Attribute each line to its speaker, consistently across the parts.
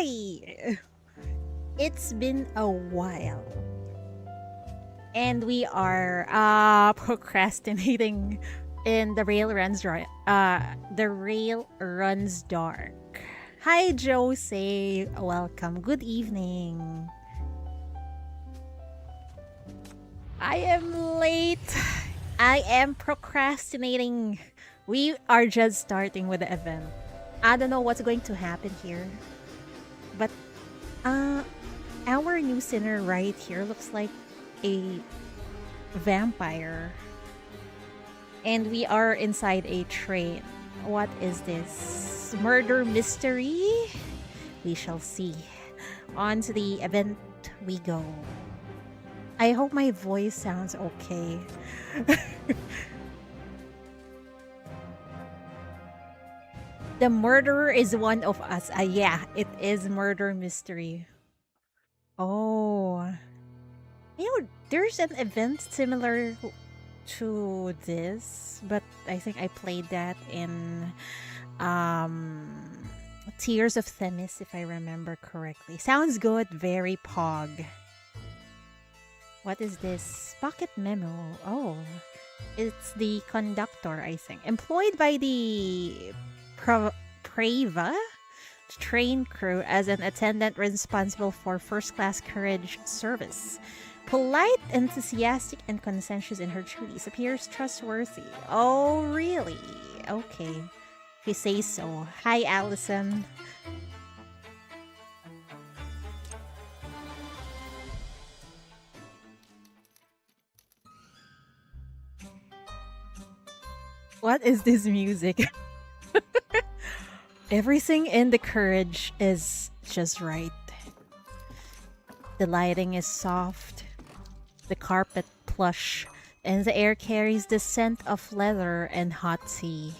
Speaker 1: Hi! It's been a while. And we are procrastinating in the rail runs dark. Hi Jose, welcome. Good evening. I am late. I am procrastinating. We are just starting with the event. I don't know what's going to happen here. But uh our new sinner right here looks like a vampire. And we are inside a train. What is this? Murder mystery? We shall see. On to the event we go. I hope my voice sounds okay. The murderer is one of us. Yeah, it is murder mystery. Oh. There's an event similar to this, but I think I played that in um Tears of Themis, if I remember correctly. Sounds good, very pog. What is this? Pocket memo. Oh, it's the conductor, I think. Employed by the Prava train crew as an attendant responsible for first class carriage service. Polite, enthusiastic, and conscientious in her duties, appears trustworthy. Oh, really? Okay. If you say so. Hi, Allison. What is this music? Everything in the carriage is just right. The lighting is soft, the carpet plush, and the air carries the scent of leather and hot tea.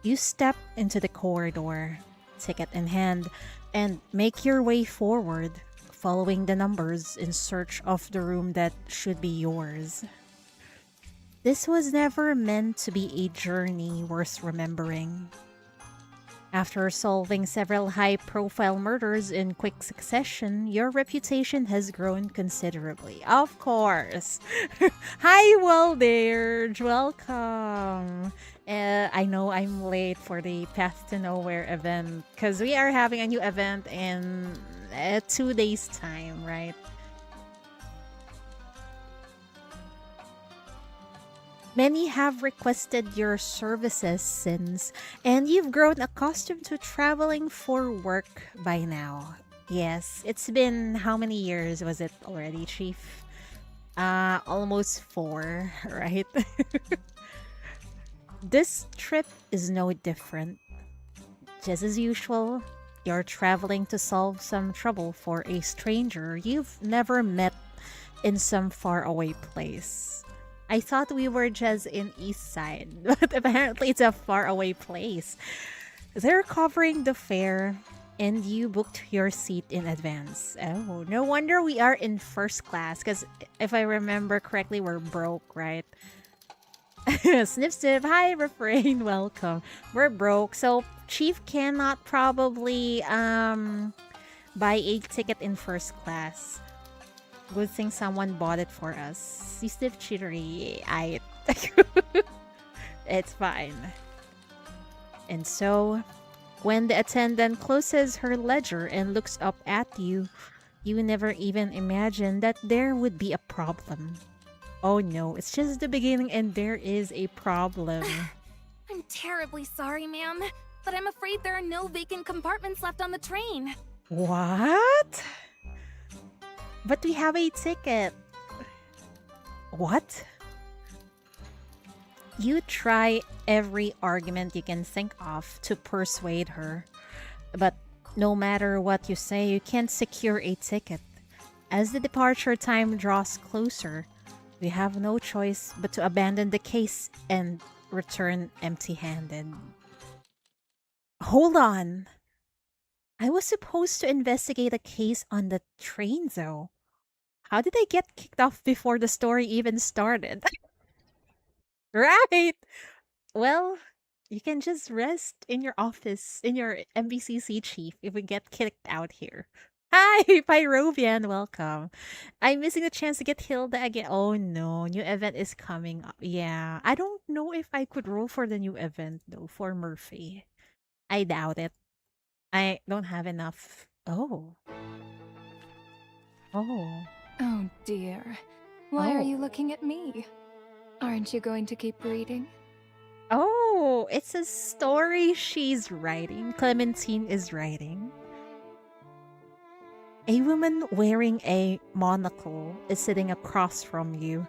Speaker 1: You step into the corridor, ticket in hand, and make your way forward, following the numbers in search of the room that should be yours. This was never meant to be a journey worth remembering. After solving several high profile murders in quick succession, your reputation has grown considerably. Of course. Hi, Walderge. Welcome. I know I'm late for the Path to Nowhere event because we are having a new event in 2 days' time, right? Many have requested your services since, and you've grown accustomed to traveling for work by now. Yes, it's been how many years was it already, Chief? Almost 4, right? This trip is no different. Just as usual, you're traveling to solve some trouble for a stranger you've never met in some faraway place. I thought we were just in East Side, but apparently it's a faraway place. They're covering the fare, and you booked your seat in advance. Oh, no wonder we are in first class, because if I remember correctly, we're broke, right? Sniff sniff, hi refrain, welcome. We're broke, so Chief cannot probably buy a ticket in first class. Good thing someone bought it for us. Si Sniff Chittery, it's fine. And so, when the attendant closes her ledger and looks up at you, you never even imagined that there would be a problem. Oh no, it's just the beginning and there is a problem.
Speaker 2: I'm terribly sorry, ma'am, but I'm afraid there are no vacant compartments left on the train.
Speaker 1: What? But we have a ticket. What? You try every argument you can think of to persuade her, but no matter what you say, you can't secure a ticket. As the departure time draws closer, we have no choice but to abandon the case and return empty-handed. Hold on. I was supposed to investigate a case on the train, though. How did I get kicked off before the story even started? Right. Well, You can just rest in your office, in your MBCC chief, if we get kicked out here. Hi, Pyrovian, welcome. I'm missing the chance to get Hilda again. Oh no, new event is coming up. Yeah, I don't know if I could roll for the new event though, for Murphy. I doubt it. I don't have enough. Oh, oh,
Speaker 2: Oh dear. Why are
Speaker 1: oh.
Speaker 2: you looking at me? Aren't you going to keep reading?
Speaker 1: Oh, it's a story she's writing. Clementine is writing. A woman wearing a monocle is sitting across from you.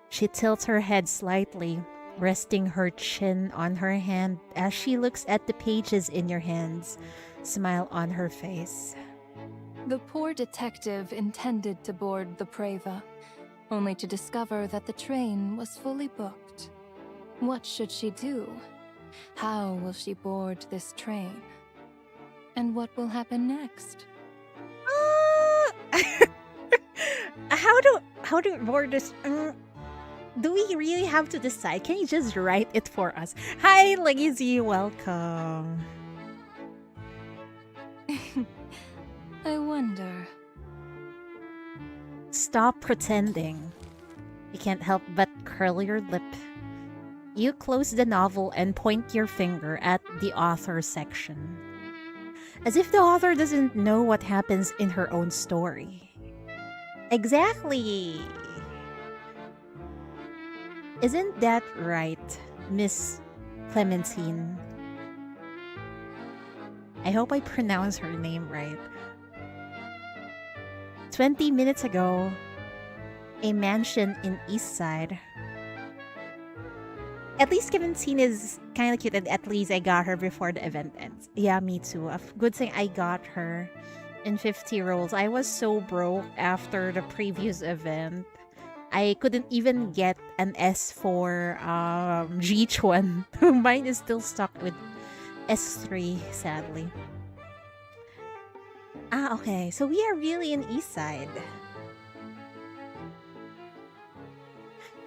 Speaker 1: She tilts her head slightly, resting her chin on her hand as she looks at the pages in your hands, smile on her face.
Speaker 2: The poor detective intended to board the Preva, only to discover that the train was fully booked. What should she do? How will she board this train? And what will happen next?
Speaker 1: Uh, how do borders do we really have to decide? Can you just write it for us? Hi Lazy, welcome.
Speaker 2: I wonder.
Speaker 1: Stop pretending. You can't help but curl your lip. You close the novel and point your finger at the author section. As if the author doesn't know what happens in her own story. Exactly. Isn't that right, Miss Clementine? I hope I pronounce her name right. 20 minutes ago, a mansion in East Side. At least Clementine is kind of cute, and at least I got her before the event ends. Yeah, me too. A good thing I got her in 50 rolls. I was so broke after the previous event. I couldn't even get an S4 G1. Mine is still stuck with S3, sadly. Ah, okay. So we are really in East Side.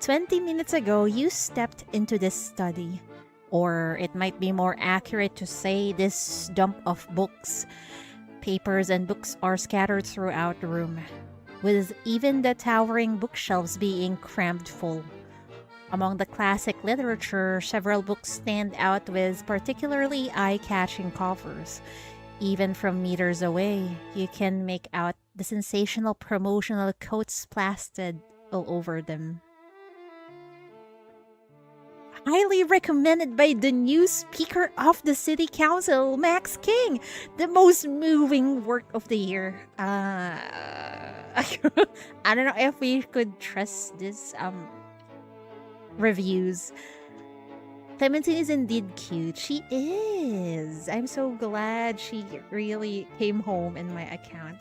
Speaker 1: 20 minutes ago, you stepped into this study. Or it might be more accurate to say this dump of books. Papers and books are scattered throughout the room, with even the towering bookshelves being crammed full. Among the classic literature, several books stand out with particularly eye-catching covers. Even from meters away, you can make out the sensational promotional quotes plastered all over them. Highly recommended by the new Speaker of the City Council, Max King, the most moving work of the year. I don't know if we could trust this reviews. Clementine is indeed cute. She is. I'm so glad she really came home in my account.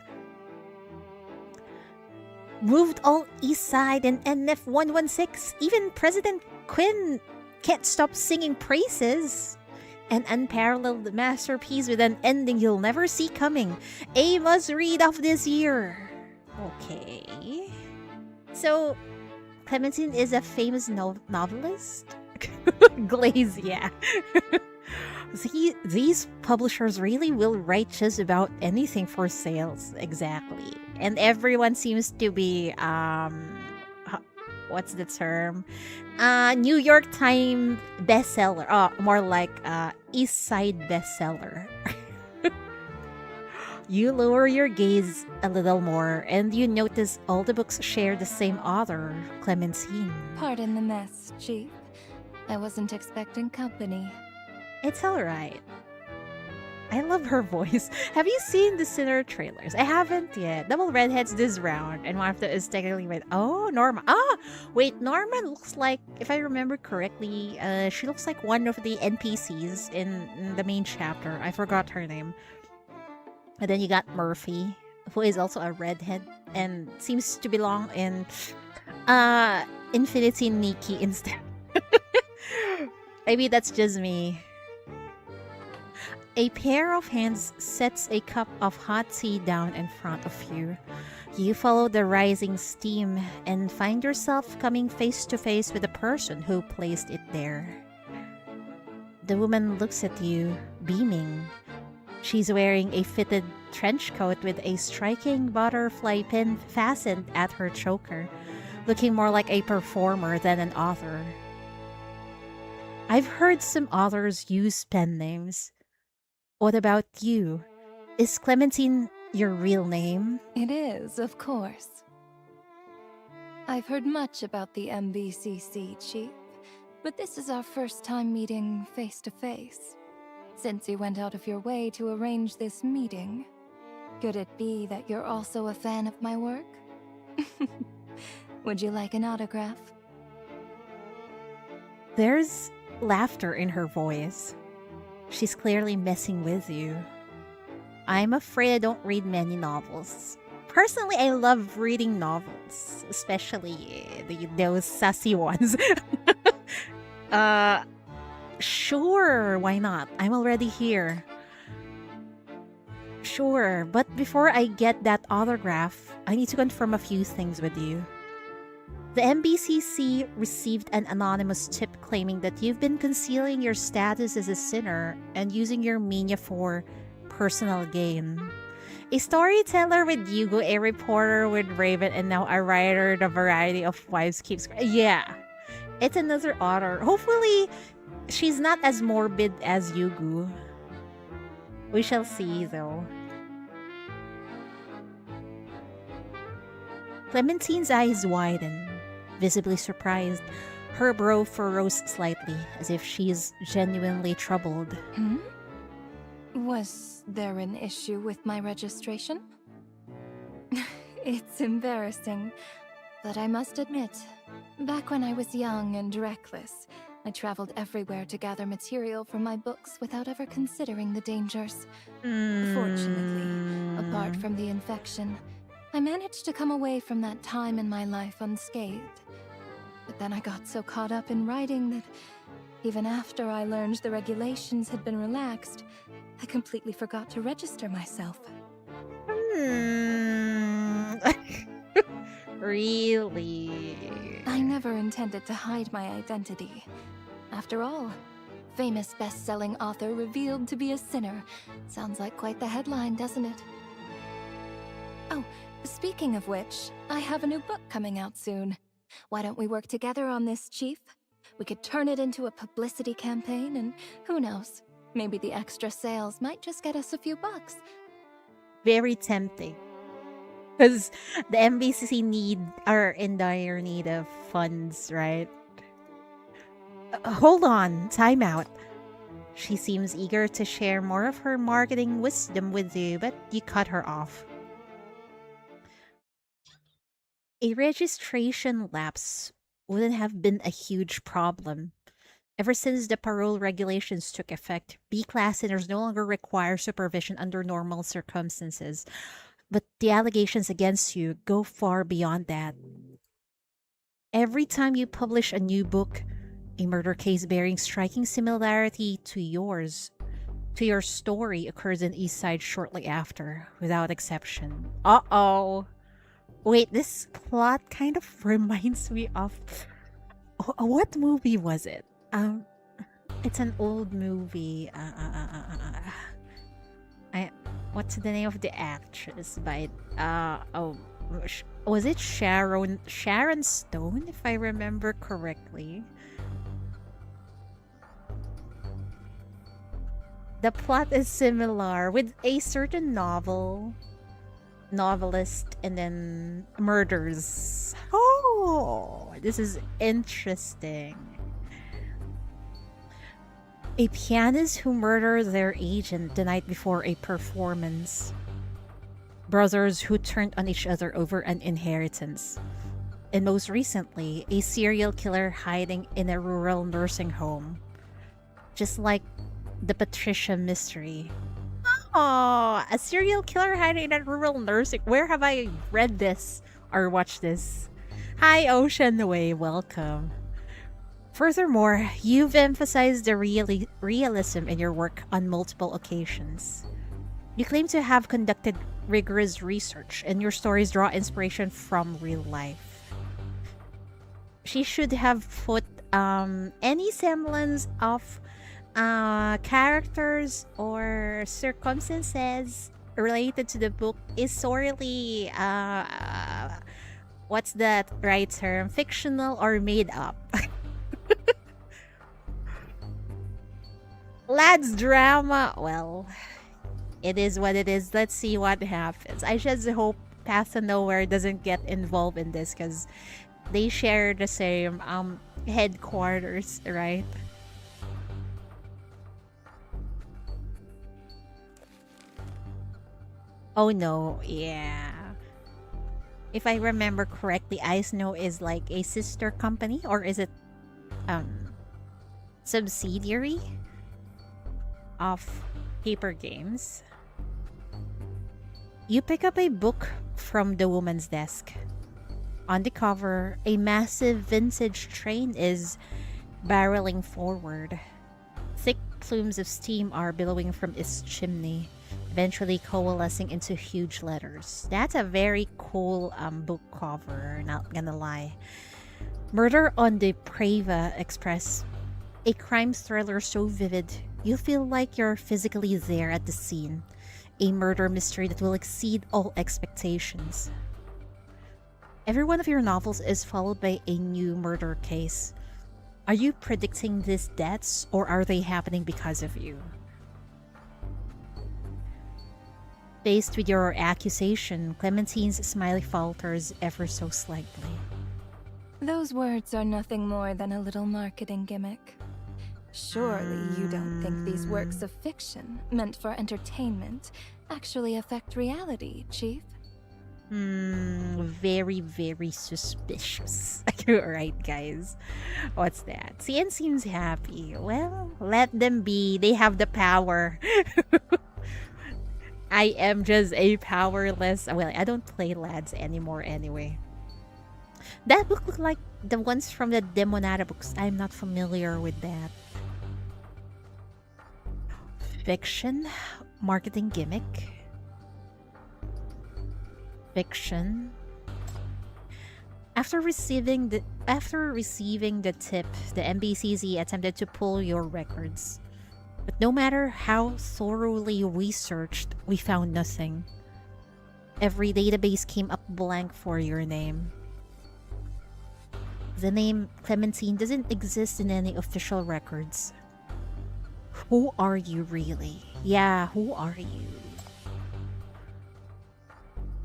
Speaker 1: Moved all East Side and NF 116. Even President Quinn can't stop singing praises. An unparalleled masterpiece with an ending you'll never see coming. A must-read of this year. Okay. So, Clementine is a famous novelist? Glaze, yeah. These publishers really will write just about anything for sales. Exactly. And everyone seems to be, what's the term? New York Times bestseller. More like East Side bestseller. You lower your gaze a little more and you notice all the books share the same author, Clementine.
Speaker 2: Pardon the mess, Chief. I wasn't expecting company.
Speaker 1: It's alright. I love her voice. Have you seen the Sinner trailers? I haven't yet. Double redheads this round, and one of them is technically red. Oh, Norma. Wait, Norma looks like, if I remember correctly, she looks like one of the NPCs in the main chapter. I forgot her name. And then you got Murphy, who is also a redhead and seems to belong in Infinity Nikki instead. Maybe that's just me. A pair of hands sets a cup of hot tea down in front of you. You follow the rising steam and find yourself coming face to face with the person who placed it there. The woman looks at you, beaming. She's wearing a fitted trench coat with a striking butterfly pin fastened at her choker, looking more like a performer than an author. I've heard some authors use pen names. What about you? Is Clementine your real name?
Speaker 2: It is, of course. I've heard much about the MBCC, Chief, but this is our first time meeting face to face. Since you went out of your way to arrange this meeting, could it be that you're also a fan of my work? Would you like an autograph?
Speaker 1: There's laughter in her voice. She's clearly messing with you. I'm afraid I don't read many novels. Personally, I love reading novels, especially those sassy ones. Sure, why not? I'm already here. Sure, but before I get that autograph, I need to confirm a few things with you. The MBCC received an anonymous tip claiming that you've been concealing your status as a sinner and using your mania for personal gain. A storyteller with Yugo, a reporter with Raven, and now a writer the variety of wives keeps... Yeah, it's another author. Hopefully, she's not as morbid as Yugo. We shall see, though. Clementine's eyes widen, visibly surprised. Her brow furrows slightly, as if she's genuinely troubled.
Speaker 2: Hmm? Was there an issue with my registration? It's embarrassing, but I must admit, back when I was young and reckless, I traveled everywhere to gather material for my books without ever considering the dangers. Fortunately, apart from the infection, I managed to come away from that time in my life unscathed. But then I got so caught up in writing that even after I learned the regulations had been relaxed, I completely forgot to register myself.
Speaker 1: Really?
Speaker 2: I never intended to hide my identity. After all, famous best-selling author revealed to be a sinner. Sounds like quite the headline, doesn't it? Oh, speaking of which, I have a new book coming out soon. Why don't we work together on this, Chief? We could turn it into a publicity campaign, and who knows? Maybe the extra sales might just get us a few bucks.
Speaker 1: Very tempting. Because the MBCC are in dire need of funds, right? Hold on, time out. She seems eager to share more of her marketing wisdom with you, but you cut her off. A registration lapse wouldn't have been a huge problem. Ever since the parole regulations took effect, B-class sinners no longer require supervision under normal circumstances. But the allegations against you go far beyond that. Every time you publish a new book, a murder case bearing striking similarity to your story occurs in Eastside shortly after, without exception. Uh-oh. Wait, this plot kind of reminds me of... what movie was it? It's an old movie. What's the name of the actress? Was it Sharon Stone, if I remember correctly? The plot is similar with a certain novelist, and then murders. Oh, this is interesting. A pianist who murdered their agent the night before a performance. Brothers who turned on each other over an inheritance. And most recently, a serial killer hiding in a rural nursing home. Just like the Patricia mystery. Oh, a serial killer hiding in a rural nursing. Where have I read this or watched this? Hi, Ocean Way. Welcome. Furthermore, you've emphasized the realism in your work on multiple occasions. You claim to have conducted rigorous research, and your stories draw inspiration from real life. She should have put any semblance of characters or circumstances related to the book is sorely what's that right term? Fictional or made up? Lads drama. Well, it is what it is. Let's see what happens. I just hope Path to Nowhere doesn't get involved in this because they share the same headquarters, right? Oh no, yeah. If I remember correctly, Ice Snow is like a sister company, or is it subsidiary of Paper Games? You pick up a book from the woman's desk. On the cover, a massive vintage train is barreling forward. Thick plumes of steam are billowing from its chimney, eventually coalescing into huge letters. That's a very cool book cover, not gonna lie. Murder on the Preva Express. A crime thriller so vivid, you feel like you're physically there at the scene. A murder mystery that will exceed all expectations. Every one of your novels is followed by a new murder case. Are you predicting these deaths, or are they happening because of you? Faced with your accusation, Clementine's smile falters ever so slightly.
Speaker 2: Those words are nothing more than a little marketing gimmick. Surely you don't think these works of fiction, meant for entertainment, actually affect reality, Chief?
Speaker 1: Very, very suspicious. Alright, guys. What's that? CN seems happy. Well, let them be. They have the power. I am just a powerless... Well, I don't play lads anymore anyway. That book looked like the ones from the Demonata books. I'm not familiar with that. Fiction? Marketing gimmick? Fiction. After receiving the tip, the MBCZ attempted to pull your records. But no matter how thoroughly researched, we found nothing. Every database came up blank for your name. The name Clementine doesn't exist in any official records. Who are you really? Yeah, who are you?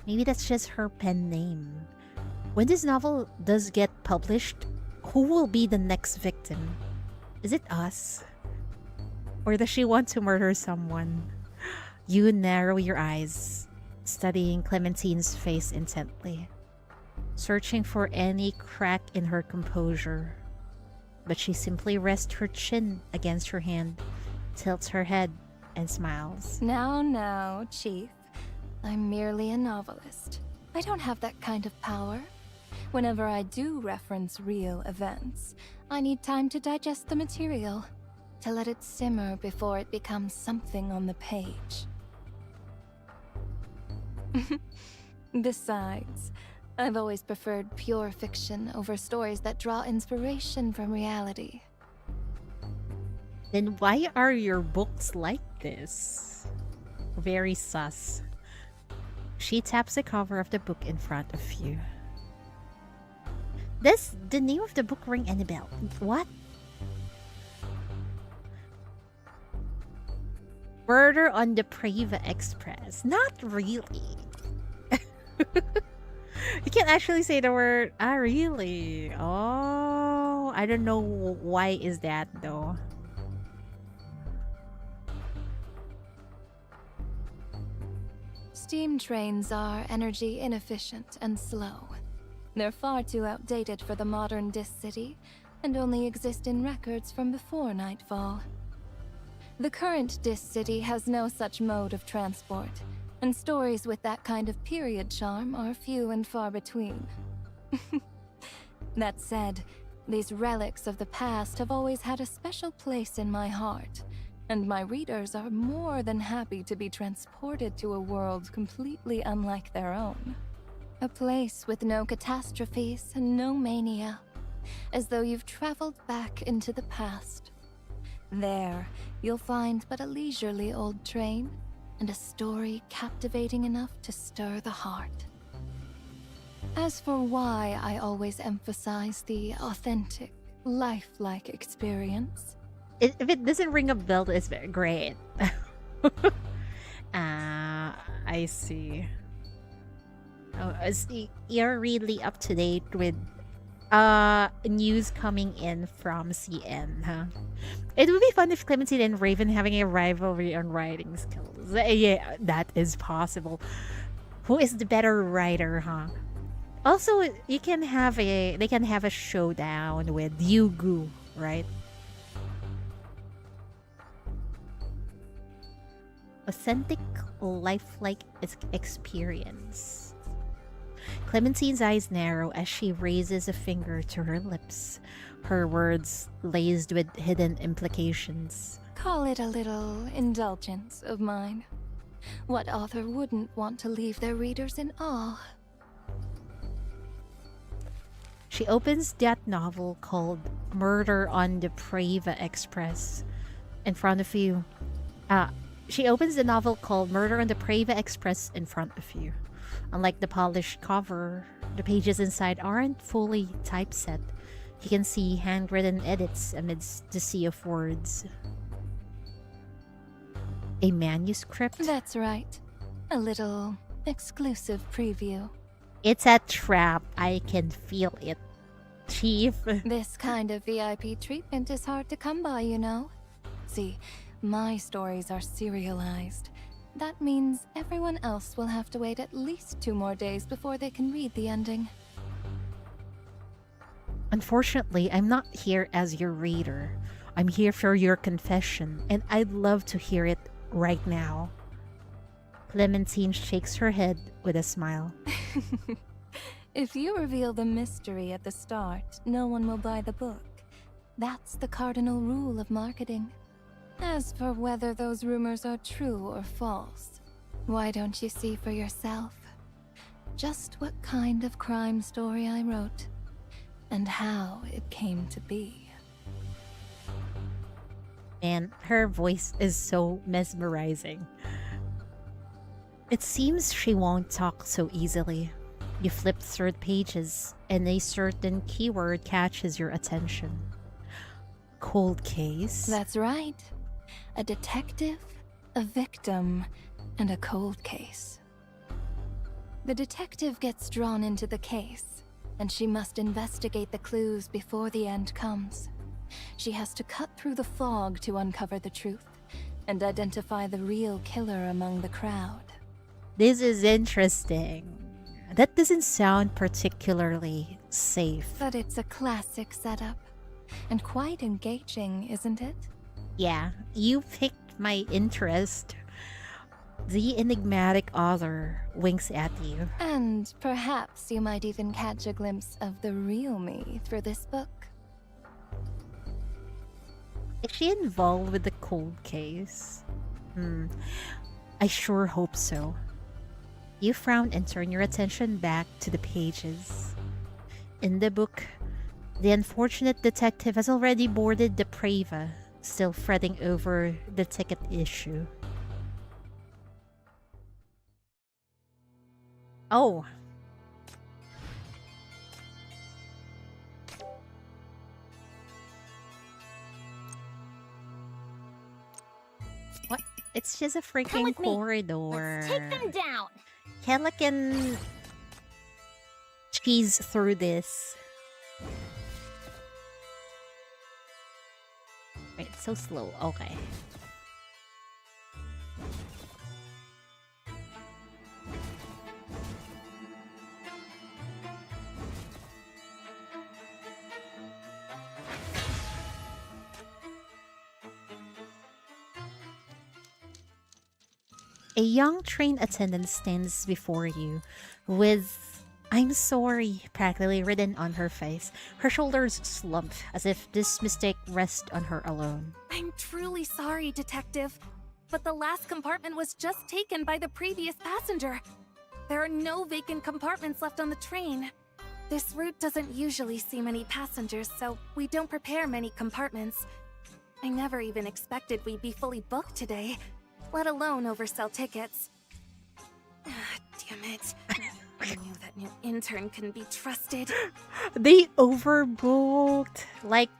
Speaker 1: Maybe that's just her pen name. When this novel does get published, who will be the next victim? Is it us? Or does she want to murder someone? You narrow your eyes, studying Clementine's face intently, searching for any crack in her composure. But she simply rests her chin against her hand, tilts her head, and smiles.
Speaker 2: Now, Chief. I'm merely a novelist. I don't have that kind of power. Whenever I do reference real events, I need time to digest the material, to let it simmer before it becomes something on the page. Besides, I've always preferred pure fiction over stories that draw inspiration from reality.
Speaker 1: Then why are your books like this? Very sus. She taps the cover of the book in front of you. Does the name of the book ring any bell? What? Murder on the Preva Express. Not really. You can't actually say the word. Ah, really? Oh, I don't know why is that though.
Speaker 2: Steam trains are energy inefficient and slow. They're far too outdated for the modern Dis City and only exist in records from before nightfall. The current Dis City has no such mode of transport, and stories with that kind of period charm are few and far between. That said, these relics of the past have always had a special place in my heart, and my readers are more than happy to be transported to a world completely unlike their own. A place with no catastrophes and no mania, as though you've traveled back into the past. There, you'll find but a leisurely old train, and a story captivating enough to stir the heart. As for why I always emphasize the authentic, lifelike experience,
Speaker 1: If it doesn't ring a bell, it's very great. I see. Oh, you're really up to date with news coming in from CN, huh? It would be fun if Clementine and Raven having a rivalry on writing skills. Yeah, that is possible. Who is the better writer, huh? Also, they can have a showdown with Yugu, right? Authentic, lifelike experience. Clementine's eyes narrow as she raises a finger to her lips, her words laced with hidden implications.
Speaker 2: call it a little indulgence of mine. What author wouldn't want to leave their readers in awe?
Speaker 1: She opens that novel called Murder on the Preva Express in front of you. She opens the novel called Murder on the Preva Express in front of you. Unlike the polished cover, the pages inside aren't fully typeset. You can see handwritten edits amidst the sea of words. A manuscript?
Speaker 2: That's right. A little exclusive preview.
Speaker 1: It's a trap. I can feel it. Chief.
Speaker 2: This kind of VIP treatment is hard to come by, you know. See, my stories are serialized. That means everyone else will have to wait at least 2 more days before they can read the ending.
Speaker 1: Unfortunately, I'm not here as your reader. I'm here for your confession, and I'd love to hear it right now. Clementine shakes her head with a smile.
Speaker 2: If you reveal the mystery at the start, no one will buy the book. That's the cardinal rule of marketing. As for whether those rumors are true or false, why don't you see for yourself just what kind of crime story I wrote and how it came to be?
Speaker 1: Man, her voice is so mesmerizing. It seems she won't talk so easily. You flip through the pages, and a certain keyword catches your attention. Cold case?
Speaker 2: That's right. A detective, a victim, and a cold case. The detective gets drawn into the case, and she must investigate the clues before the end comes. She has to cut through the fog to uncover the truth and identify the real killer among the crowd.
Speaker 1: This is interesting. That doesn't sound particularly safe.
Speaker 2: But it's a classic setup, and quite engaging, isn't it?
Speaker 1: Yeah, you piqued my interest. The enigmatic author winks at you.
Speaker 2: And perhaps you might even catch a glimpse of the real me through this book.
Speaker 1: Is she involved with the cold case? I sure hope so. You frown and turn your attention back to the pages. In the book, the unfortunate detective has already boarded the Preva, still fretting over the ticket issue. Oh. What? It's just a freaking corridor.
Speaker 3: Let's take them down.
Speaker 1: Kella can cheese through this. Wait, so slow. Okay. A young train attendant stands before you with "I'm sorry" practically written on her face. Her shoulders slump as if this mistake rests on her alone.
Speaker 3: I'm truly sorry, Detective, but the last compartment was just taken by the previous passenger. There are no vacant compartments left on the train. This route doesn't usually see many passengers, so we don't prepare many compartments. I never even expected we'd be fully booked today, let alone oversell tickets. Damn it. I knew that new intern couldn't be trusted.
Speaker 1: They overbooked. Like,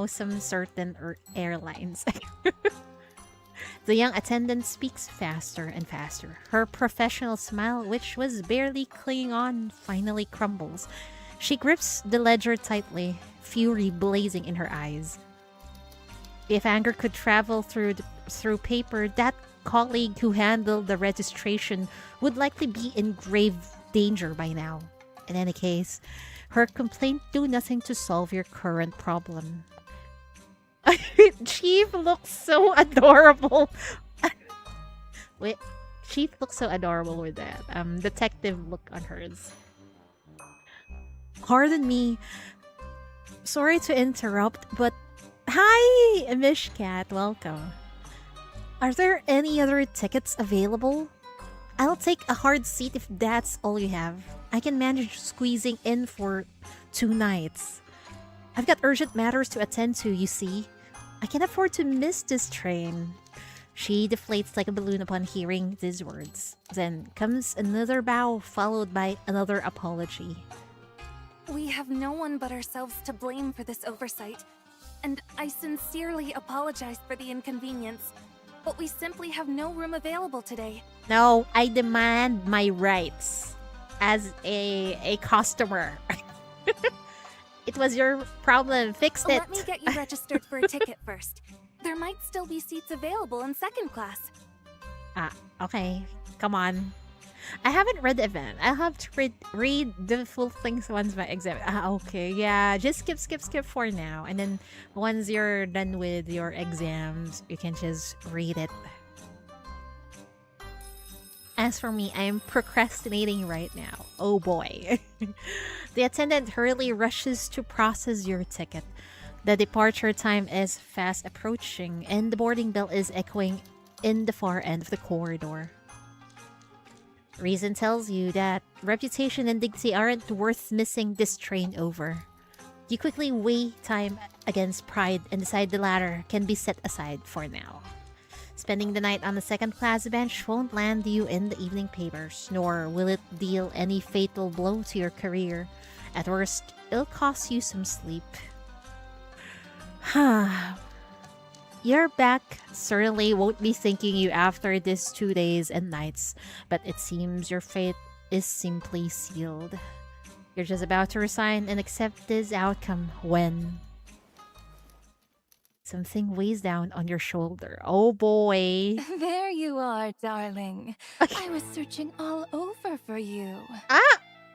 Speaker 1: some certain airlines. The young attendant speaks faster and faster. Her professional smile, which was barely clinging on, finally crumbles. She grips the ledger tightly, fury blazing in her eyes. If anger could travel through paper, that colleague who handled the registration would likely be in grave danger by now. In any case, her complaint do nothing to solve your current problem. Chief looks so adorable. Wait, Chief looks so adorable with that detective look on hers. Pardon me. Sorry to interrupt, but hi, Mishkat. Welcome. Are there any other tickets available? I'll take a hard seat if that's all you have. I can manage squeezing in for 2 nights. I've got urgent matters to attend to, you see. I can't afford to miss this train. She deflates like a balloon upon hearing these words. Then comes another bow, followed by another apology.
Speaker 3: We have no one but ourselves to blame for this oversight, and I sincerely apologize for the inconvenience, but we simply have no room available today.
Speaker 1: No, I demand my rights as a customer. It was your problem. Fix it.
Speaker 3: Let me get you registered for a ticket first. There might still be seats available in second class.
Speaker 1: Okay. Come on. I haven't read the event. I'll have to read the full things once my exam. Okay. Yeah, just skip for now. And then once you're done with your exams, you can just read it. As for me, I'm procrastinating right now. Oh boy. The attendant hurriedly rushes to process your ticket. The departure time is fast approaching, and the boarding bell is echoing in the far end of the corridor. Reason tells you that reputation and dignity aren't worth missing this train over. You quickly weigh time against pride and decide the latter can be set aside for now. Spending the night on the second-class bench won't land you in the evening papers, nor will it deal any fatal blow to your career. At worst, it'll cost you some sleep. Your back certainly won't be thanking you after these 2 days and nights, but it seems your fate is simply sealed. You're just about to resign and accept this outcome when something weighs down on your shoulder. Oh boy.
Speaker 2: There you are, darling. I was searching all over for you.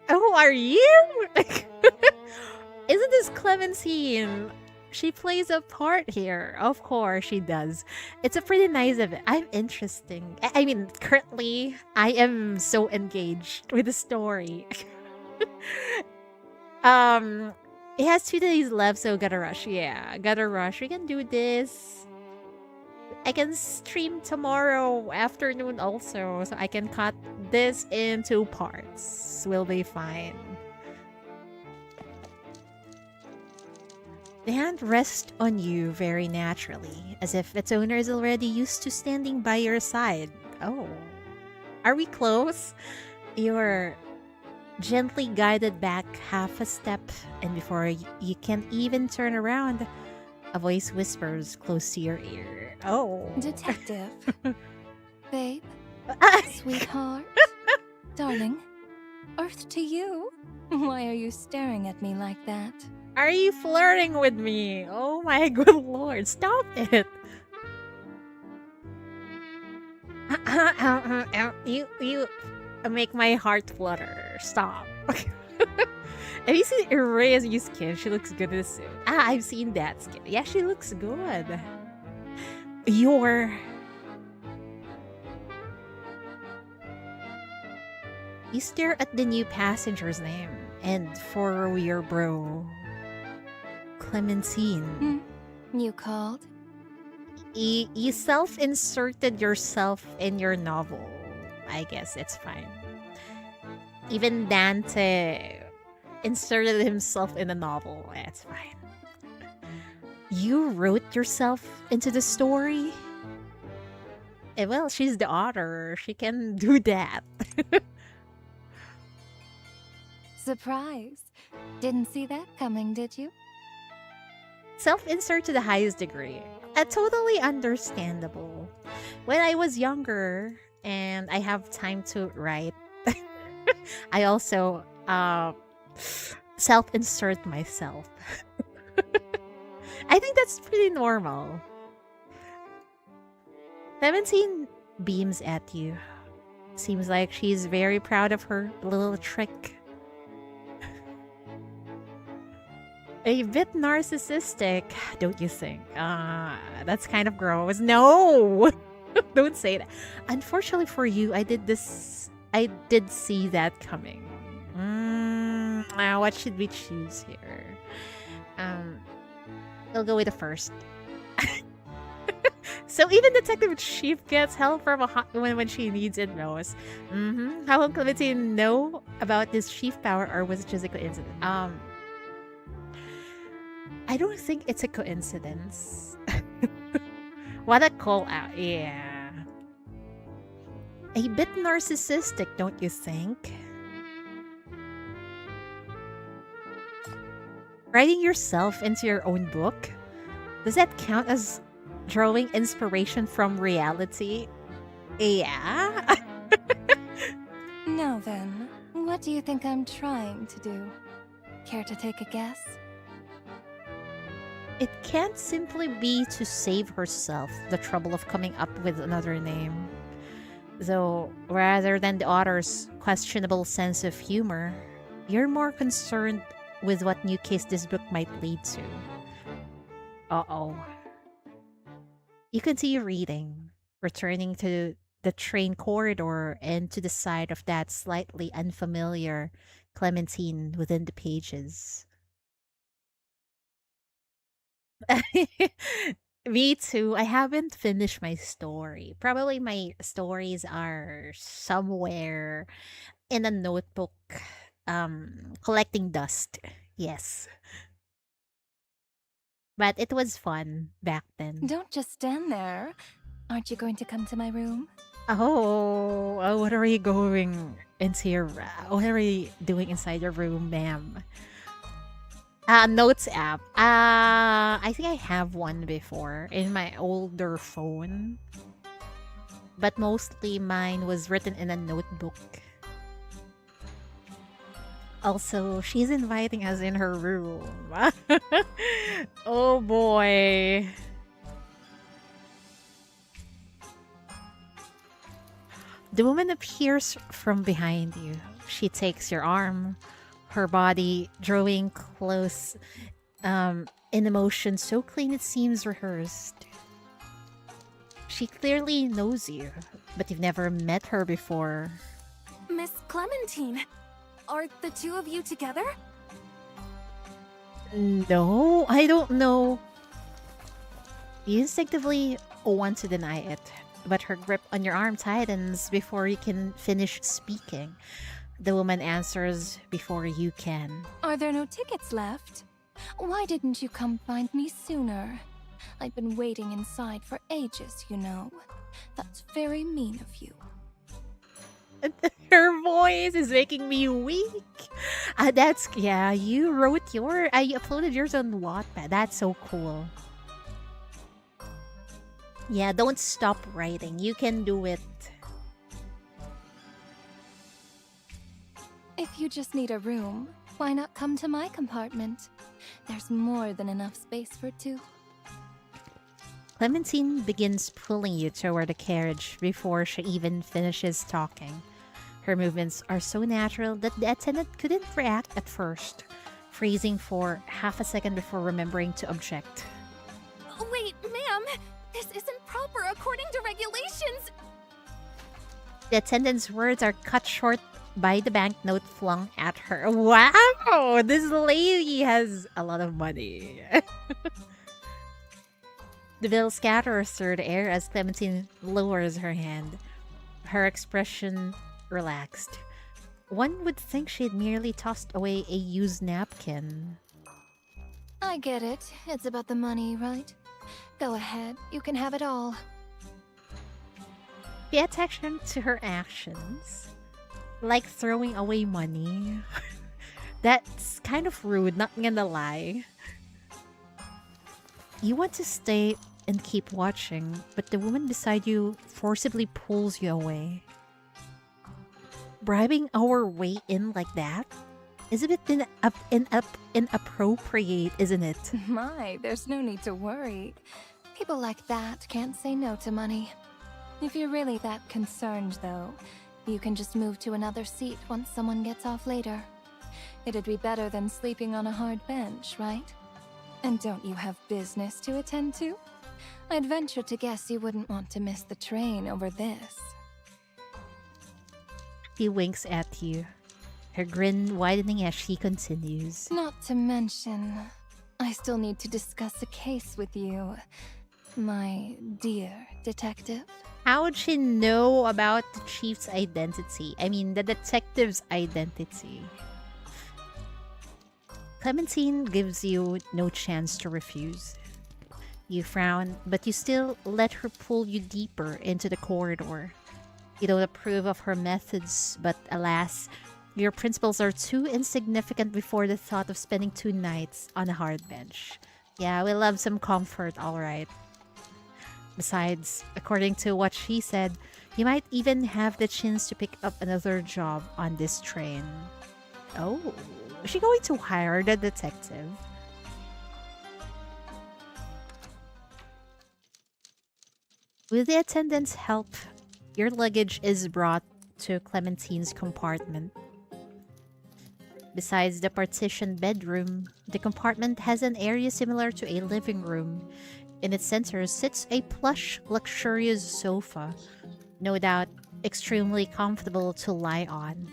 Speaker 1: Who are you? Isn't this Clementine? She plays a part here. Of course she does. It's a pretty nice event. I'm interesting. I mean, currently, I am so engaged with the story. It has 2 days left, so gotta rush. Yeah, gotta rush. We can do this. I can stream tomorrow afternoon also, so I can cut this into parts. We'll be fine. The hand rests on you very naturally, as if its owner is already used to standing by your side. Oh. Are we close? You're gently guided back half a step, and before you can even turn around, a voice whispers close to your ear. Oh.
Speaker 2: Detective. Babe. Sweetheart. Darling. Earth to you. Why are you staring at me like that?
Speaker 1: Are you flirting with me? Oh my good lord, stop it. You make my heart flutter. Stop. Have you seen Rhea's new skin? She looks good in the suit. I've seen that skin. Yeah, she looks good. You stare at the new passenger's name, and for your bro, Clementine.
Speaker 2: You called?
Speaker 1: You self-inserted yourself in your novel. I guess it's fine. Even Dante inserted himself in a novel. It's fine. You wrote yourself into the story? Well, she's the author. She can do that.
Speaker 2: Surprise. Didn't see that coming, did you?
Speaker 1: Self-insert to the highest degree. Totally understandable. When I was younger and I have time to write, I also self-insert myself. I think that's pretty normal. Clementine beams at you. Seems like she's very proud of her little trick. A bit narcissistic, don't you think? That's kind of gross. No! Don't say that. Unfortunately for you, I did see that coming. What should we choose here? We'll go with the first. So even Detective Chief gets help from a hot woman when she needs it most. How will Clementine know about this chief power, or was it just a coincidence? I don't think it's a coincidence. What a call out, yeah. A bit narcissistic, don't you think? Writing yourself into your own book? Does that count as drawing inspiration from reality? Yeah.
Speaker 2: Now then, what do you think I'm trying to do? Care to take a guess?
Speaker 1: It can't simply be to save herself the trouble of coming up with another name. Though, rather than the author's questionable sense of humor, you're more concerned with what new case this book might lead to. Uh-oh. You continue reading, returning to the train corridor and to the side of that slightly unfamiliar Clementine within the pages. Me too. I haven't finished my story. Probably my stories are somewhere in a notebook, collecting dust. Yes. But it was fun back then.
Speaker 2: Don't just stand there. Aren't you going to come to my room?
Speaker 1: What are you going into your what are you doing inside your room, ma'am? Notes app. I think I have one before in my older phone. But mostly mine was written in a notebook. Also, she's inviting us in her room. Oh boy. The woman appears from behind you. She takes your arm, her body drawing close, in a motion so clean it seems rehearsed. She clearly knows you, but you've never met her before.
Speaker 3: Miss Clementine, are the two of you together?
Speaker 1: No, I don't know. You instinctively want to deny it, but her grip on your arm tightens before you can finish speaking. The woman answers before you can.
Speaker 2: Are there no tickets left? Why didn't you come find me sooner? I've been waiting inside for ages, you know. That's very mean of you.
Speaker 1: Her voice is making me weak. You uploaded yours on Wattpad. That's so cool. Yeah, don't stop writing. You can do it.
Speaker 2: If you just need a room, why not come to my compartment? There's more than enough space for two.
Speaker 1: Clementine begins pulling you toward the carriage before she even finishes talking. Her movements are so natural that the attendant couldn't react at first, freezing for half a second before remembering to object.
Speaker 3: Wait, ma'am! This isn't proper according to regulations!
Speaker 1: The attendant's words are cut short by the banknote flung at her. Wow! This lady has a lot of money. The bill scatters through the air as Clementine lowers her hand, her expression relaxed. One would think she had merely tossed away a used napkin.
Speaker 2: I get it. It's about the money, right? Go ahead. You can have it all.
Speaker 1: Pay attention to her actions. Like throwing away money. That's kind of rude, not gonna lie. You want to stay and keep watching, but the woman beside you forcibly pulls you away. Bribing our way in like that is a bit inappropriate, isn't it?
Speaker 2: My, there's no need to worry. People like that can't say no to money. If you're really that concerned, though, you can just move to another seat once someone gets off later. It'd be better than sleeping on a hard bench, right? And don't you have business to attend to? I'd venture to guess you wouldn't want to miss the train over this.
Speaker 1: She winks at you, her grin widening as she continues.
Speaker 2: Not to mention, I still need to discuss a case with you, my dear detective.
Speaker 1: How would she know about the chief's identity? I mean, the detective's identity. Clementine gives you no chance to refuse. You frown, but you still let her pull you deeper into the corridor. You don't approve of her methods, but alas, your principles are too insignificant before the thought of spending 2 nights on a hard bench. Yeah, we love some comfort, alright. Besides, according to what she said, you might even have the chance to pick up another job on this train. Oh, is she going to hire the detective? With the attendant's help, your luggage is brought to Clementine's compartment. Besides the partitioned bedroom, the compartment has an area similar to a living room. In its center sits a plush, luxurious sofa, no doubt extremely comfortable to lie on.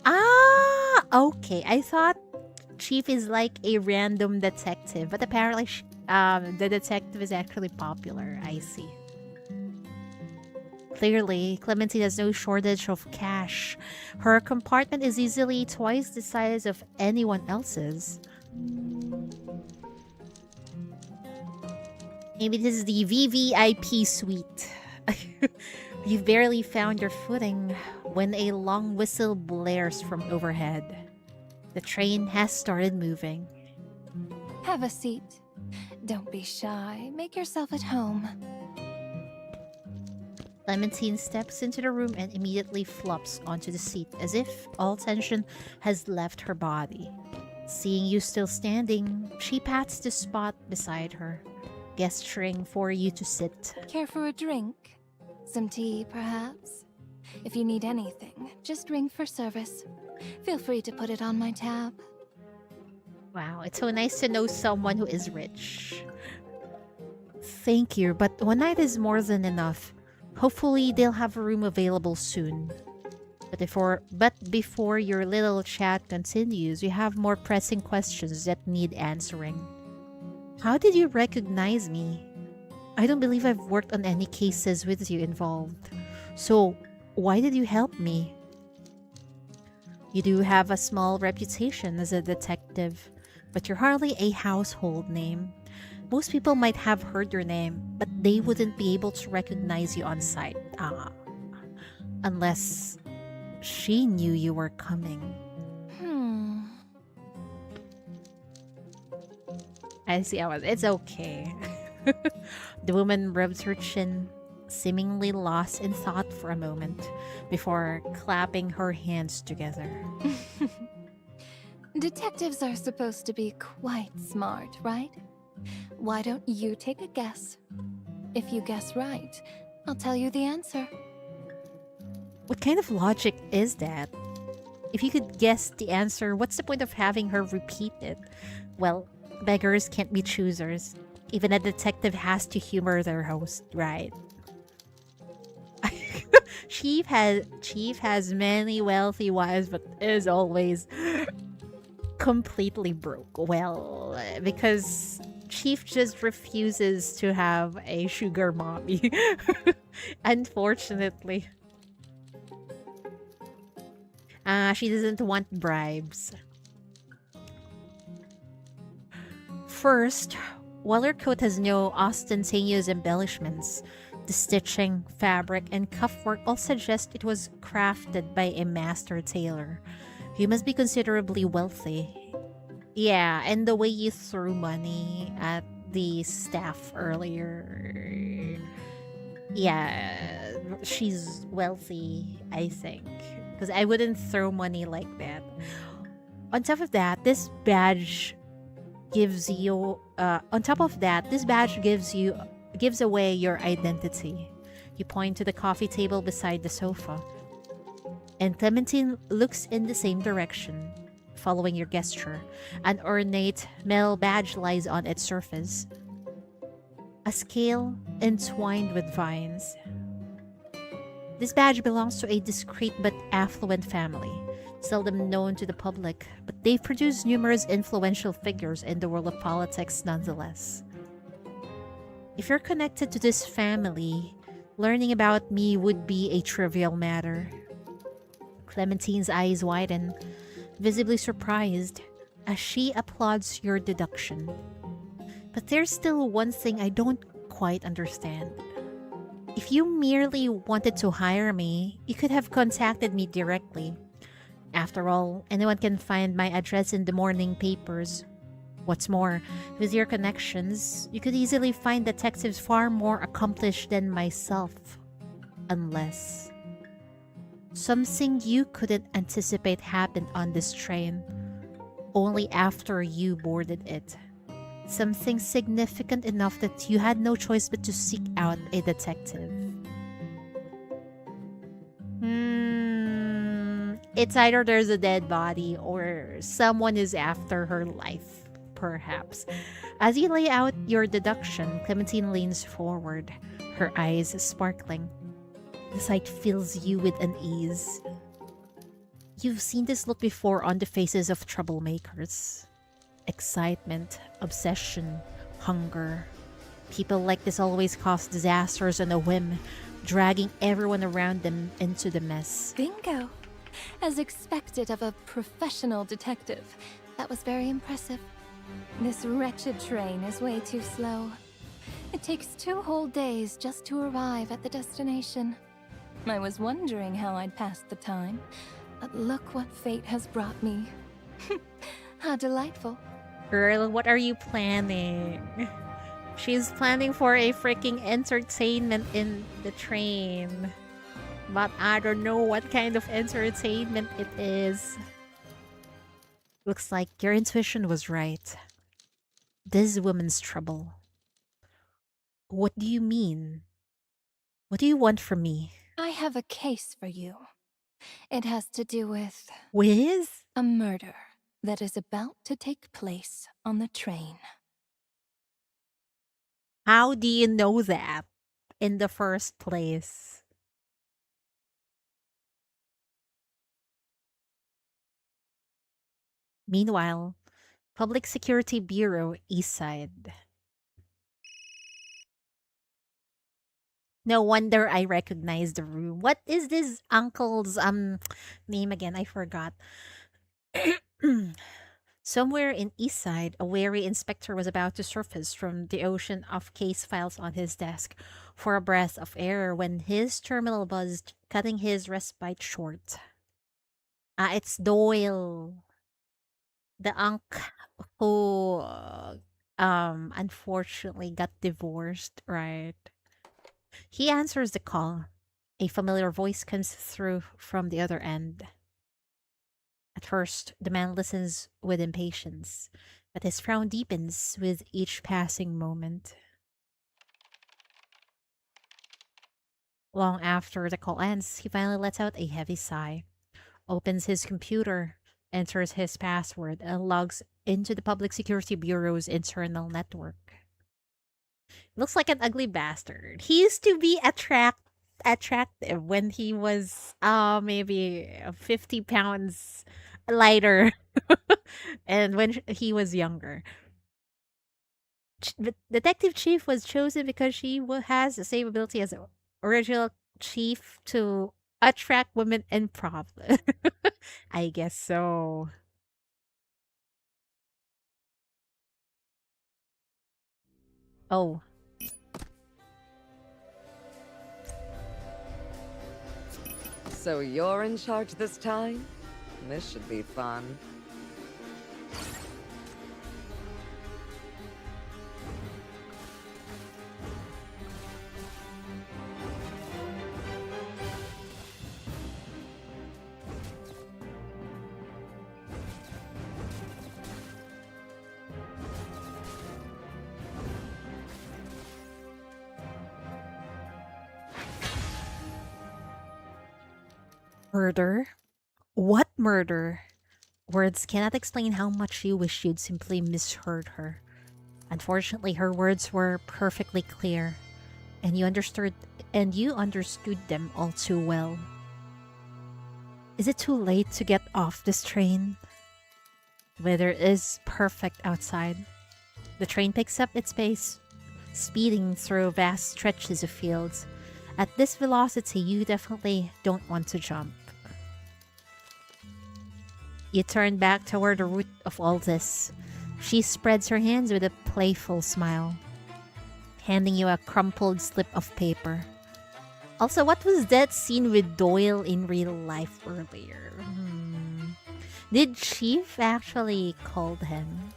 Speaker 1: Ah, okay. I thought Chief is like a random detective, but apparently the detective is actually popular. I see. Clearly, Clementine has no shortage of cash. Her compartment is easily twice the size of anyone else's. Maybe this is the VVIP suite. You've barely found your footing when a long whistle blares from overhead. The train has started moving.
Speaker 2: Have a seat. Don't be shy. Make yourself at home.
Speaker 1: Clementine steps into the room and immediately flops onto the seat as if all tension has left her body. Seeing you still standing, she pats the spot beside her, gesturing for you to sit.
Speaker 2: Care for a drink? Some tea, perhaps? If you need anything, just ring for service. Feel free to put it on my tab.
Speaker 1: Wow, it's so nice to know someone who is rich. Thank you, but 1 night is more than enough. Hopefully, they'll have a room available soon. But before your little chat continues, we have more pressing questions that need answering. How did you recognize me? I don't believe I've worked on any cases with you involved. So, why did you help me? You do have a small reputation as a detective, but you're hardly a household name. Most people might have heard your name, but they wouldn't be able to recognize you on sight. Unless she knew you were coming. I see. It's okay. The woman rubs her chin, seemingly lost in thought for a moment, before clapping her hands together.
Speaker 2: Detectives are supposed to be quite smart, right? Why don't you take a guess? If you guess right, I'll tell you the answer.
Speaker 1: What kind of logic is that? If you could guess the answer, what's the point of having her repeat it? Well, beggars can't be choosers. Even a detective has to humor their host, right? Chief has many wealthy wives, but is always completely broke. Well, because Chief just refuses to have a sugar mommy. Unfortunately. She doesn't want bribes. First, while her coat has no ostentatious embellishments, the stitching, fabric, and cuffwork all suggest it was crafted by a master tailor. You must be considerably wealthy. Yeah, and the way you threw money at the staff earlier. Yeah, she's wealthy, I think. Because I wouldn't throw money like that. On top of that, this badge gives you on top of that, this badge gives away your identity. You point to the coffee table beside the sofa, and Clementine looks in the same direction, following your gesture. An ornate metal badge lies on its surface, a scale entwined with vines. This badge belongs to a discreet but affluent family, seldom known to the public, but they've produced numerous influential figures in the world of politics nonetheless. If you're connected to this family, learning about me would be a trivial matter. Clementine's eyes widen, visibly surprised, as she applauds your deduction. But there's still one thing I don't quite understand. If you merely wanted to hire me, you could have contacted me directly. After all, anyone can find my address in the morning papers. What's more, with your connections, you could easily find detectives far more accomplished than myself. Unless something you couldn't anticipate happened on this train, only after you boarded it. Something significant enough that you had no choice but to seek out a detective. It's either there's a dead body or someone is after her life, perhaps. As you lay out your deduction, Clementine leans forward, her eyes sparkling. The sight fills you with unease. You've seen this look before on the faces of troublemakers. Excitement, obsession, hunger. People like this always cause disasters on a whim, dragging everyone around them into the mess.
Speaker 2: Bingo! As expected of a professional detective. That was very impressive. This wretched train is way too slow. It takes 2 whole days just to arrive at the destination. I was wondering how I'd pass the time, but look what fate has brought me. How delightful.
Speaker 1: Girl, what are you planning? She's planning for a freaking entertainment in the train. But I don't know what kind of entertainment it is. Looks like your intuition was right. This woman's trouble. What do you mean? What do you want from me?
Speaker 2: I have a case for you. It has to do with
Speaker 1: Wiz?
Speaker 2: a murder that is about to take place on the train.
Speaker 1: How do you know that in the first place? Meanwhile, Public Security Bureau, Eastside. No wonder I recognize the room. What is this uncle's name again? I forgot. Somewhere in Eastside, a wary inspector was about to surface from the ocean of case files on his desk for a breath of air when his terminal buzzed, cutting his respite short. Ah, it's Doyle, the who unfortunately got divorced, right? He answers the call. A familiar voice comes through from the other end. At first, the man listens with impatience, but his frown deepens with each passing moment. Long after the call ends, he finally lets out a heavy sigh, opens his computer, enters his password, and logs into the Public Security Bureau's internal network. Looks like an ugly bastard. He used to be attractive when he was maybe 50 pounds lighter and when he was younger. But Detective Chief was chosen because she has the same ability as the original chief to attract women in problem. I guess so. Oh.
Speaker 4: So you're in charge this time? This should be fun.
Speaker 1: Murder? What murder? Words cannot explain how much you wish you'd simply misheard her. Unfortunately, her words were perfectly clear, and you understood them all too well. Is it too late to get off this train? The weather is perfect outside. The train picks up its pace, speeding through vast stretches of fields. At this velocity, you definitely don't want to jump. You turn back toward the root of all this. She spreads her hands with a playful smile, handing you a crumpled slip of paper. Also, what was that scene with Doyle in real life earlier? Did Chief actually call him?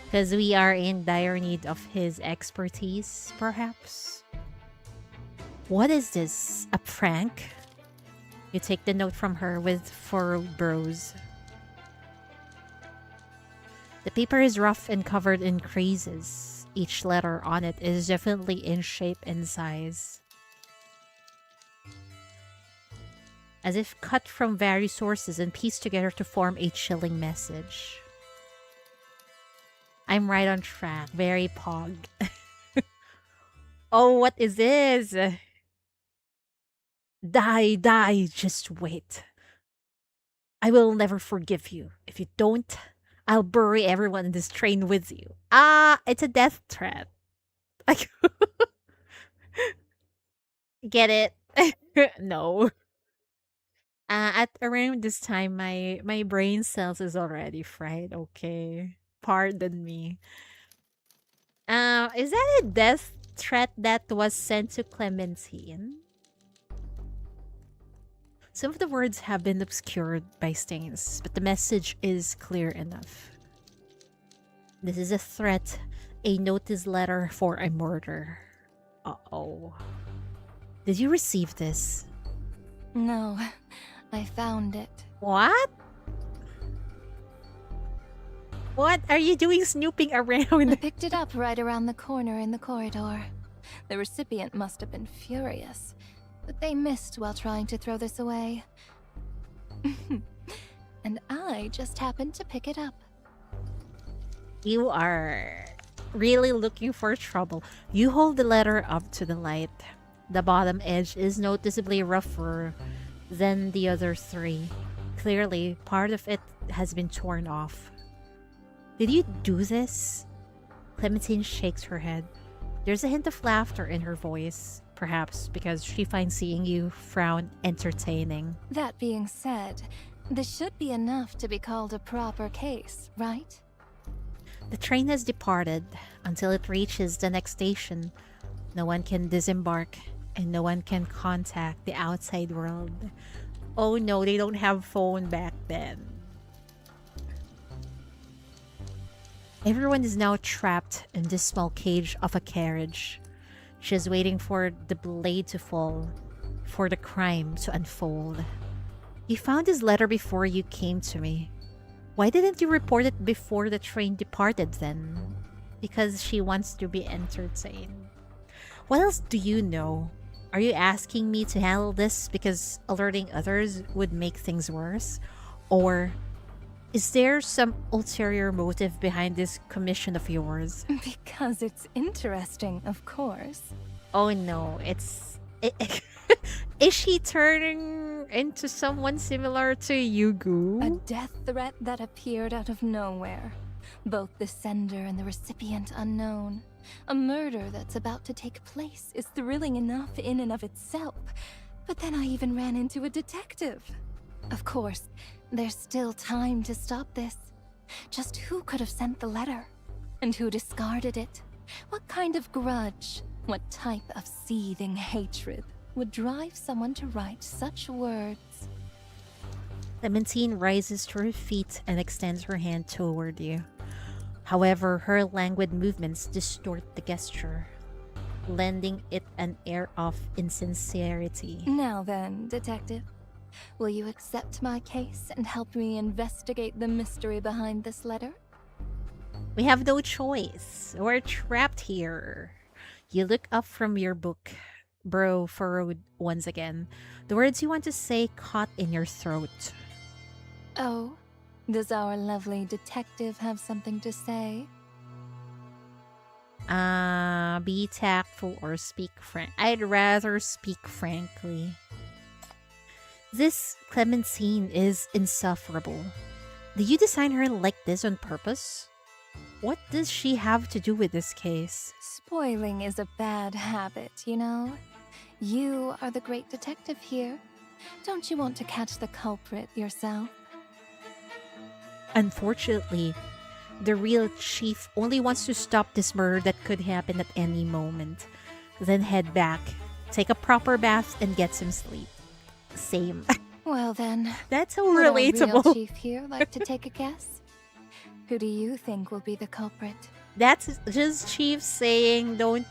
Speaker 1: Because we are in dire need of his expertise, perhaps? What is this? A prank? You take the note from her with furrowed brows. The paper is rough and covered in creases. Each letter on it is definitely in shape and size, as if cut from various sources and pieced together to form a chilling message. I'm right on track. Very pog. Oh, what is this? Die, just wait. I will never forgive you. If you don't, I'll bury everyone in this train with you. It's a death threat. Like, get it? No. At around this time, my brain cells is already fried. Okay, pardon me. Is that a death threat that was sent to Clementine? Some of the words have been obscured by stains, but the message is clear enough. This is a threat, a notice letter for a murder. Uh-oh. Did you receive this?
Speaker 2: No, I found it.
Speaker 1: What? What are you doing snooping
Speaker 2: I
Speaker 1: around?
Speaker 2: picked it up right around the corner in the corridor. The recipient must have been furious, but they missed while trying to throw this away. And I just happened to pick it up.
Speaker 1: You are really looking for trouble. You hold the letter up to the light. The bottom edge is noticeably rougher than the other three. Clearly, part of it has been torn off. Did you do this? Clementine shakes her head. There's a hint of laughter in her voice, perhaps because she finds seeing you frown entertaining.
Speaker 2: That being said, this should be enough to be called a proper case, right?
Speaker 1: The train has departed. Until it reaches the next station, no one can disembark and no one can contact the outside world. Oh no, they don't have phone back then. Everyone is now trapped in this small cage of a carriage. She's waiting for the blade to fall, for the crime to unfold. You found this letter before you came to me. Why didn't you report it before the train departed then? Because she wants to be entertained. What else do you know? Are you asking me to handle this because alerting others would make things worse? Or is there some ulterior motive behind this commission of yours?
Speaker 2: Because it's interesting, of course.
Speaker 1: Oh no, is she turning into someone similar to Yugu?
Speaker 2: A death threat that appeared out of nowhere. Both the sender and the recipient unknown. A murder that's about to take place is thrilling enough in and of itself. But then I even ran into a detective. Of course, there's still time to stop this. Just who could have sent the letter? And who discarded it? What kind of grudge, what type of seething hatred would drive someone to write such words?
Speaker 1: Clementine rises to her feet and extends her hand toward you. However, her languid movements distort the gesture, lending it an air of insincerity.
Speaker 2: Now then, detective, will you accept my case and help me investigate the mystery behind this letter?
Speaker 1: We have no choice. We're trapped here. You look up from your book, brow furrowed once again. The words you want to say caught in your throat.
Speaker 2: Oh, does our lovely detective have something to say?
Speaker 1: Be tactful or speak frank. I'd rather speak frankly. This Clementine is insufferable. Did you design her like this on purpose? What does she have to do with this case?
Speaker 2: Spoiling is a bad habit, you know? You are the great detective here. Don't you want to catch the culprit yourself?
Speaker 1: Unfortunately, the real chief only wants to stop this murder that could happen at any moment. Then head back, take a proper bath, and get some sleep. Same.
Speaker 2: Well then,
Speaker 1: That's so
Speaker 2: would our real
Speaker 1: relatable.
Speaker 2: chief here like to take a guess? Who do you think will be the culprit?
Speaker 1: That's just Chief saying, don't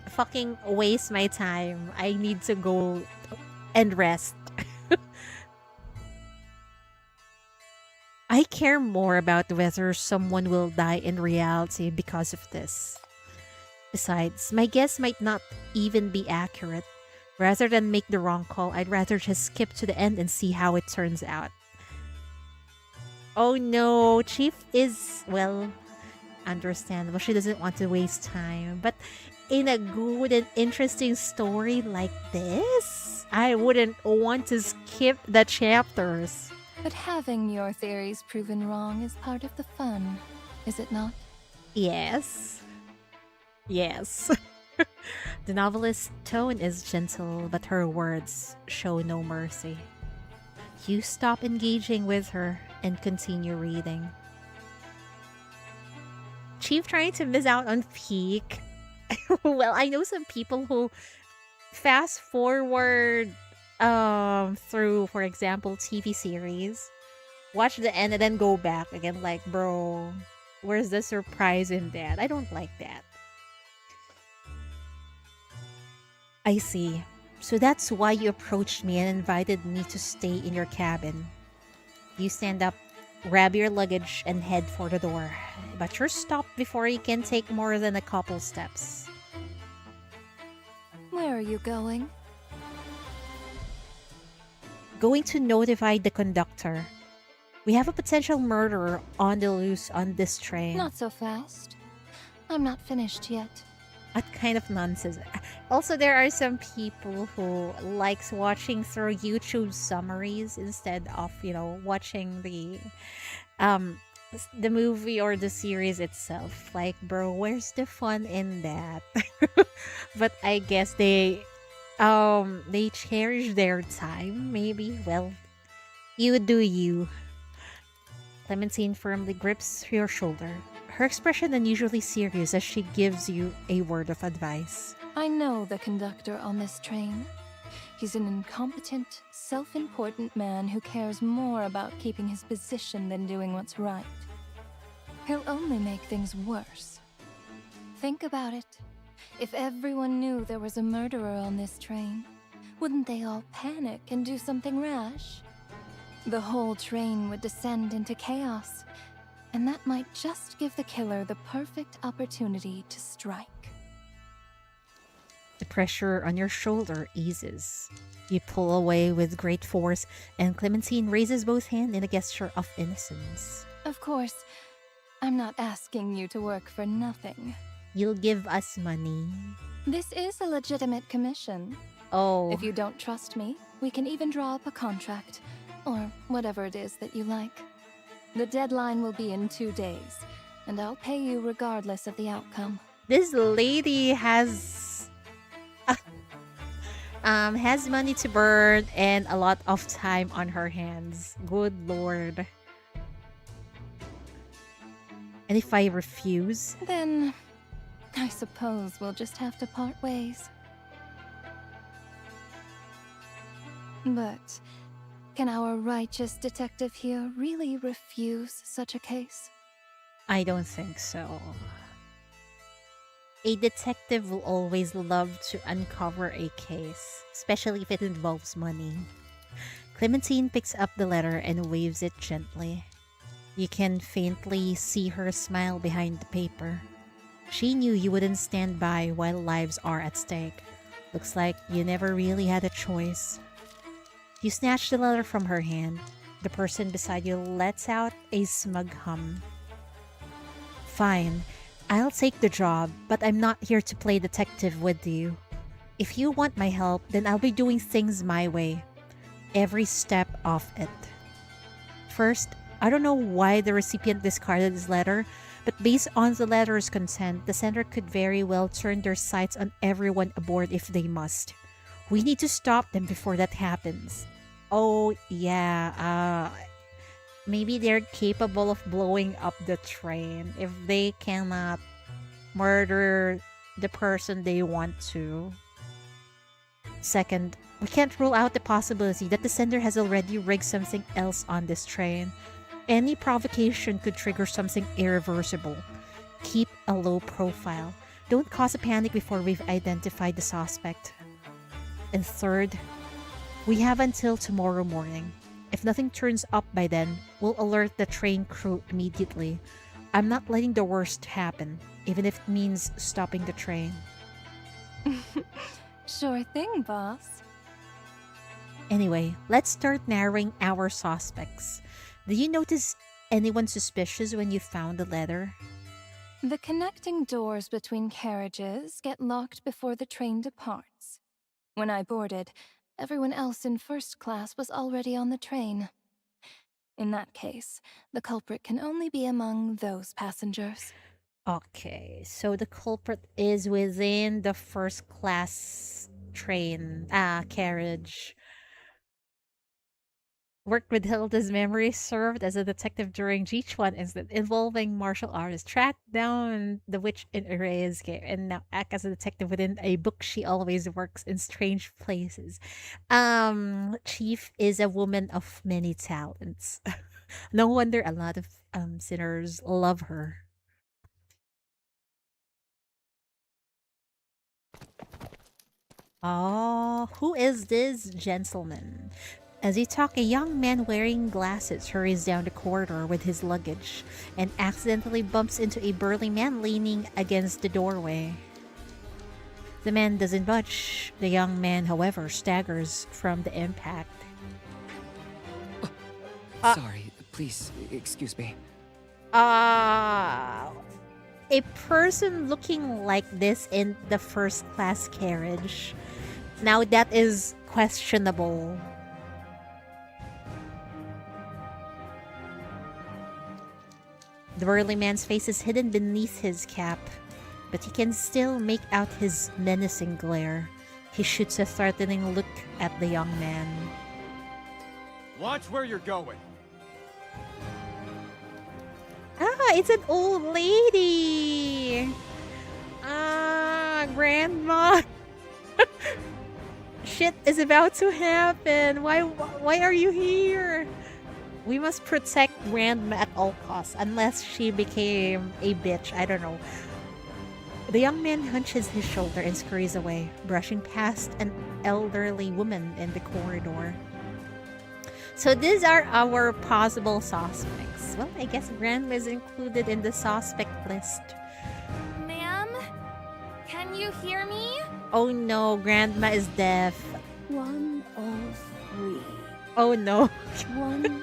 Speaker 1: fucking waste my time. I need to go and rest. I care more about whether someone will die in reality because of this. Besides, my guess might not even be accurate. Rather than make the wrong call, I'd rather just skip to the end and see how it turns out. Oh no, Chief is, well, understandable. She doesn't want to waste time. But in a good and interesting story like this, I wouldn't want to skip the chapters.
Speaker 2: But having your theories proven wrong is part of the fun, is it not?
Speaker 1: Yes. Yes. The novelist's tone is gentle, but her words show no mercy. You stop engaging with her and continue reading. Chief trying to miss out on peak. Well, I know some people who fast forward through, for example, TV series, watch the end and then go back again. Like, bro, where's the surprise in that? I don't like that. I see. So that's why you approached me and invited me to stay in your cabin. You stand up, grab your luggage, and head for the door. But you're stopped before you can take more than a couple steps.
Speaker 2: Where are you going?
Speaker 1: Going to notify the conductor. We have a potential murderer on the loose on this train.
Speaker 2: Not so fast. I'm not finished yet.
Speaker 1: What kind of nonsense? Also, there are some people who likes watching through YouTube summaries instead of, watching the movie or the series itself. Like, bro, where's the fun in that? But I guess they cherish their time, maybe. Well, you do you. Clementine firmly grips your shoulder, her expression unusually serious as she gives you a word of advice.
Speaker 2: I know the conductor on this train. He's an incompetent, self-important man who cares more about keeping his position than doing what's right. He'll only make things worse. Think about it. If everyone knew there was a murderer on this train, wouldn't they all panic and do something rash? The whole train would descend into chaos, and that might just give the killer the perfect opportunity to strike.
Speaker 1: The pressure on your shoulder eases. You pull away with great force, and Clementine raises both hands in a gesture of innocence.
Speaker 2: Of course, I'm not asking you to work for nothing.
Speaker 1: You'll give us money.
Speaker 2: This is a legitimate commission.
Speaker 1: Oh,
Speaker 2: If you don't trust me, we can even draw up a contract, or whatever it is that you like. The deadline will be in 2 days, and I'll pay you regardless of the outcome.
Speaker 1: this lady has money to burn and a lot of time on her hands. Good lord. And if I refuse?
Speaker 2: Then, I suppose we'll just have to part ways. But can our righteous detective here really refuse such a case?
Speaker 1: I don't think so. A detective will always love to uncover a case, especially if it involves money. Clementine picks up the letter and waves it gently. You can faintly see her smile behind the paper. She knew you wouldn't stand by while lives are at stake. Looks like you never really had a choice. You snatch the letter from her hand. The person beside you lets out a smug hum. Fine, I'll take the job, but I'm not here to play detective with you. If you want my help, then I'll be doing things my way. Every step of it. First, I don't know why the recipient discarded this letter, but based on the letter's content, the sender could very well turn their sights on everyone aboard if they must. We need to stop them before that happens. Oh, yeah, maybe they're capable of blowing up the train if they cannot murder the person they want to. Second, we can't rule out the possibility that the sender has already rigged something else on this train. Any provocation could trigger something irreversible. Keep a low profile. Don't cause a panic before we've identified the suspect. And third, we have until tomorrow morning. If nothing turns up by then, we'll alert the train crew immediately. I'm not letting the worst happen, even if it means stopping the train.
Speaker 2: Sure thing, boss.
Speaker 1: Anyway, let's start narrowing our suspects. Did you notice anyone suspicious when you found the letter?
Speaker 2: The connecting doors between carriages get locked before the train departs. When I boarded, everyone else in first class was already on the train. In that case, the culprit can only be among those passengers.
Speaker 1: Okay, so the culprit is within the first class carriage. Worked with Hilda's memory, served as a detective during G1 incident involving martial artists, tracked down the witch in Array's cave, and now act as a detective within a book. She always works in strange places. Chief is a woman of many talents. No wonder a lot of sinners love her. Oh, who is this gentleman? As you talk, a young man wearing glasses hurries down the corridor with his luggage and accidentally bumps into a burly man leaning against the doorway. The man doesn't budge. The young man, however, staggers from the impact.
Speaker 5: Sorry, please excuse me.
Speaker 1: A person looking like this in the first class carriage. Now that is questionable. The burly man's face is hidden beneath his cap, but he can still make out his menacing glare. He shoots a threatening look at the young man.
Speaker 6: Watch where you're going.
Speaker 1: Ah, it's an old lady! Ah, grandma! Shit is about to happen! Why are you here? We must protect Grandma at all costs, unless she became a bitch. I don't know. The young man hunches his shoulder and scurries away, brushing past an elderly woman in the corridor. So these are our possible suspects. Well, I guess Grandma is included in the suspect list.
Speaker 3: Ma'am? Can you hear me?
Speaker 1: Oh no, Grandma is deaf.
Speaker 7: 103.
Speaker 1: Oh no.
Speaker 7: 103.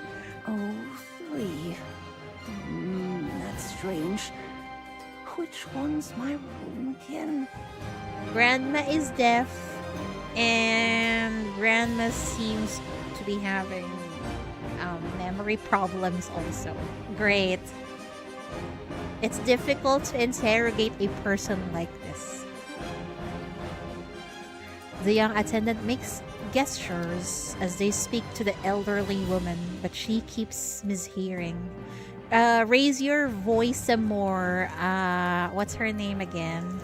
Speaker 7: That's strange. Which one's my room again?
Speaker 1: Grandma is deaf, and Grandma seems to be having memory problems also. Great. It's difficult to interrogate a person like this. The young attendant makes gestures as they speak to the elderly woman, but she keeps mishearing. Raise your voice some more. What's her name again?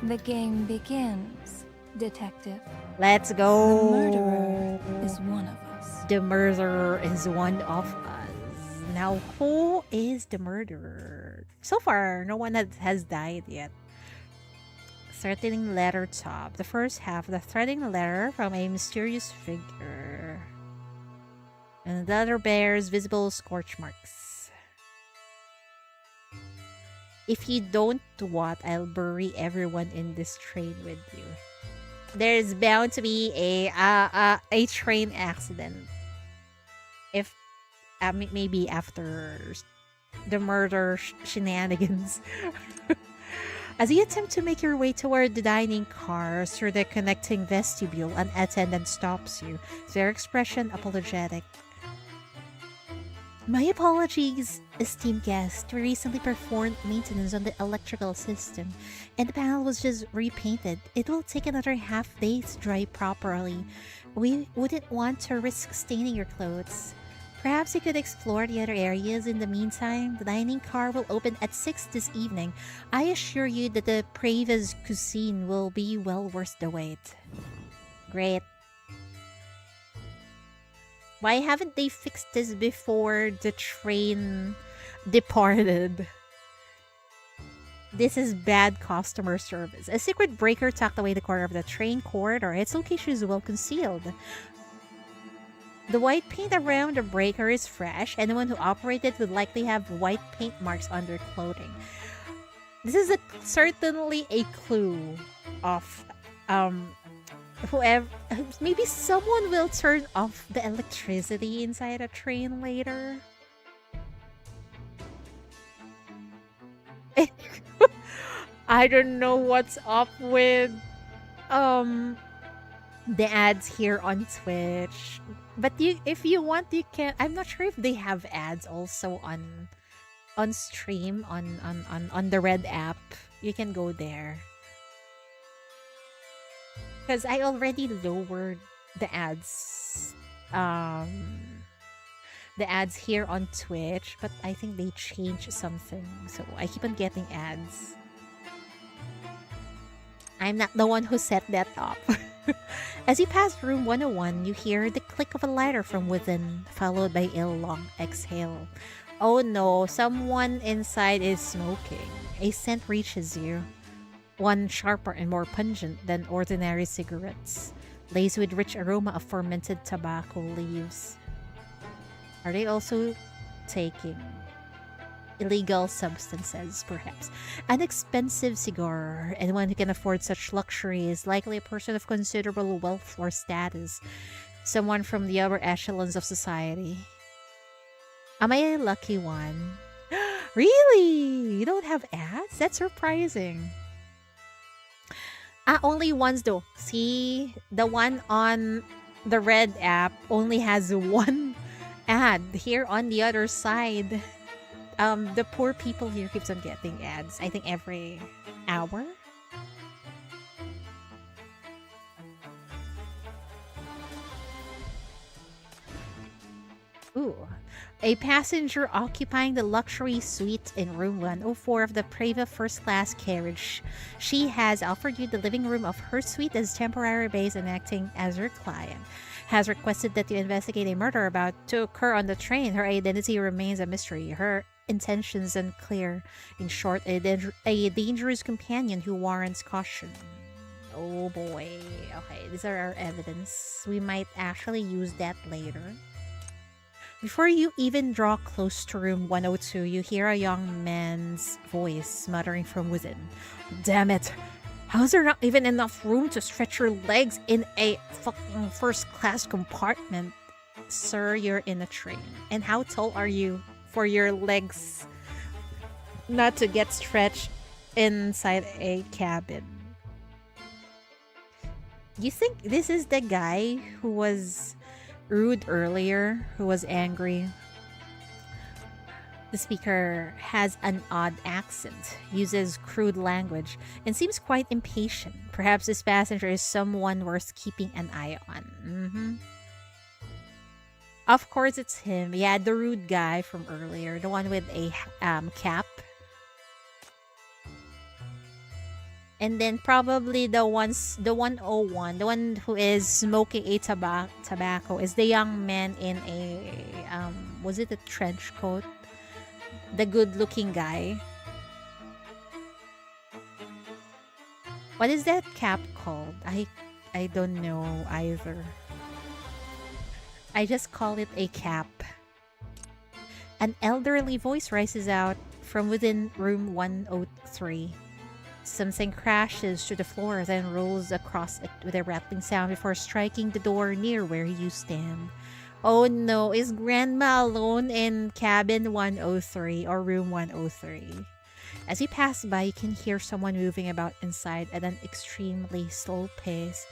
Speaker 2: The game begins, Detective.
Speaker 1: Let's
Speaker 2: The
Speaker 1: go.
Speaker 2: murderer is one of us.
Speaker 1: The murderer is one of us. Now, who is the murderer? So far, no one has died yet. Threatening letter top. The first half, the threatening letter from a mysterious figure. And the other bears visible scorch marks. If you don't do what, I'll bury everyone in this train with you. There's bound to be a train accident. If maybe after the murder shenanigans. As you attempt to make your way toward the dining car through the connecting vestibule, an attendant stops you, their expression apologetic. My apologies, esteemed guest. We recently performed maintenance on the electrical system, and the panel was just repainted. It will take another half day to dry properly. We wouldn't want to risk staining your clothes. Perhaps you could explore the other areas in the meantime. The dining car will open at 6 this evening. I assure you that the Preva's cuisine will be well worth the wait. Great. Why haven't they fixed this before the train departed? This is bad customer service. A secret breaker tucked away the corner of the train corridor. Its location is well concealed. The white paint around the breaker is fresh. Anyone who operated would likely have white paint marks on their clothing. This is certainly a clue of whoever. Maybe someone will turn off the electricity inside a train later. I don't know what's up with the ads here on Twitch. But if you want, you can. I'm not sure if they have ads also on stream on the Red app. You can go there. Because I already lowered the ads. The ads here on Twitch, but I think they changed something. So I keep on getting ads. I'm not the one who set that up. As you pass room 101, you hear the click of a lighter from within, followed by a long exhale. Oh no, someone inside is smoking. A scent reaches you. One sharper and more pungent than ordinary cigarettes, laced with rich aroma of fermented tobacco leaves. Are they also taking illegal substances, perhaps? An expensive cigar. Anyone who can afford such luxury is likely a person of considerable wealth or status. Someone from the upper echelons of society. Am I a lucky one? Really? You don't have ads? That's surprising. Only ones though. See, the one on the Red app only has one ad. Here on the other side, the poor people here keeps on getting ads. I think every hour. Ooh. A passenger occupying the luxury suite in room 104 of the Preva first class carriage. She has offered you the living room of her suite as temporary base and acting as her client. Has requested that you investigate a murder about to occur on the train. Her identity remains a mystery. Her intentions unclear. In short, a dangerous companion who warrants caution. Oh boy. Okay, these are our evidence. We might actually use that later. Before you even draw close to room 102, you hear a young man's voice muttering from within. Damn it! How's there not even enough room to stretch your legs in a fucking first-class compartment? Sir, you're in a train. And how tall are you for your legs not to get stretched inside a cabin? You think this is the guy who was rude earlier, who was angry? The speaker has an odd accent, uses crude language, and seems quite impatient. Perhaps this passenger is someone worth keeping an eye on. Of course, it's him. Yeah, the rude guy from earlier, the one with a cap. And then probably the 101, the one who is smoking a tobacco is the young man in a was it a trench coat? The good-looking guy. What is that cap called? I don't know either. I just call it a cap. An elderly voice rises out from within room 103. Something crashes to the floor, then rolls across it with a rattling sound before striking the door near where you stand. Oh no, is Grandma alone in cabin 103 or room 103? As you pass by, you can hear someone moving about inside at an extremely slow pace.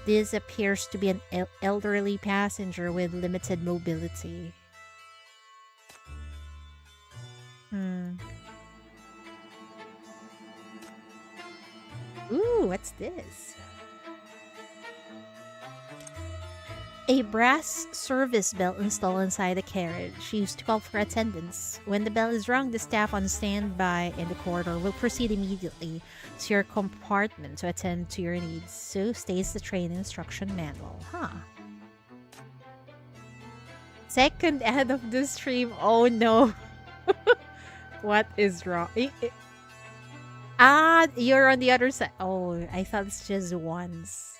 Speaker 1: This appears to be an elderly passenger with limited mobility. Ooh, what's this? A brass service bell installed inside the carriage, used to call for attendance. When the bell is rung, the staff on standby in the corridor will proceed immediately to your compartment to attend to your needs. So states the train instruction manual. Second ad of the stream. Oh no. What is wrong? You're on the other side. Oh, I thought it's just once.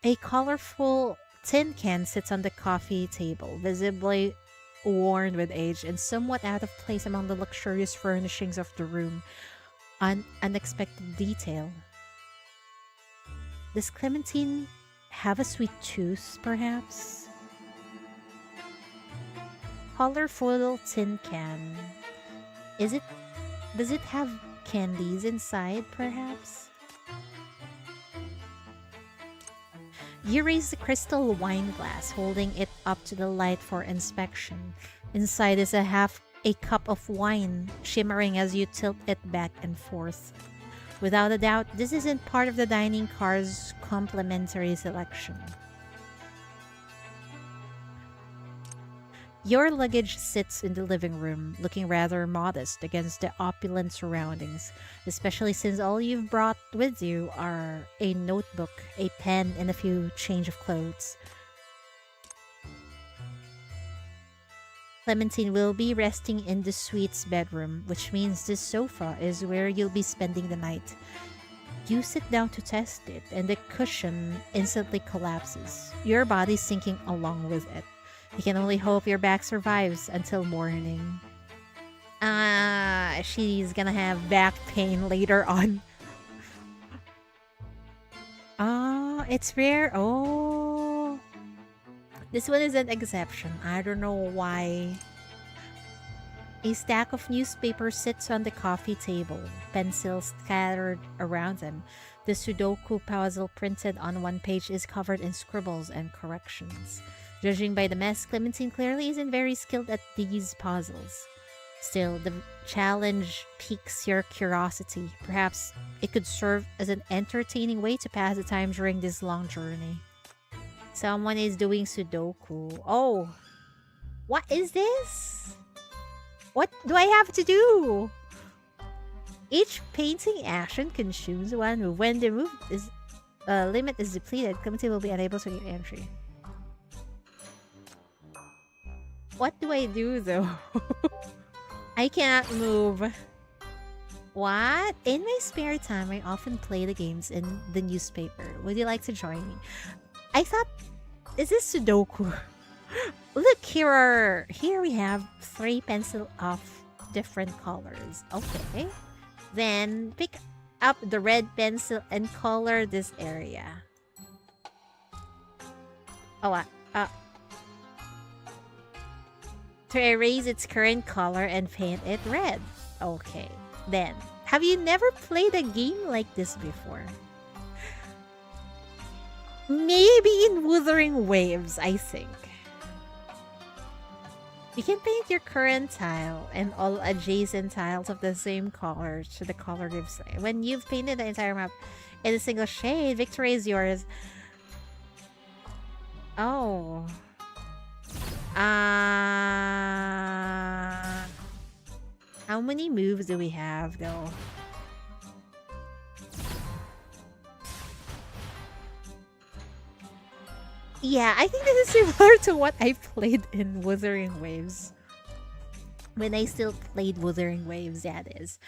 Speaker 1: A colorful tin can sits on the coffee table, visibly worn with age and somewhat out of place among the luxurious furnishings of the room. An unexpected detail. Does Clementine have a sweet tooth, perhaps? Colorful tin can. Does it have candies inside, perhaps? You raise the crystal wine glass, holding it up to the light for inspection. Inside is a cup of wine, shimmering as you tilt it back and forth. Without a doubt, this isn't part of the dining car's complimentary selection. Your luggage sits in the living room, looking rather modest against the opulent surroundings, especially since all you've brought with you are a notebook, a pen, and a few change of clothes. Clementine will be resting in the suite's bedroom, which means this sofa is where you'll be spending the night. You sit down to test it, and the cushion instantly collapses, your body sinking along with it. You can only hope your back survives until morning. She's gonna have back pain later on. It's rare. Oh. This one is an exception. I don't know why. A stack of newspapers sits on the coffee table, pencils scattered around them. The Sudoku puzzle printed on one page is covered in scribbles and corrections. Judging by the mess, Clementine clearly isn't very skilled at these puzzles. Still, the challenge piques your curiosity. Perhaps it could serve as an entertaining way to pass the time during this long journey. Someone is doing Sudoku. Oh, what is this? What do I have to do? Each painting action consumes one move. When the move is limit is depleted, Clementine will be unable to get entry. What do I do though? I cannot move. What? In my spare time, I often play the games in the newspaper. Would you like to join me? I thought, is this Sudoku? Look, here we have 3 pencils of different colors. Okay. Then pick up the red pencil and color this area. Oh, to erase its current color and paint it red. Okay, then. Have you never played a game like this before? Maybe in Wuthering Waves, I think. You can paint your current tile and all adjacent tiles of the same color to the color display. When you've painted the entire map in a single shade, victory is yours. Oh. How many moves do we have though? Yeah, I think this is similar to what I played in Wuthering Waves. When I still played Wuthering Waves, that is.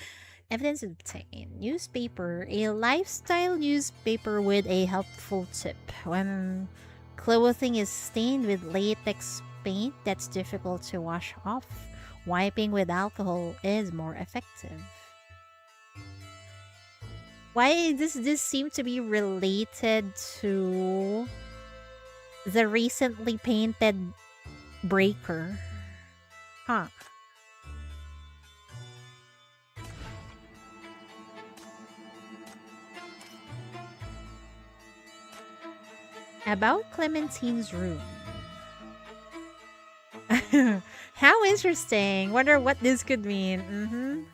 Speaker 1: Evidence obtained. Newspaper. A lifestyle newspaper with a helpful tip. When clothing is stained with latex paint that's difficult to wash off, wiping with alcohol is more effective. Why does this seem to be related to the recently painted breaker? Huh. About Clementine's room. How interesting. Wonder what this could mean.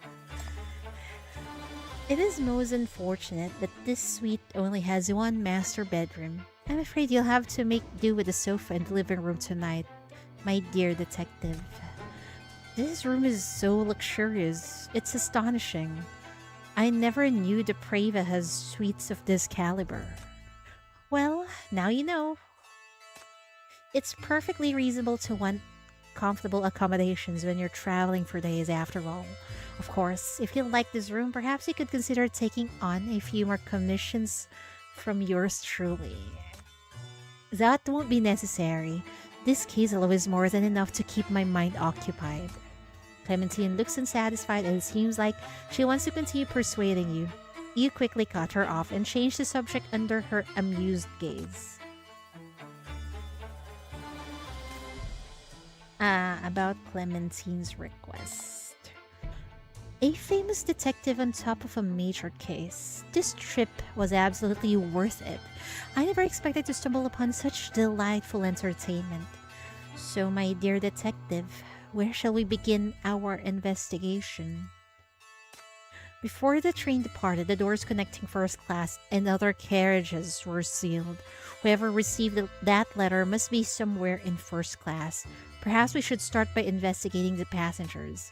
Speaker 1: It is most unfortunate that this suite only has one master bedroom. I'm afraid you'll have to make do with the sofa in the living room tonight, my dear detective. This room is so luxurious. It's astonishing. I never knew the Preva has suites of this caliber. Well, now you know. It's perfectly reasonable to want comfortable accommodations when you're traveling for days after all. Of course, if you like this room, perhaps you could consider taking on a few more commissions from yours truly. That won't be necessary. This caseload is more than enough to keep my mind occupied. Clementine looks unsatisfied and it seems like she wants to continue persuading you. You quickly cut her off and change the subject under her amused gaze. About Clementine's request. A famous detective on top of a major case. This trip was absolutely worth it. I never expected to stumble upon such delightful entertainment. So, my dear detective, where shall we begin our investigation? Before the train departed, the doors connecting first class and other carriages were sealed. Whoever received that letter must be somewhere in first class. Perhaps we should start by investigating the passengers.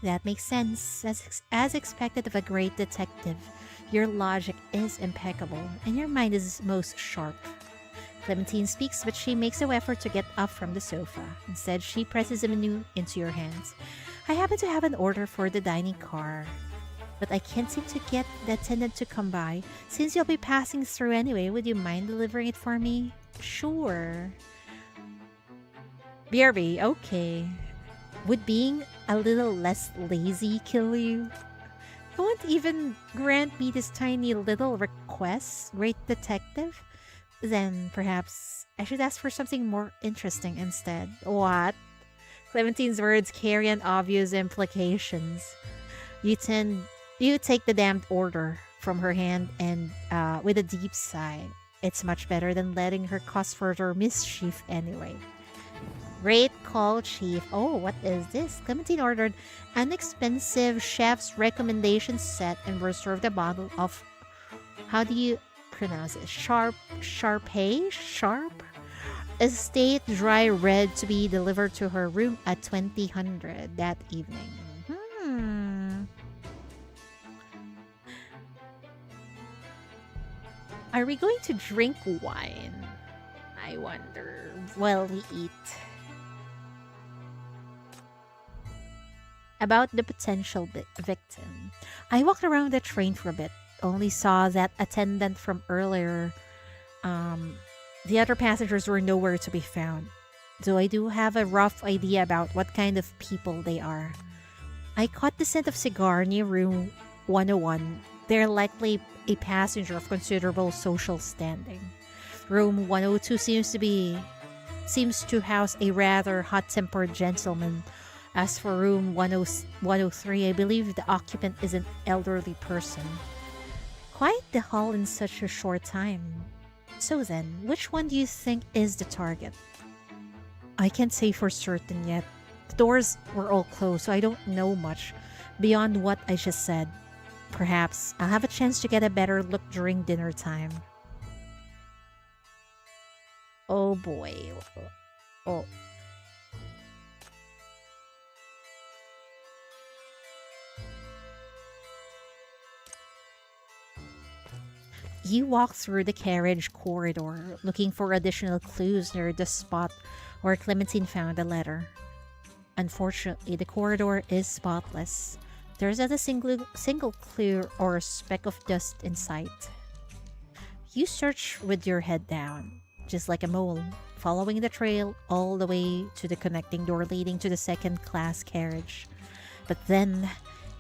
Speaker 1: That makes sense. As expected of a great detective, your logic is impeccable, and your mind is most sharp. Clementine speaks, but she makes no effort to get up from the sofa. Instead, she presses a menu into your hands. I happen to have an order for the dining car, but I can't seem to get the attendant to come by. Since you'll be passing through anyway, would you mind delivering it for me? Sure. BRB, okay. Would being a little less lazy kill you? You won't even grant me this tiny little request, great detective? Then perhaps I should ask for something more interesting instead. What? Clementine's words carry an obvious implications. You take the damned order from her hand and with a deep sigh. It's much better than letting her cause further mischief anyway. Great call, Chief. Oh, what is this? Clementine ordered an expensive chef's recommendation set and was served a bottle of, how do you pronounce it? Sharp? Estate dry red to be delivered to her room at 2000 that evening. Are we going to drink wine? I wonder. While we eat. About the potential victim. I walked around the train for a bit. Only saw that attendant from earlier. The other passengers were nowhere to be found. Though I do have a rough idea about what kind of people they are. I caught the scent of cigar near room 101. They're likely a passenger of considerable social standing. Room 102 seems to house a rather hot-tempered gentleman. As for room 103, I believe the occupant is an elderly person. Quite the haul in such a short time. So then, which one do you think is the target? I can't say for certain yet. The doors were all closed, so I don't know much beyond what I just said. Perhaps I'll have a chance to get a better look during dinner time. Oh boy. Oh. You walk through the carriage corridor, looking for additional clues near the spot where Clementine found the letter. Unfortunately, the corridor is spotless. There's not a single clue or speck of dust in sight. You search with your head down, just like a mole, following the trail all the way to the connecting door leading to the second-class carriage. But then,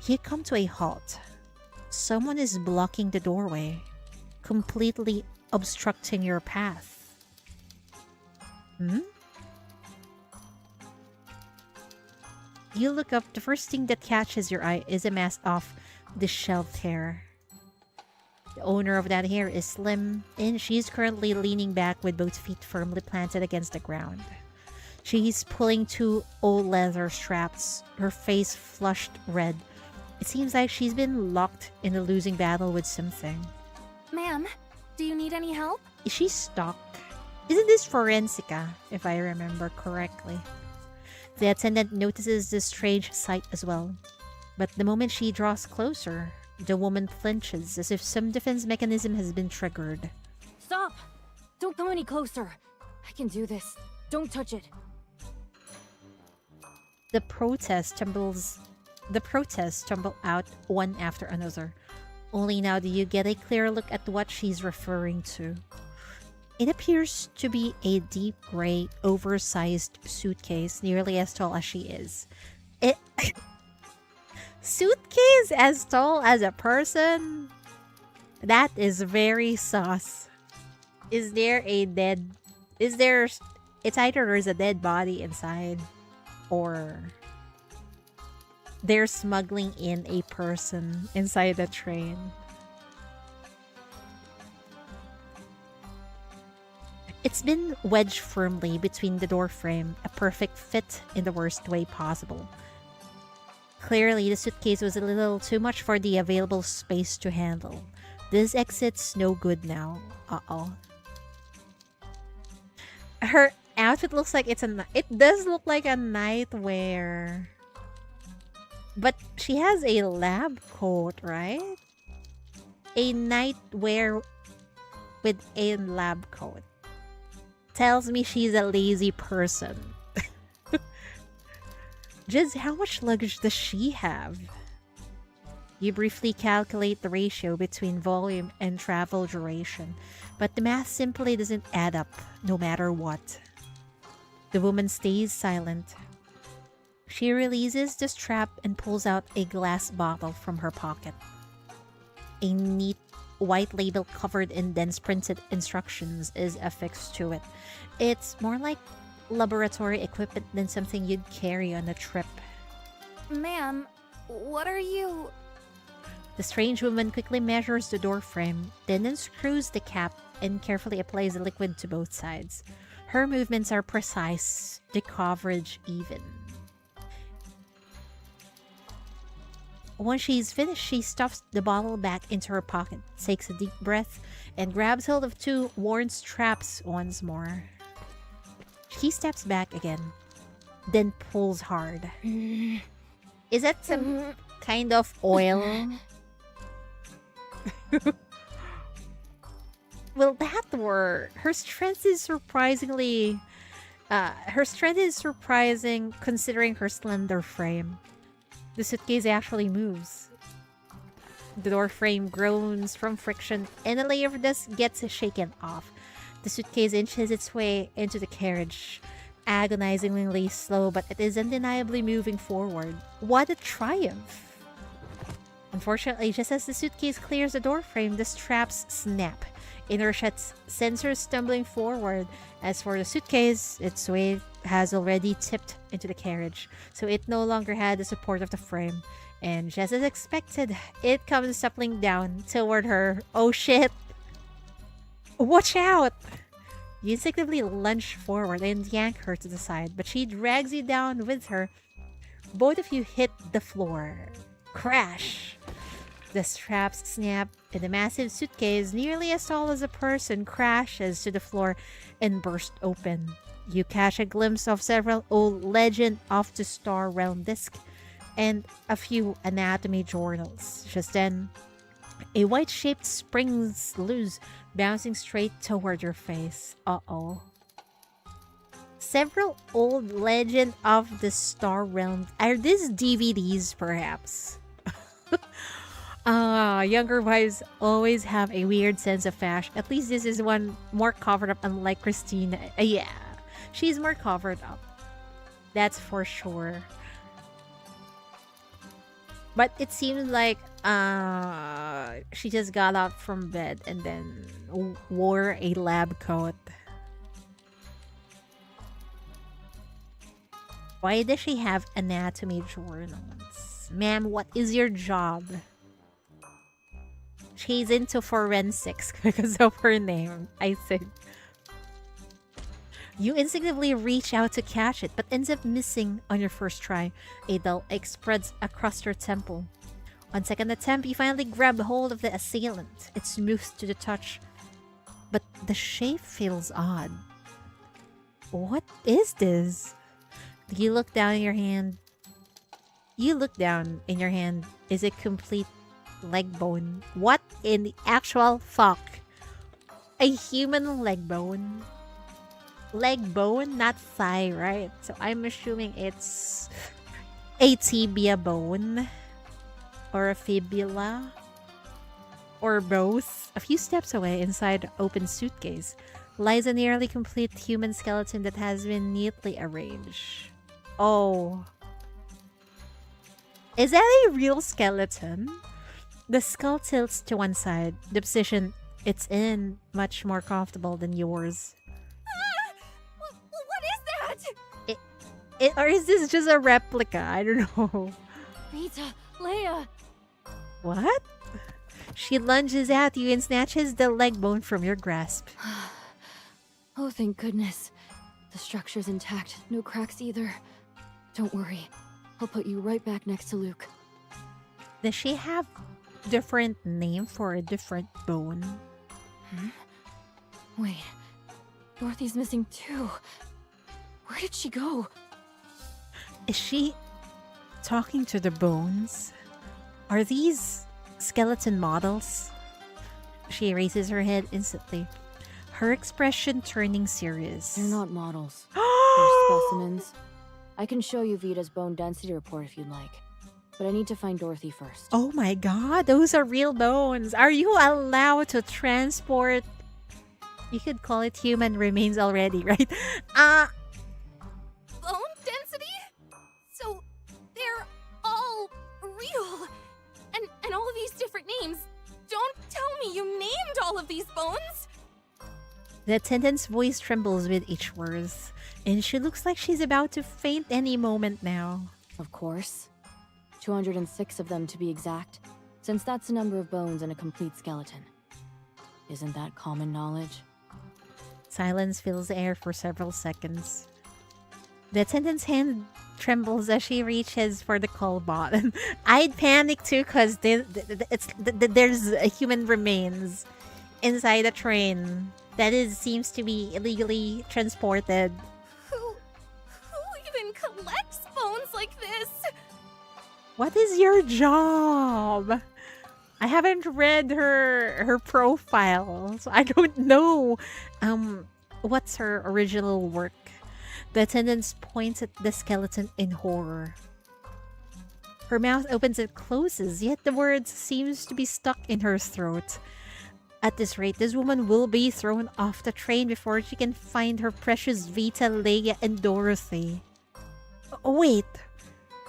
Speaker 1: you come to a halt. Someone is blocking the doorway, completely obstructing your path. You look up. The first thing that catches your eye is a mass of disheveled hair. The owner of that hair is slim, and she's currently leaning back with both feet firmly planted against the ground. She's pulling two old leather straps, her face flushed red. It seems like she's been locked in a losing battle with something.
Speaker 3: Ma'am, do you need any help?
Speaker 1: Is she stuck? Isn't this Forensica, if I remember correctly? The attendant notices this strange sight as well. But the moment she draws closer, the woman flinches as if some defense mechanism has been triggered.
Speaker 8: Stop! Don't come any closer. I can do this. Don't touch it.
Speaker 1: The protests tumble out one after another. Only now do you get a clear look at what she's referring to. It appears to be a deep gray, oversized suitcase nearly as tall as she is. Suitcase as tall as a person? That is very sus. Is there a dead... Is there... It's either there's a dead body inside, or they're smuggling in a person inside the train. It's been wedged firmly between the door frame, a perfect fit in the worst way possible. Clearly, the suitcase was a little too much for the available space to handle. This exit's no good now. Uh-oh. Her outfit looks like it does look like a nightwear. But she has a lab coat, right? A nightwear with a lab coat. Tells me she's a lazy person. Just how much luggage does she have? You briefly calculate the ratio between volume and travel duration, but the math simply doesn't add up, no matter what. The woman stays silent. She releases the strap and pulls out a glass bottle from her pocket. A neat white label covered in dense printed instructions is affixed to it. It's more like laboratory equipment than something you'd carry on a trip.
Speaker 3: Ma'am, what are you...
Speaker 1: The strange woman quickly measures the door frame, then unscrews the cap and carefully applies the liquid to both sides. Her movements are precise, the coverage even. Once she's finished, she stuffs the bottle back into her pocket, takes a deep breath, and grabs hold of two worn straps once more. She steps back again, then pulls hard. Is that some kind of oil? Will that work? Her strength is surprising considering her slender frame. The suitcase actually moves. The door frame groans from friction, and a layer of dust gets shaken off. The suitcase inches its way into the carriage, agonizingly slow, but it is undeniably moving forward. What a triumph! Unfortunately, just as the suitcase clears the door frame, the straps snap. Inertia sends her stumbling forward. As for the suitcase, its weight has already tipped into the carriage, so it no longer had the support of the frame. And just as expected, it comes stumbling down toward her. Oh shit! Watch out! You instinctively lunge forward and yank her to the side, but she drags you down with her. Both of you hit the floor. Crash! The straps snap, and the massive suitcase, nearly as tall as a person, crashes to the floor and bursts open. You catch a glimpse of several old Legend of the Star Realm discs and a few anatomy journals. Just then, A white-shaped springs loose, bouncing straight toward your face. Uh-oh. Several old Legend of the Star Realm. Are these DVDs, perhaps? Younger wives always have a weird sense of fashion. At least this is one more covered up, unlike Christina. Yeah, she's more covered up. That's for sure. But it seems like she just got up from bed and then wore a lab coat. Why does she have anatomy journals? Ma'am, what is your job? She's into forensics because of her name, I think. You instinctively reach out to catch it, but ends up missing on your first try. A dull ache spreads across your temple. On second attempt, you finally grab hold of the assailant. It's smooth to the touch, but the shape feels odd. What is this? You look down in your hand. You look down in your hand. Is it complete leg bone? What in the actual fuck? A human leg bone? Leg bone, not thigh, right? So I'm assuming it's a tibia bone or a fibula or both. A few steps away, inside an open suitcase, lies a nearly complete human skeleton that has been neatly arranged. Oh. Is that a real skeleton? The skull tilts to one side. The position it's in much more comfortable than yours.
Speaker 3: What is that?
Speaker 1: Or is this just a replica? I don't know.
Speaker 8: Rita, Leia.
Speaker 1: What? She lunges at you and snatches the leg bone from your grasp.
Speaker 8: Oh, thank goodness. The structure's intact. No cracks either. Don't worry. I'll put you right back next to Luke.
Speaker 1: Does she have different name for a different bone?
Speaker 8: Wait. Dorothy's missing too. Where did she go?
Speaker 1: Is she talking to the bones? Are these skeleton models? She raises her head instantly, her expression turning serious.
Speaker 8: They're not models. They're specimens. I can show you Vita's bone density report if you'd like. But I need to find Dorothy first.
Speaker 1: Oh my god, those are real bones. Are you allowed to transport? You could call it human remains already, right?
Speaker 3: Bone density? So they're all real. And all of these different names. Don't tell me you named all of these bones?
Speaker 1: The attendant's voice trembles with each word, and she looks like she's about to faint any moment now.
Speaker 8: Of course. 206 of them to be exact, since that's the number of bones in a complete skeleton. Isn't that common knowledge?
Speaker 1: Silence fills the air for several seconds. The attendant's hand trembles as she reaches for the call button. I'd panic too because there's a human remains inside a train that seems to be illegally transported.
Speaker 3: Who even collects bones like this?
Speaker 1: What is your job? I haven't read her profile, so I don't know what's her original work. The attendant points at the skeleton in horror. Her mouth opens and closes, yet the words seems to be stuck in her throat. At this rate, this woman will be thrown off the train before she can find her precious Vita, Leia, and Dorothy. Wait.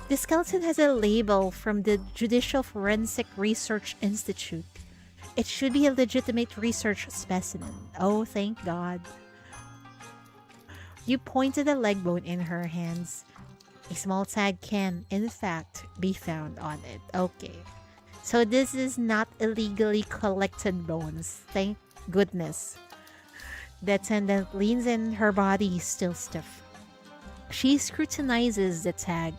Speaker 1: The skeleton has a label from the Judicial Forensic Research Institute. It should be a legitimate research specimen. Oh, thank God. You point to the leg bone in her hands. A small tag can, in fact, be found on it. Okay. So this is not illegally collected bones. Thank goodness. The attendant leans in, her body still stiff. She scrutinizes the tag,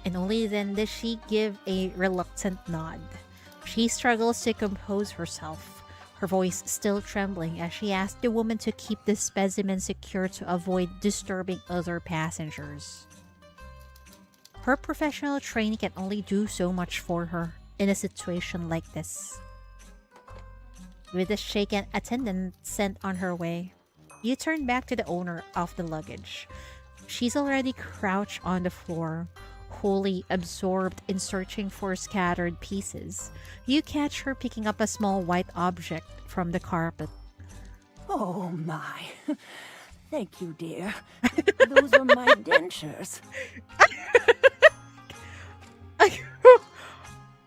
Speaker 1: and only then does she give a reluctant nod. She struggles to compose herself, her voice still trembling as she asks the woman to keep the specimen secure to avoid disturbing other passengers. Her professional training can only do so much for her in a situation like this. With a shaken attendant sent on her way, you turn back to the owner of the luggage. She's already crouched on the floor, wholly absorbed in searching for scattered pieces. You catch her picking up a small white object from the carpet.
Speaker 7: Oh my. Thank you, dear. Those are my dentures.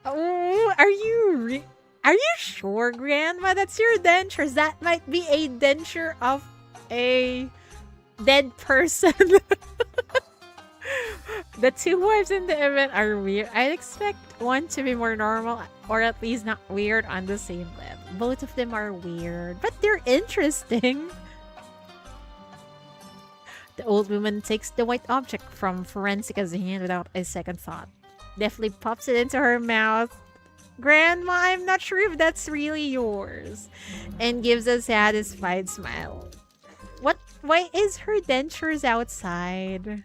Speaker 1: Oh, are you sure, Grandma? That's your dentures. That might be a denture of a dead person. The two wives in the event are weird. I'd expect one to be more normal, or at least not weird on the same level. Both of them are weird, but they're interesting. The old woman takes the white object from Forensica's hand without a second thought. Deftly pops it into her mouth. Grandma, I'm not sure if that's really yours. And gives a satisfied smile. What? Why is her dentures outside?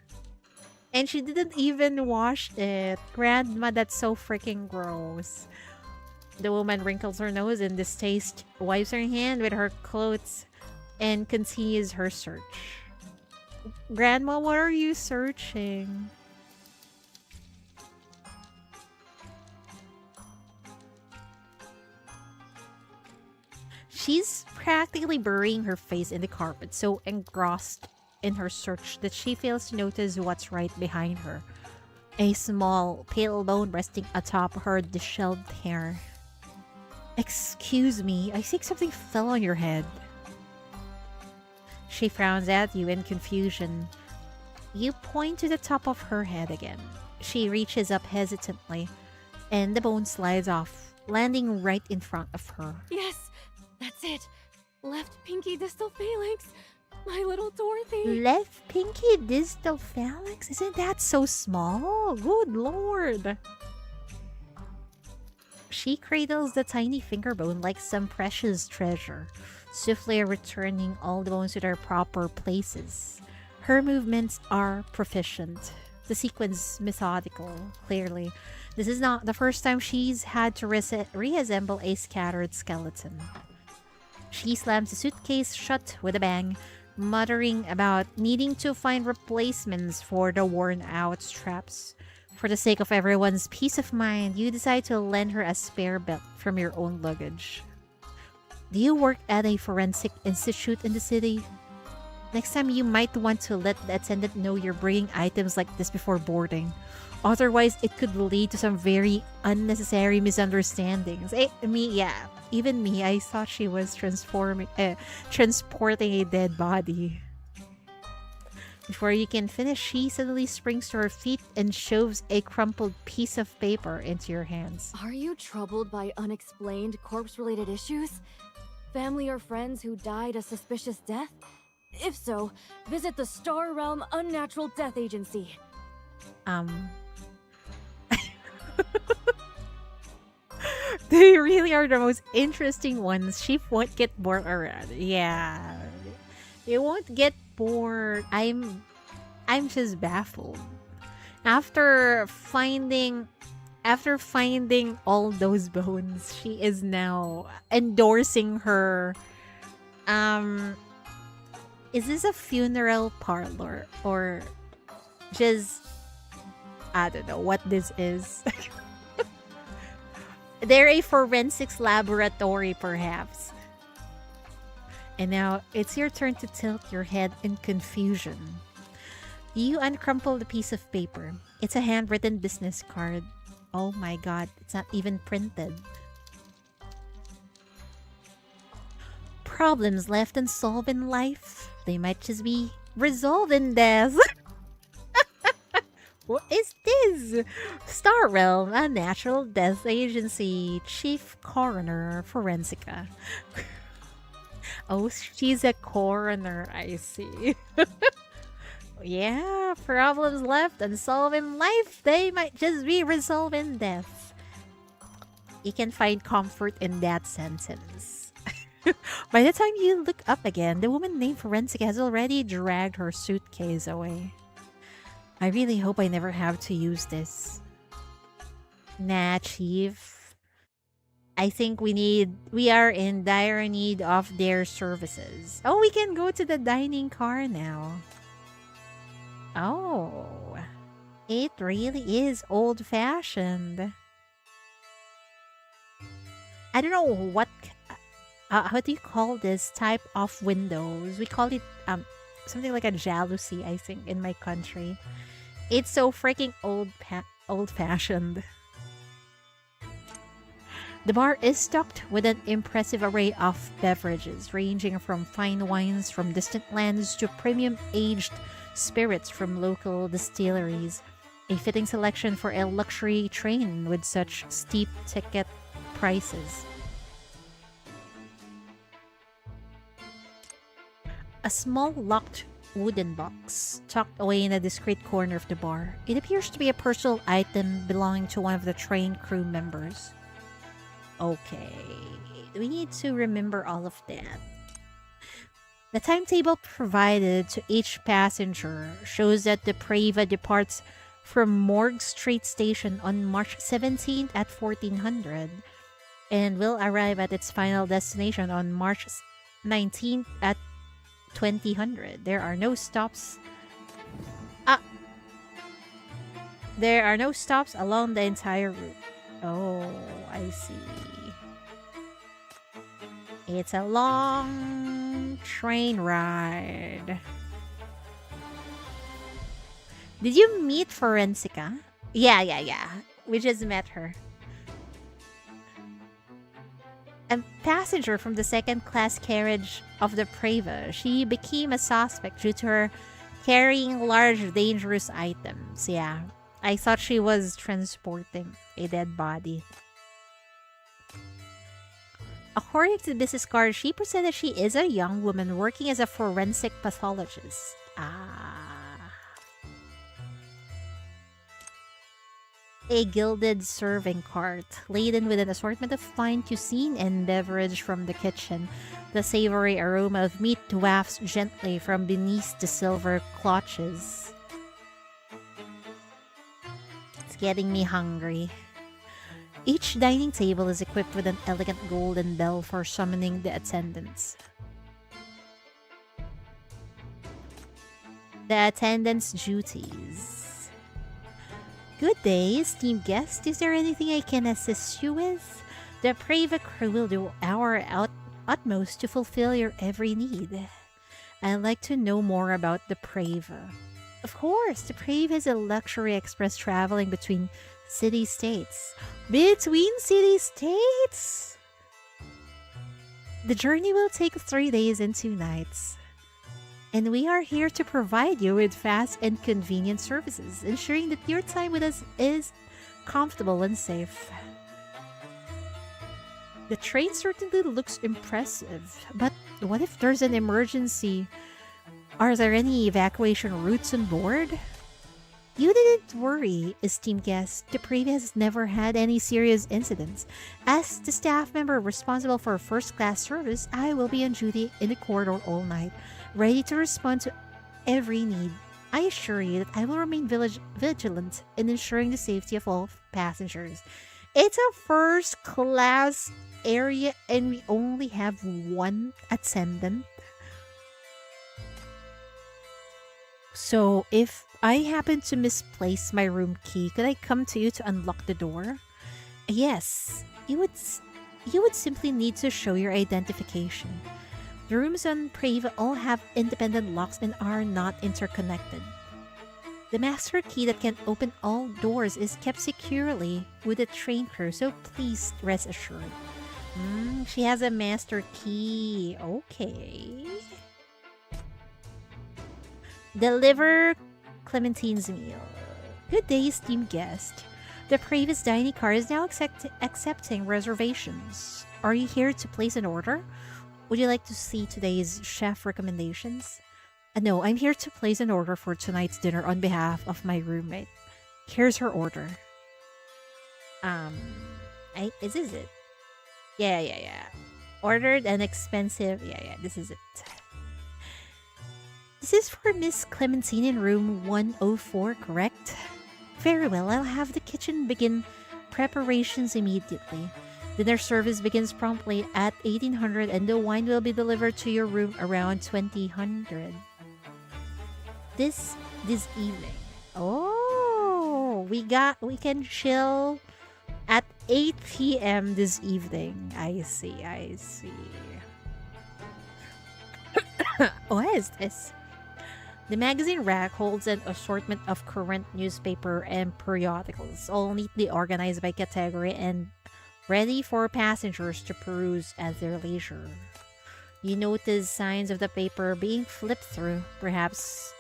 Speaker 1: And she didn't even wash it. Grandma, that's so freaking gross. The woman wrinkles her nose in distaste, wipes her hand with her clothes, and continues her search. Grandma, what are you searching? She's practically burying her face in the carpet, so engrossed in her search that she fails to notice what's right behind her. A small, pale bone resting atop her disheveled hair. Excuse me, I think something fell on your head. She frowns at you in confusion. You point to the top of her head again. She reaches up hesitantly, and the bone slides off, landing right in front of her.
Speaker 2: Yes, that's it. Left pinky distal phalanx. My little Dorothy.
Speaker 1: Left pinky distal phalanx? Isn't that so small? Good lord. She cradles the tiny finger bone like some precious treasure, swiftly returning all the bones to their proper places. Her movements are proficient, the sequence methodical, clearly. This is not the first time she's had to reassemble a scattered skeleton. She slams the suitcase shut with a bang, muttering about needing to find replacements for the worn-out straps. For the sake of everyone's peace of mind, you decide to lend her a spare belt from your own luggage. Do you work at a forensic institute in the city? Next time you might want to let the attendant know you're bringing items like this before boarding. Otherwise, it could lead to some very unnecessary misunderstandings. Even me, I thought she was transporting a dead body. Before you can finish, she suddenly springs to her feet and shoves a crumpled piece of paper into your hands.
Speaker 8: Are you troubled by unexplained corpse-related issues? Family or friends who died a suspicious death? If so, visit the Star Realm Unnatural Death Agency.
Speaker 1: They really are the most interesting ones. She won't get bored around. Yeah. You won't get bored. I'm just baffled. After finding all those bones, she is now endorsing her. Is this a funeral parlor or just, I don't know what this is. They're a forensics laboratory, perhaps. And now it's your turn to tilt your head in confusion. You uncrumple the piece of paper. It's a handwritten business card. Oh my god, it's not even printed. Problems left unsolved in life, they might just be resolved in death. What is this? Star Realm, a natural death agency. Chief Coroner Forensica. Oh, she's a coroner, I see. Yeah, problems left unsolved in life, they might just be resolved in death. You can find comfort in that sentence. By the time you look up again, the woman named Forensica has already dragged her suitcase away. I really hope I never have to use this. Nah, Chief. I think we are in dire need of their services. Oh, we can go to the dining car now. Oh, it really is old-fashioned. I don't know what do you call this type of windows? We call it something like a jalousie, I think, in my country. It's so freaking old-fashioned. The bar is stocked with an impressive array of beverages, ranging from fine wines from distant lands to premium aged spirits from local distilleries. A fitting selection for a luxury train with such steep ticket prices. A small locked wooden box tucked away in a discreet corner of the bar. It appears to be a personal item belonging to one of the train crew members. Okay, we need to remember all of that. The timetable provided to each passenger shows that the Preva departs from Morgue Street Station on March 17th at 1400 and will arrive at its final destination on March 19th at 2000. There are no stops. There are no stops along the entire route. Oh, I see. It's a long train ride. Did you meet Forensica? Yeah. We just met her. A passenger from the second-class carriage of the Preva, she became a suspect due to her carrying large, dangerous items. Yeah, I thought she was transporting a dead body. According to the business card, she presented she is a young woman working as a forensic pathologist. A gilded serving cart, laden with an assortment of fine cuisine and beverage from the kitchen. The savory aroma of meat wafts gently from beneath the silver clutches. It's getting me hungry. Each dining table is equipped with an elegant golden bell for summoning the attendants. The attendant's duties. Good day, esteemed guest. Is there anything I can assist you with? The Preva crew will do our utmost to fulfill your every need. I'd like to know more about the Preva. Of course, the Preva is a luxury express traveling between city-states. Between city-states? The journey will take 3 days and 2 nights. And we are here to provide you with fast and convenient services, ensuring that your time with us is comfortable and safe. The train certainly looks impressive, but what if there's an emergency? Are there any evacuation routes on board? You needn't worry, esteemed guest. The Preva has never had any serious incidents. As the staff member responsible for first-class service, I will be on duty in the corridor all night, ready to respond to every need. I assure you that I will remain vigilant in ensuring the safety of all passengers. It's a first-class area and we only have one attendant. So, if I happen to misplace my room key, could I come to you to unlock the door? Yes, you would simply need to show your identification. The rooms on Preva all have independent locks and are not interconnected. The master key that can open all doors is kept securely with the train crew, so please rest assured. She has a master key. Okay. Deliver Clementine's meal. Good day, esteemed guest. The Preva's dining car is now accepting reservations. Are you here to place an order? Would you like to see today's chef recommendations? No, I'm here to place an order for tonight's dinner on behalf of my roommate. Here's her order. Is this it? Yeah. Ordered an expensive... Yeah, this is it. This is for Miss Clementine in room 104, correct? Very well, I'll have the kitchen begin preparations immediately. Dinner service begins promptly at 1800 and the wine will be delivered to your room around 2000. This evening. Oh, we can chill at 8 p.m. this evening. I see. What is this? The magazine rack holds an assortment of current newspaper and periodicals, all neatly organized by category and ready for passengers to peruse at their leisure. You notice signs of the paper being flipped through, perhaps.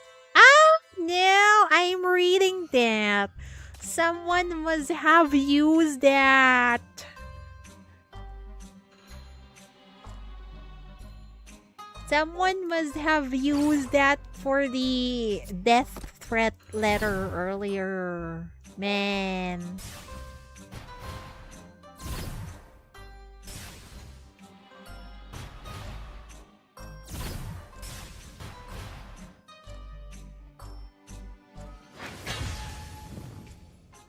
Speaker 1: No, I'm reading that. Someone must have used that. Someone must have used that for the death threat letter earlier. Man.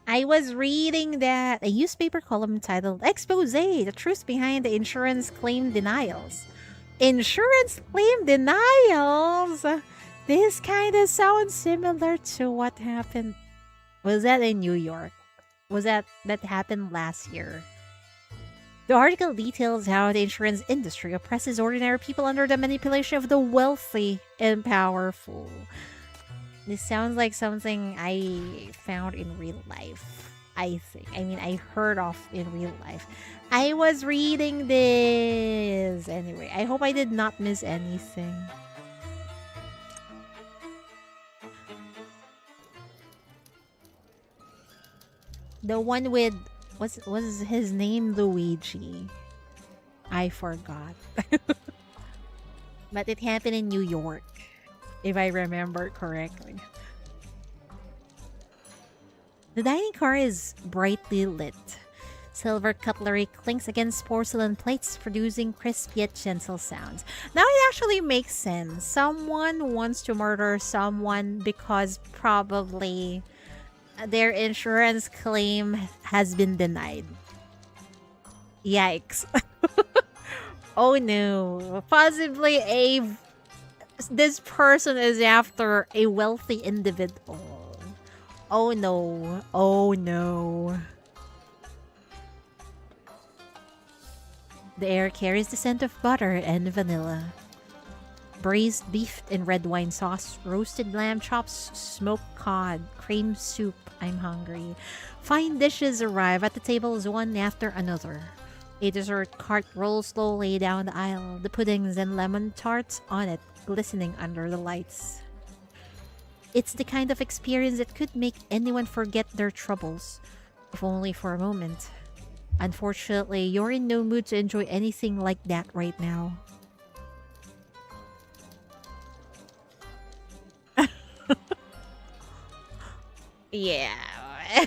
Speaker 1: I was reading that a newspaper column titled Expose, the truth behind the insurance claim denials. Insurance claim denials? This kind of sounds similar to what happened. Was that in New York? Was that happened last year? The article details how the insurance industry oppresses ordinary people under the manipulation of the wealthy and powerful. This sounds like something I found in real life, I think. I mean, I heard of in real life. I was reading this. Anyway, I hope I did not miss anything. The one with, was his name Luigi? I forgot. But it happened in New York, if I remember correctly. The dining car is brightly lit. Silver cutlery clinks against porcelain plates, producing crisp yet gentle sounds. Now it actually makes sense. Someone wants to murder someone because probably their insurance claim has been denied. Yikes. Oh no. Possibly this person is after a wealthy individual. Oh no. Oh no. The air carries the scent of butter and vanilla. Braised beef in red wine sauce, roasted lamb chops, smoked cod, cream soup. I'm hungry. Fine dishes arrive at the tables one after another. A dessert cart rolls slowly down the aisle, the puddings and lemon tarts on it glistening under the lights. It's the kind of experience that could make anyone forget their troubles, if only for a moment. Unfortunately, you're in no mood to enjoy anything like that right now. Yeah,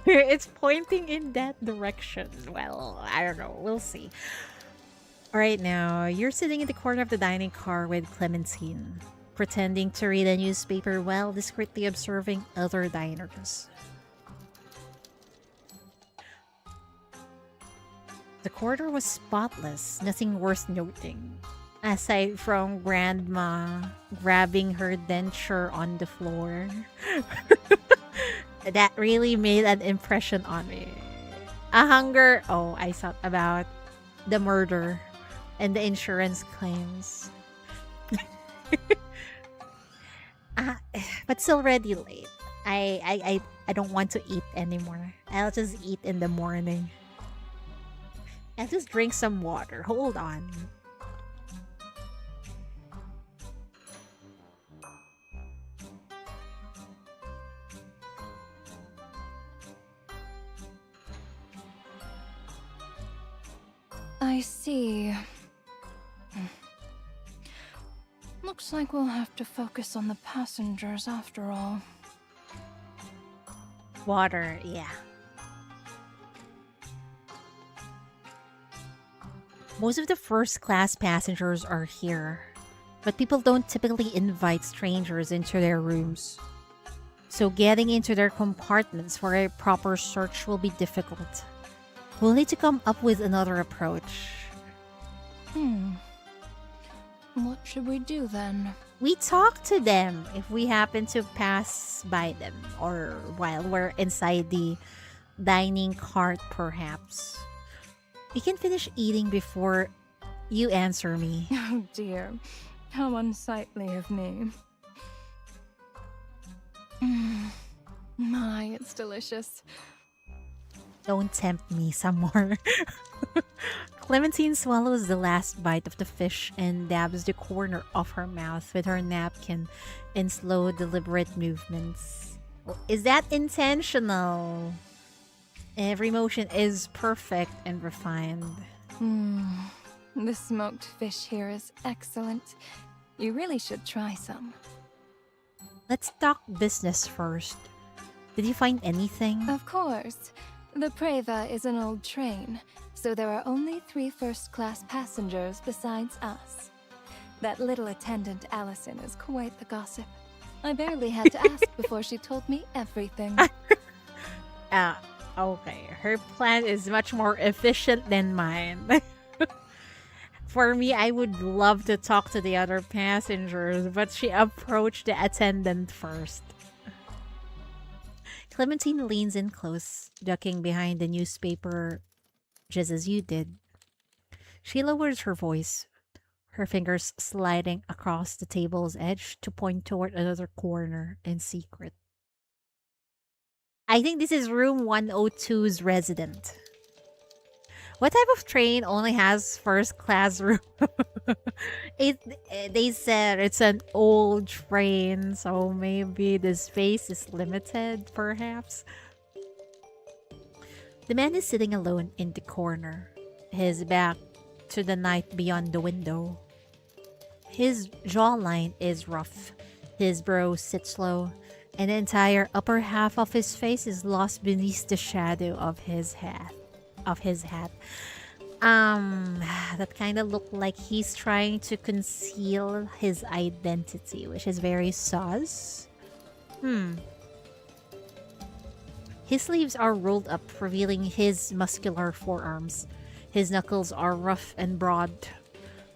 Speaker 1: it's pointing in that direction. Well, I don't know. We'll see. Alright, now, you're sitting in the corner of the dining car with Clementine, pretending to read a newspaper while discreetly observing other diners. The corridor was spotless, nothing worth noting, aside from Grandma grabbing her denture on the floor. That really made an impression on me. A hunger... Oh, I thought about the murder and the insurance claims. But it's already late. I don't want to eat anymore. I'll just eat in the morning. I'll just drink some water. Hold on.
Speaker 2: I see. Looks like we'll have to focus on the passengers after all.
Speaker 1: Water, yeah. Most of the first-class passengers are here, but people don't typically invite strangers into their rooms. So getting into their compartments for a proper search will be difficult. We'll need to come up with another approach.
Speaker 2: What should we do then?
Speaker 1: We talk to them if we happen to pass by them or while we're inside the dining cart, perhaps. We can finish eating before you answer me.
Speaker 2: Oh dear, how unsightly of me. My, it's delicious.
Speaker 1: Don't tempt me some more. Clementine swallows the last bite of the fish and dabs the corner of her mouth with her napkin in slow, deliberate movements. Is that intentional? Every motion is perfect and refined.
Speaker 2: The smoked fish here is excellent. You really should try some.
Speaker 1: Let's talk business first. Did you find anything?
Speaker 2: Of course. The Preva is an old train, so there are only 3 first-class passengers besides us. That little attendant Allison is quite the gossip. I barely had to ask before she told me everything.
Speaker 1: Okay. Her plan is much more efficient than mine. For me, I would love to talk to the other passengers, but she approached the attendant first. Clementine leans in close, ducking behind the newspaper, just as you did. She lowers her voice, her fingers sliding across the table's edge to point toward another corner in secret. I think this is room 102's resident. What type of train only has first class room? They said it's an old train, so maybe the space is limited, perhaps. The man is sitting alone in the corner, his back to the night beyond the window. His jawline is rough, his brows sit low, and the entire upper half of his face is lost beneath the shadow of his hat. That kind of looked like he's trying to conceal his identity, which is very sus. His sleeves are rolled up, revealing his muscular forearms. His knuckles are rough and broad.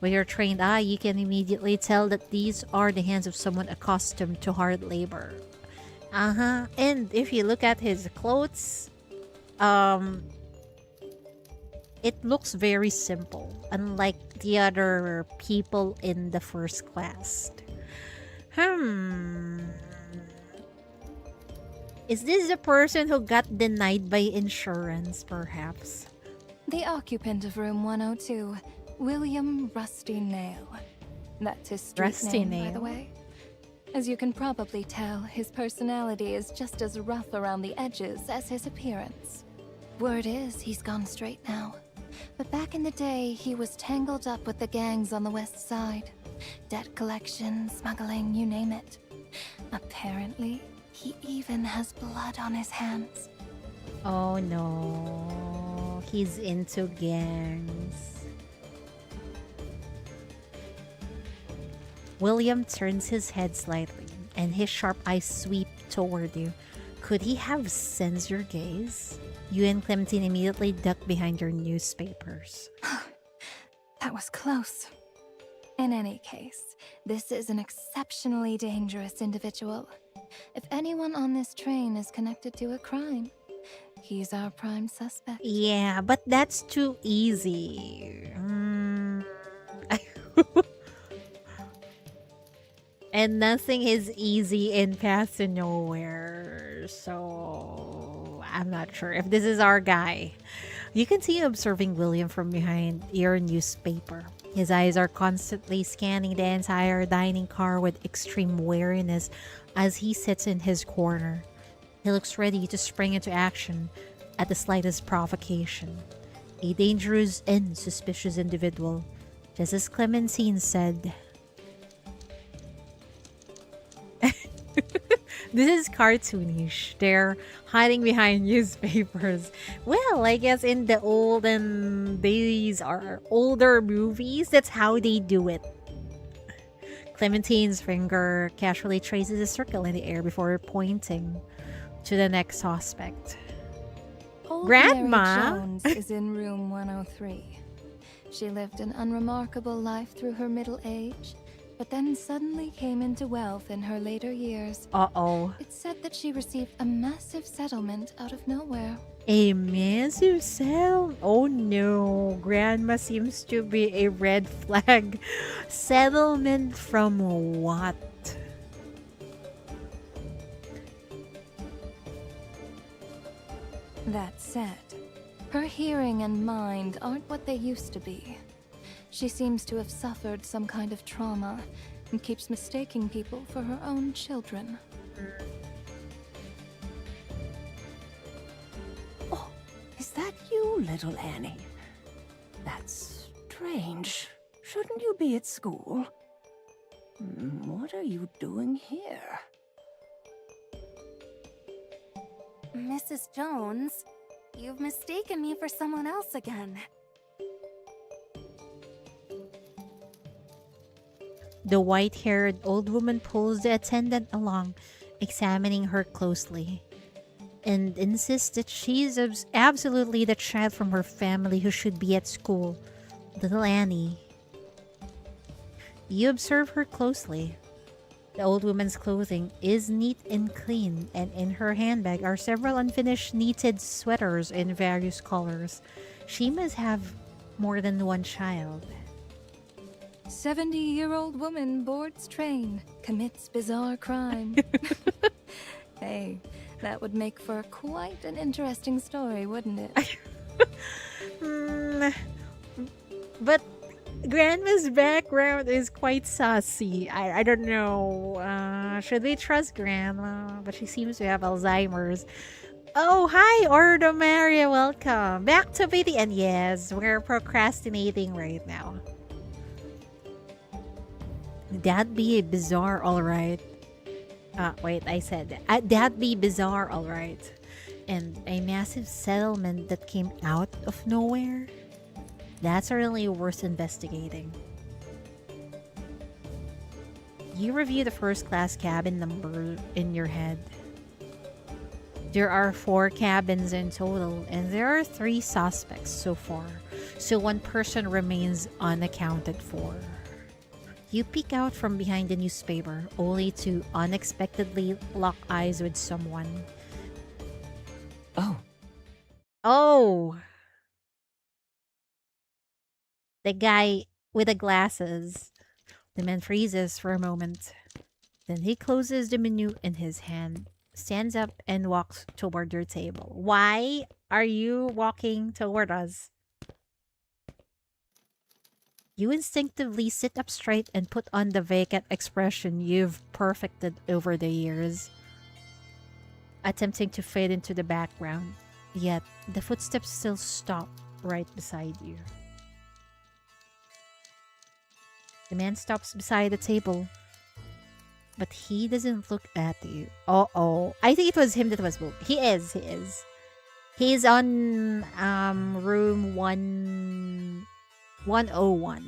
Speaker 1: With your trained eye, you can immediately tell that these are the hands of someone accustomed to hard labor. And if you look at his clothes, it looks very simple, unlike the other people in the first class. Is this the person who got denied by insurance, perhaps?
Speaker 2: The occupant of room 102, William Rusty Nail. That's his street
Speaker 1: Rusty
Speaker 2: name, by
Speaker 1: Nail?
Speaker 2: the way. As you can probably tell, his personality is just as rough around the edges as his appearance. Word is he's gone straight now. But back in the day, he was tangled up with the gangs on the west side. Debt collection, smuggling, you name it. Apparently, he even has blood on his hands.
Speaker 1: Oh no, he's into gangs. William turns his head slightly, and his sharp eyes sweep toward you. Could he have sensed your gaze? You and Clementine immediately duck behind your newspapers.
Speaker 2: That was close. In any case, this is an exceptionally dangerous individual. If anyone on this train is connected to a crime, he's our prime suspect.
Speaker 1: Yeah, but that's too easy. And nothing is easy in Path to Nowhere, so I'm not sure if this is our guy. You continue observing William from behind your newspaper. His eyes are constantly scanning the entire dining car with extreme wariness as he sits in his corner. He looks ready to spring into action at the slightest provocation. A dangerous and suspicious individual, just as Clementine said. This is cartoonish. They're hiding behind newspapers. Well, I guess in the olden days or older movies, that's how they do it. Clementine's finger casually traces a circle in the air before pointing to the next suspect.
Speaker 2: Old
Speaker 1: Grandma?
Speaker 2: Mary Jones is in room 103. She lived an unremarkable life through her middle age, but then suddenly came into wealth in her later years.
Speaker 1: Uh-oh.
Speaker 2: It's said that she received a massive settlement out of nowhere.
Speaker 1: A massive cell? Oh no. Grandma seems to be a red flag. Settlement from what?
Speaker 2: That said, her hearing and mind aren't what they used to be. She seems to have suffered some kind of trauma and keeps mistaking people for her own children.
Speaker 7: Oh, is that you, little Annie? That's strange. Shouldn't you be at school? What are you doing here?
Speaker 3: Mrs. Jones, you've mistaken me for someone else again.
Speaker 1: The white-haired old woman pulls the attendant along, examining her closely, and insists that she's absolutely the child from her family who should be at school, little Annie. You observe her closely. The old woman's clothing is neat and clean, and in her handbag are several unfinished knitted sweaters in various colors. She must have more than one child.
Speaker 2: 70-year-old woman boards train, commits bizarre crime. Hey, that would make for quite an interesting story, wouldn't it?
Speaker 1: But Grandma's background is quite saucy. I don't know. Should we trust Grandma? But she seems to have Alzheimer's. Oh, hi, Ordo Maria. Welcome back to video. And yes, we're procrastinating right now. That'd be bizarre, alright. Wait, I said that. That'd be bizarre, alright. And a massive settlement that came out of nowhere? That's really worth investigating. You review the first class cabin number in your head. There are 4 cabins in total, and there are 3 suspects so far, so 1 person remains unaccounted for. You peek out from behind the newspaper, only to unexpectedly lock eyes with someone.
Speaker 5: Oh,
Speaker 1: Oh! The guy with the glasses. The man freezes for a moment. Then he closes the menu in his hand, stands up, and walks toward your table. Why are you walking toward us? You instinctively sit up straight and put on the vacant expression you've perfected over the years, attempting to fade into the background. Yet, the footsteps still stop right beside you. The man stops beside the table, but he doesn't look at you. Uh-oh. I think it was him that was moved. He is. He's on room 101.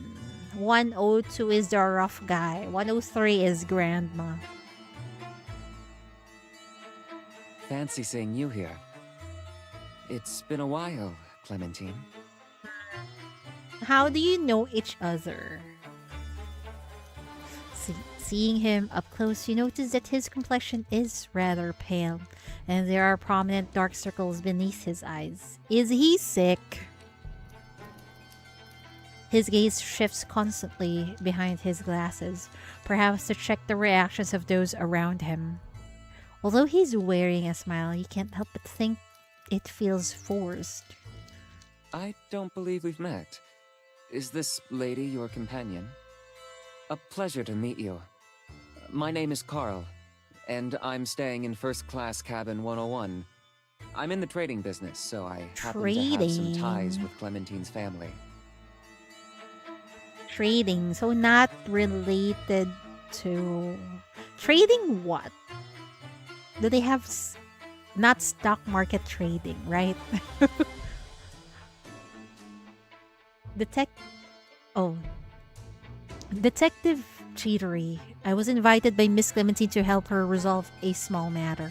Speaker 1: 102 is the rough guy. 103 is Grandma.
Speaker 5: fancy seeing you here. It's been a while, Clementine.
Speaker 1: How do you know each other? Seeing him up close, you notice that his complexion is rather pale, and there are prominent dark circles beneath his eyes. Is he sick? His gaze shifts constantly behind his glasses, perhaps to check the reactions of those around him. Although he's wearing a smile, you can't help but think it feels forced.
Speaker 5: I don't believe we've met. Is this lady your companion? A pleasure to meet you. My name is Carl, and I'm staying in first class cabin 101. I'm in the trading business, so I happen to have some ties with Clementine's family.
Speaker 1: Trading, so not related to... Trading what? Do they have... Not stock market trading, right? Detective Cheatery. I was invited by Miss Clementine to help her resolve a small matter.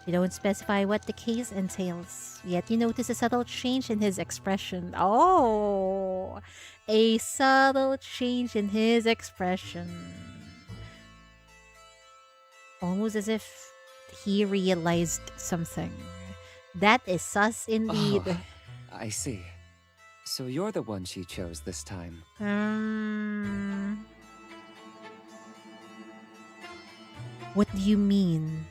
Speaker 1: You don't specify what the case entails, yet you notice a subtle change in his expression. Oh, a subtle change in his expression. Almost as if he realized something. That is sus indeed.
Speaker 5: Oh, I see. So you're the one she chose this time.
Speaker 1: What do you mean?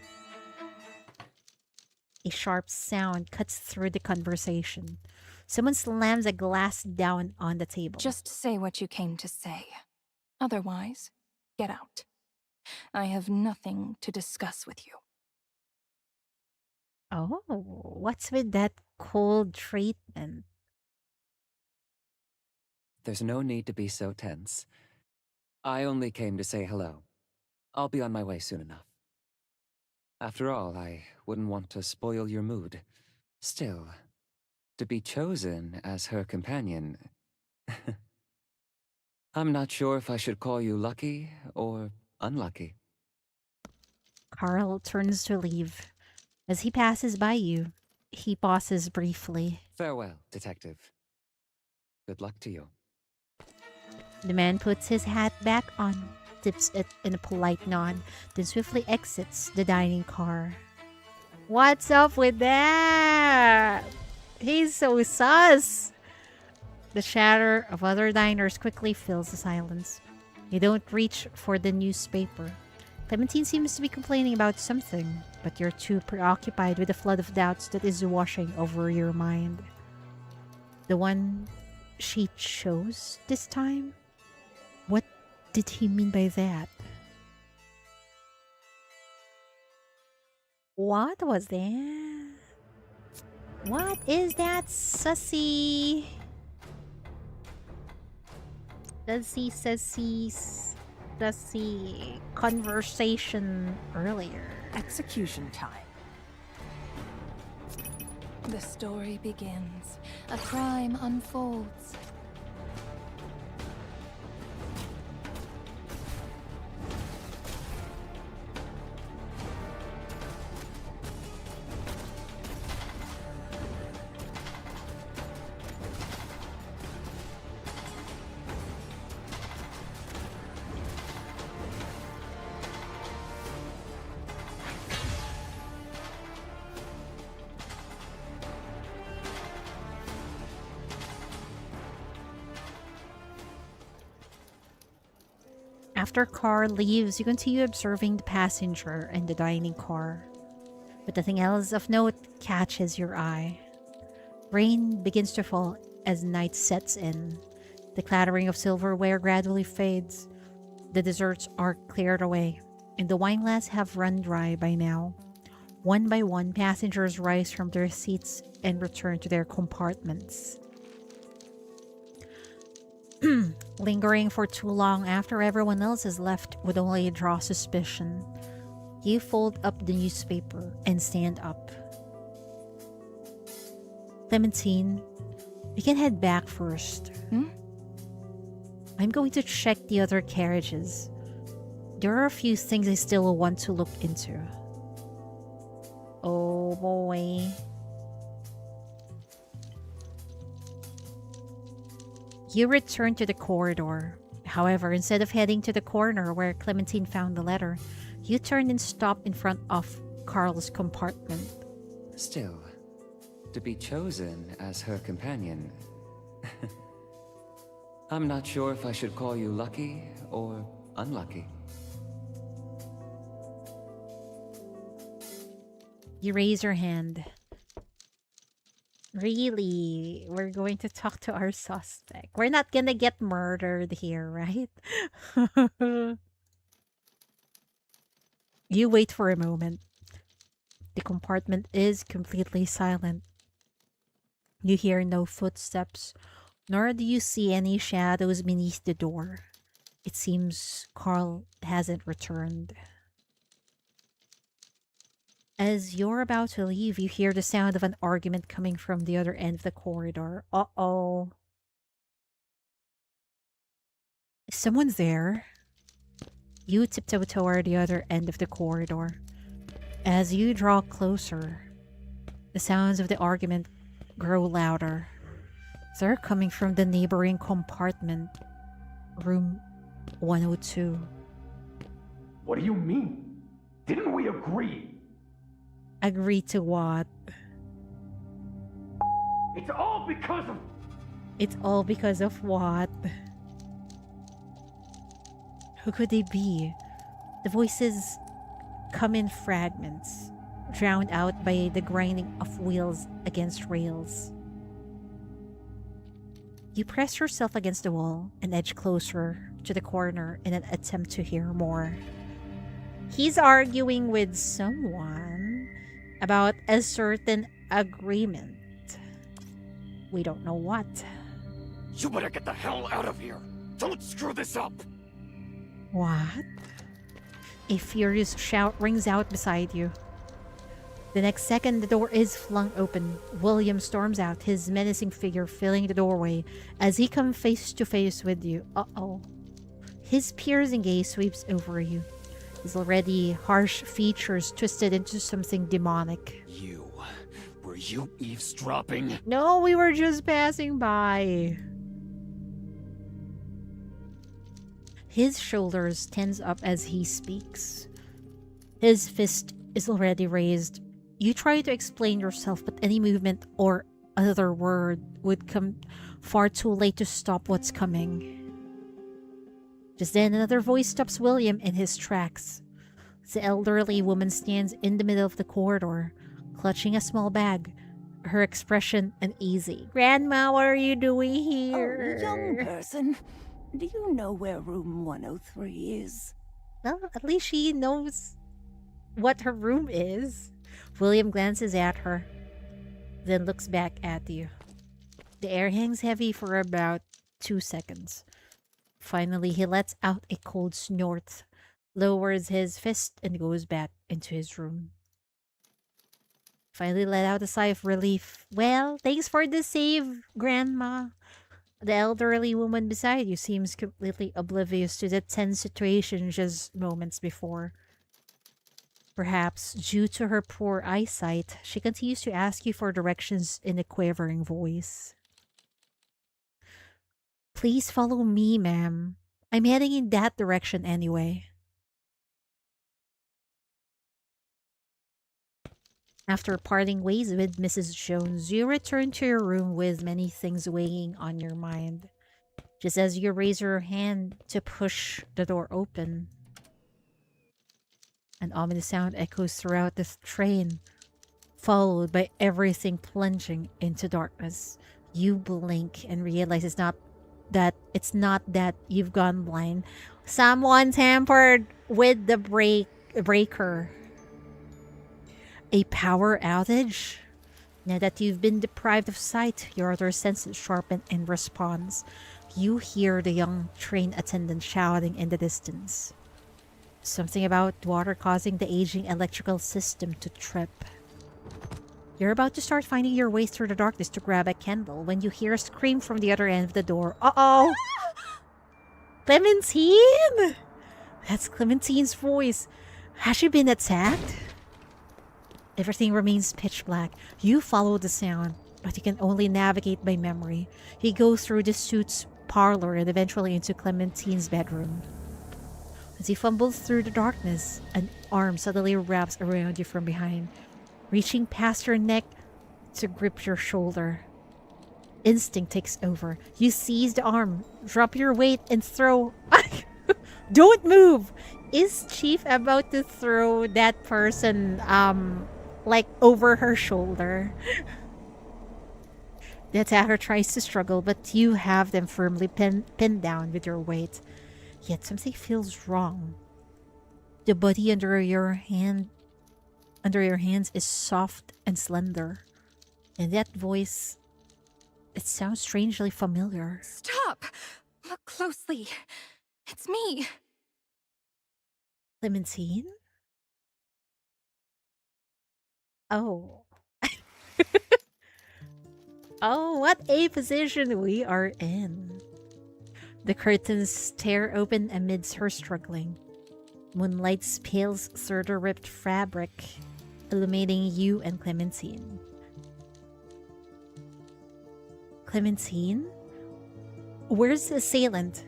Speaker 1: A sharp sound cuts through the conversation. Someone slams a glass down on the table.
Speaker 2: Just say what you came to say. Otherwise, get out. I have nothing to discuss with you.
Speaker 1: Oh, what's with that cold treatment?
Speaker 5: There's no need to be so tense. I only came to say hello. I'll be on my way soon enough. After all, I wouldn't want to spoil your mood. Still, to be chosen as her companion... I'm not sure if I should call you lucky or unlucky.
Speaker 1: Carl turns to leave. As he passes by you, he pauses briefly.
Speaker 5: Farewell, detective. Good luck to you.
Speaker 1: The man puts his hat back on, tips it in a polite nod, then swiftly exits the dining car. What's up with that? He's so sus! The chatter of other diners quickly fills the silence. You don't reach for the newspaper. Clementine seems to be complaining about something, but you're too preoccupied with the flood of doubts that is washing over your mind. The one she chose this time? What did he mean by that? What was that? What is that sussy? Sussy conversation earlier.
Speaker 7: Execution time.
Speaker 2: The story begins. A crime unfolds.
Speaker 1: After Carl leaves, you continue observing the passenger and the dining car. But nothing else of note catches your eye. Rain begins to fall as night sets in. The clattering of silverware gradually fades. The desserts are cleared away, and the wine glass have run dry by now. One by one, passengers rise from their seats and return to their compartments. Lingering for too long after everyone else is left would only draw suspicion. You fold up the newspaper and stand up. Clementine, we can head back first. I'm going to check the other carriages. There are a few things I still want to look into. Oh boy. You return to the corridor. However, instead of heading to the corner where Clementine found the letter, you turn and stop in front of Carl's compartment.
Speaker 5: Still, to be chosen as her companion... I'm not sure if I should call you lucky or unlucky.
Speaker 1: You raise your hand. Really? We're going to talk to our suspect. We're not gonna get murdered here, right? You wait for a moment. The compartment is completely silent. You hear no footsteps, nor do you see any shadows beneath the door. It seems Carl hasn't returned. As you're about to leave, you hear the sound of an argument coming from the other end of the corridor. Uh-oh. Is someone there? You tiptoe toward the other end of the corridor. As you draw closer, the sounds of the argument grow louder. They're coming from the neighboring compartment, room 102.
Speaker 9: What do you mean? Didn't we agree?
Speaker 1: Agree to what?
Speaker 9: It's all because of...
Speaker 1: It's all because of what? Who could they be? The voices come in fragments, drowned out by the grinding of wheels against rails. You press yourself against the wall and edge closer to the corner in an attempt to hear more. He's arguing with someone about a certain agreement. We don't know what.
Speaker 6: You better get the hell out of here! Don't screw this up!
Speaker 1: What? A furious shout rings out beside you. The next second, the door is flung open. William storms out, his menacing figure filling the doorway as he comes face to face with you. Uh-oh. His piercing gaze sweeps over you, his already harsh features twisted into something demonic.
Speaker 6: Were you eavesdropping?
Speaker 1: No, we were just passing by. His shoulders tense up as he speaks. His fist is already raised. You try to explain yourself, but any movement or other word would come far too late to stop what's coming. Just then, another voice stops William in his tracks. The elderly woman stands in the middle of the corridor, clutching a small bag, her expression uneasy. Grandma, what are you doing here?
Speaker 7: Oh, young person, do you know where room 103 is?
Speaker 1: Well, at least she knows what her room is. William glances at her, then looks back at you. The air hangs heavy for about 2 seconds. Finally, he lets out a cold snort, lowers his fist, and goes back into his room. Finally let out a sigh of relief. Well, thanks for the save, Grandma. The elderly woman beside you seems completely oblivious to the tense situation just moments before. Perhaps due to her poor eyesight, she continues to ask you for directions in a quavering voice. Please follow me, ma'am. I'm heading in that direction anyway. After parting ways with Mrs. Jones, you return to your room with many things weighing on your mind. Just as you raise your hand to push the door open, an ominous sound echoes throughout the train, followed by everything plunging into darkness. You blink and realize it's not that you've gone blind. Someone tampered with the breaker. A power outage? Now that you've been deprived of sight, your other senses sharpen in response. You hear the young train attendant shouting in the distance. Something about water causing the aging electrical system to trip. You're about to start finding your way through the darkness to grab a candle when you hear a scream from the other end of the door. Uh-oh! Clementine! That's Clementine's voice. Has she been attacked? Everything remains pitch black. You follow the sound, but you can only navigate by memory. You go through the suite's parlor and eventually into Clementine's bedroom. As you fumble through the darkness, an arm suddenly wraps around you from behind, reaching past your neck to grip your shoulder. Instinct takes over. You seize the arm, drop your weight, and throw... Don't move! Is Chief about to throw that person, like, over her shoulder? The attacker tries to struggle, but you have them firmly pinned down with your weight. Yet something feels wrong. The body under your hands is soft and slender. And that voice, it sounds strangely familiar.
Speaker 3: Stop! Look closely. It's me.
Speaker 1: Clementine? Oh. Oh, what a position we are in. The curtains tear open amidst her struggling. Moonlight spills through the ripped fabric, illuminating you and Clementine. Clementine? Where's the assailant?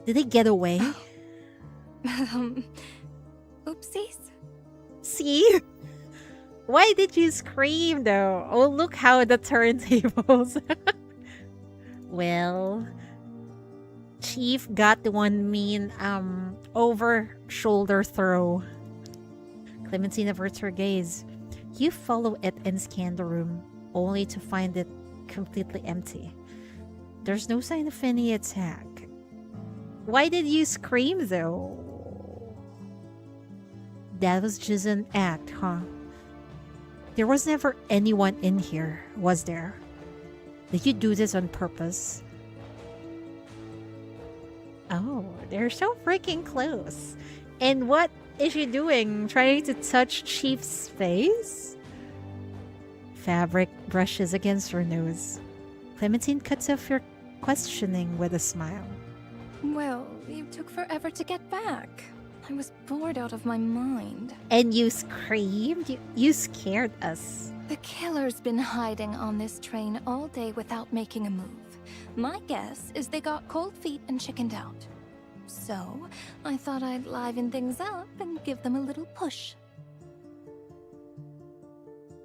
Speaker 1: Did they get away?
Speaker 3: Oopsies.
Speaker 1: See? Why did you scream though? Oh, look how the turntables. Well, Chief got the one mean over shoulder throw. Clementine averts her gaze. You follow it and scan the room, only to find it completely empty. There's no sign of any attack. Why did you scream though? That was just an act, huh? There was never anyone in here, was there? Did you do this on purpose? Oh, they're so freaking close. And what is she doing? Trying to touch Chief's face? Fabric brushes against her nose. Clementine cuts off her questioning with a smile.
Speaker 2: Well, you took forever to get back. I was bored out of my mind.
Speaker 1: And you screamed? You scared us.
Speaker 2: The killer's been hiding on this train all day without making a move. My guess is they got cold feet and chickened out. So, I thought I'd liven things up and give them a little push.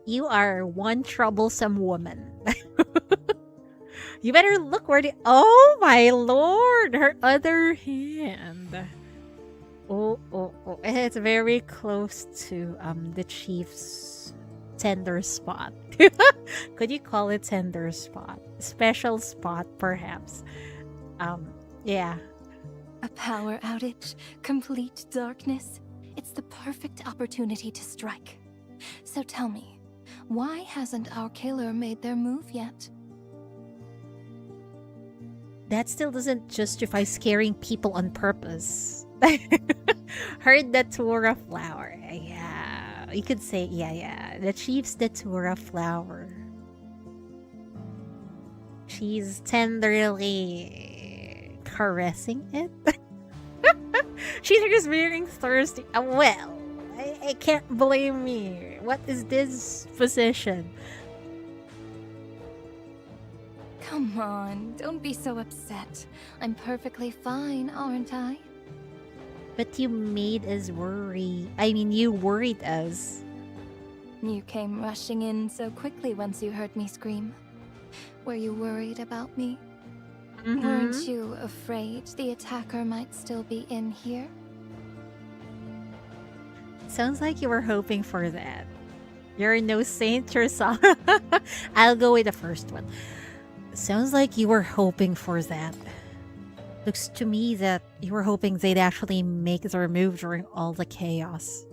Speaker 1: You are one troublesome woman. You better look where the— oh my lord! Her other hand. Oh. It's very close to the Chief's tender spot. Could you call it tender spot? Special spot, perhaps. Yeah.
Speaker 2: A power outage, complete darkness. It's the perfect opportunity to strike. So tell me, why hasn't our killer made their move yet?
Speaker 1: That still doesn't justify scaring people on purpose. Heard Datura flower. Yeah. You could say, yeah. The Chief's Datura flower. She's tenderly caressing it. She's just being thirsty. Well, I can't blame me. What is this position?
Speaker 2: Come on, don't be so upset. I'm perfectly fine, aren't I?
Speaker 1: But you made us worry. I mean, you worried us.
Speaker 2: You came rushing in so quickly once you heard me scream. Were you worried about me? Weren't you afraid the attacker might still be in here?
Speaker 1: Sounds like you were hoping for that. You're no saint yourself. I'll go with the first one. Sounds like you were hoping for that. Looks to me that you were hoping they'd actually make their move during all the chaos.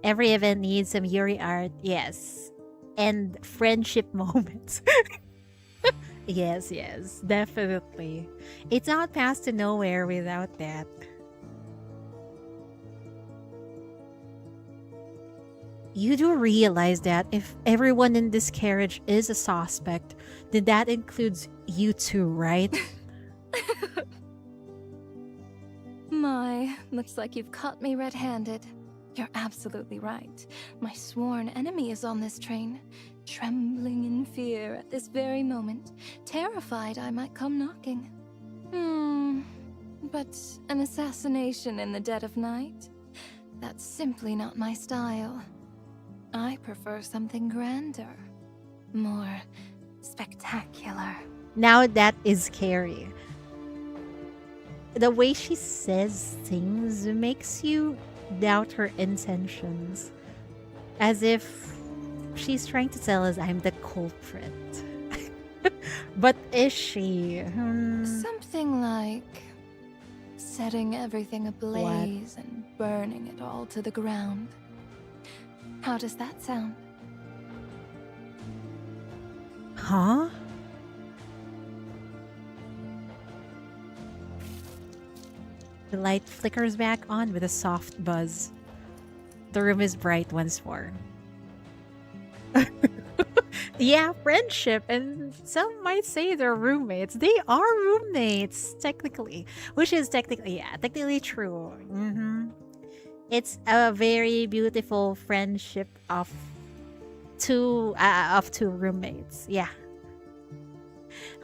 Speaker 1: Every event needs some Yuri art, yes. And friendship moments. Yes, definitely. It's not past to nowhere without that. You do realize that if everyone in this carriage is a suspect, then that includes you too, right?
Speaker 2: My, looks like you've caught me red-handed. You're absolutely right. My sworn enemy is on this train, trembling in fear at this very moment, terrified I might come knocking. But an assassination in the dead of night? That's simply not my style. I prefer something grander, more spectacular.
Speaker 1: Now that is scary. The way she says things makes you doubt her intentions. As if she's trying to tell us I'm the culprit. But is she?
Speaker 2: Something like setting everything ablaze and burning it all to the ground. How does that sound?
Speaker 1: Huh? The light flickers back on with a soft buzz. The room is bright once more. Yeah, friendship, and some might say they're roommates. They are roommates, technically. Which is technically true. It's a very beautiful friendship of two roommates. Yeah.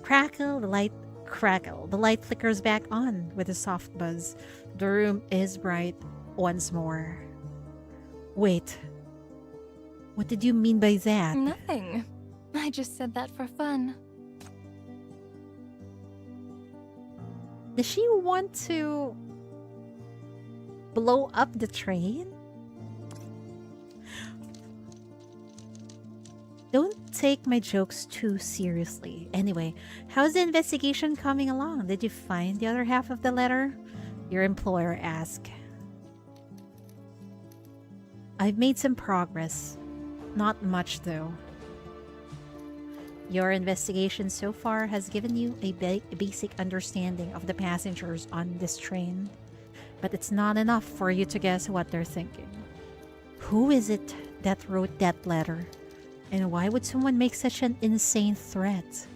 Speaker 1: Crackle. The light flickers back on with a soft buzz. The room is bright once more. Wait. What did you mean by that?
Speaker 2: Nothing. I just said that for fun.
Speaker 1: Does she want to blow up the train? Don't take my jokes too seriously. Anyway, how's the investigation coming along? Did you find the other half of the letter? Your employer asked. I've made some progress. Not much, though. Your investigation so far has given you a basic understanding of the passengers on this train, but it's not enough for you to guess what they're thinking. Who is it that wrote that letter? And why would someone make such an insane threat?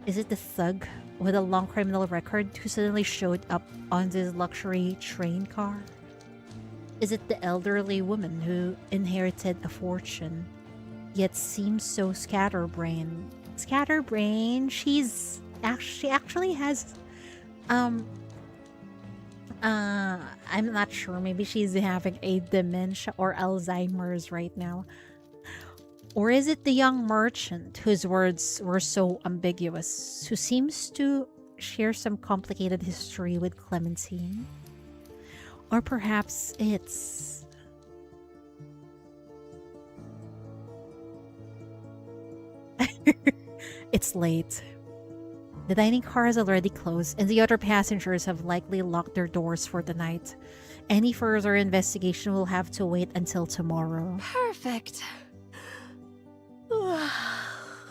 Speaker 1: Is it the thug with a long criminal record who suddenly showed up on this luxury train car? Is it the elderly woman who inherited a fortune, yet seems so scatterbrained? She actually has I'm not sure, maybe she's having a dementia or Alzheimer's right now. Or is it the young merchant whose words were so ambiguous, who seems to share some complicated history with Clementine? Or perhaps it's... It's late. The dining car is already closed, and the other passengers have likely locked their doors for the night. Any further investigation will have to wait until tomorrow.
Speaker 2: Perfect.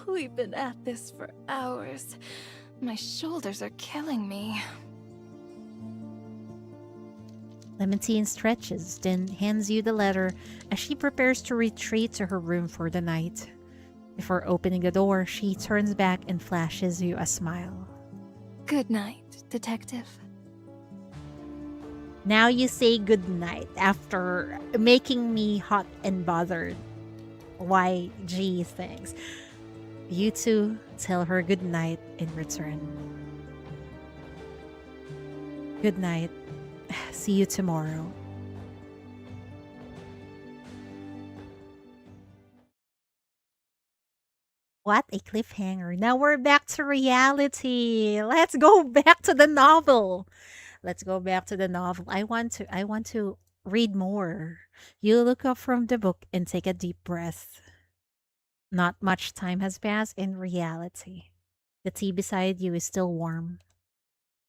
Speaker 2: We've been at this for hours. My shoulders are killing me.
Speaker 1: Clementine stretches, then hands you the letter as she prepares to retreat to her room for the night. Before opening the door, she turns back and flashes you a smile.
Speaker 2: Good night, Detective.
Speaker 1: Now you say good night after making me hot and bothered. YG things. You two tell her good night in return. Good night. See you tomorrow. What a cliffhanger. Now we're back to reality. Let's go back to the novel. I want to read more. You look up from the book and take a deep breath. Not much time has passed in reality. The tea beside you is still warm.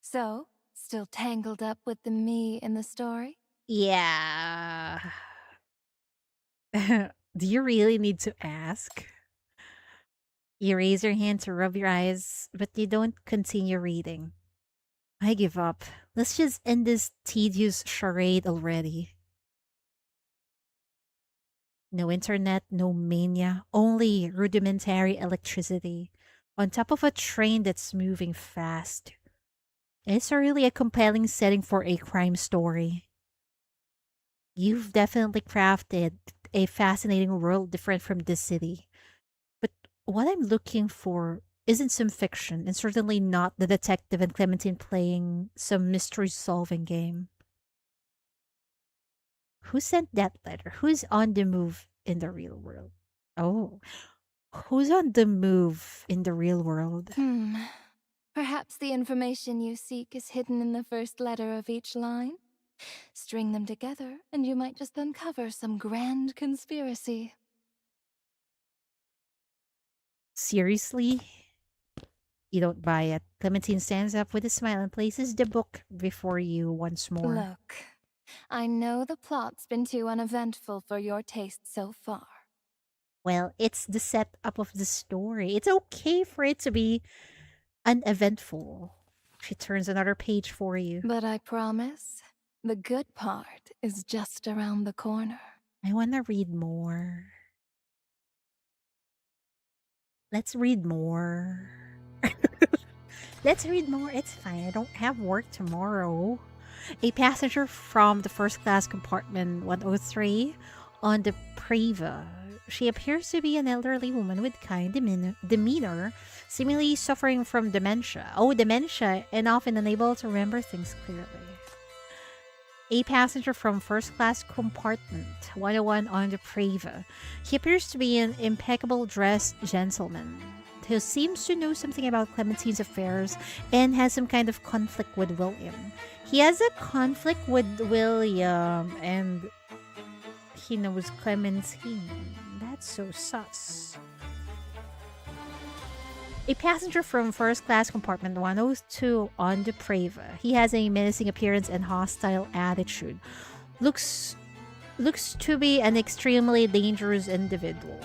Speaker 2: So, still tangled up with the me in the story?
Speaker 1: Yeah. Do you really need to ask? You raise your hand to rub your eyes, but you don't continue reading. I give up. Let's just end this tedious charade already. No internet, no mania, only rudimentary electricity on top of a train that's moving fast. It's really a compelling setting for a crime story. You've definitely crafted a fascinating world different from this city. But what I'm looking for isn't some fiction, and certainly not the detective and Clementine playing some mystery solving game. Who sent that letter? Who's on the move in the real world? Oh, who's on the move in the real world?
Speaker 2: Perhaps the information you seek is hidden in the first letter of each line? String them together, and you might just uncover some grand conspiracy.
Speaker 1: Seriously? You don't buy it. Clementine stands up with a smile and places the book before you once more.
Speaker 2: Look, I know the plot's been too uneventful for your taste so far.
Speaker 1: Well, it's the setup of the story. It's okay for it to be uneventful. She turns another page for you.
Speaker 2: But I promise, the good part is just around the corner.
Speaker 1: I want to read more. Let's read more. Let's read more. It's fine. I don't have work tomorrow. A passenger from the first class compartment 103 on the Preva. She appears to be an elderly woman with kind demeanor, seemingly suffering from dementia. Oh, dementia, and often unable to remember things clearly. A passenger from first class compartment 101 on the Preva. He appears to be an impeccable dressed gentleman who seems to know something about Clementine's affairs and has some kind of conflict with William. He has a conflict with William and he knows Clementine. That's so sus. A passenger from first class compartment 102 on the Preva. He has a menacing appearance and hostile attitude. Looks to be an extremely dangerous individual.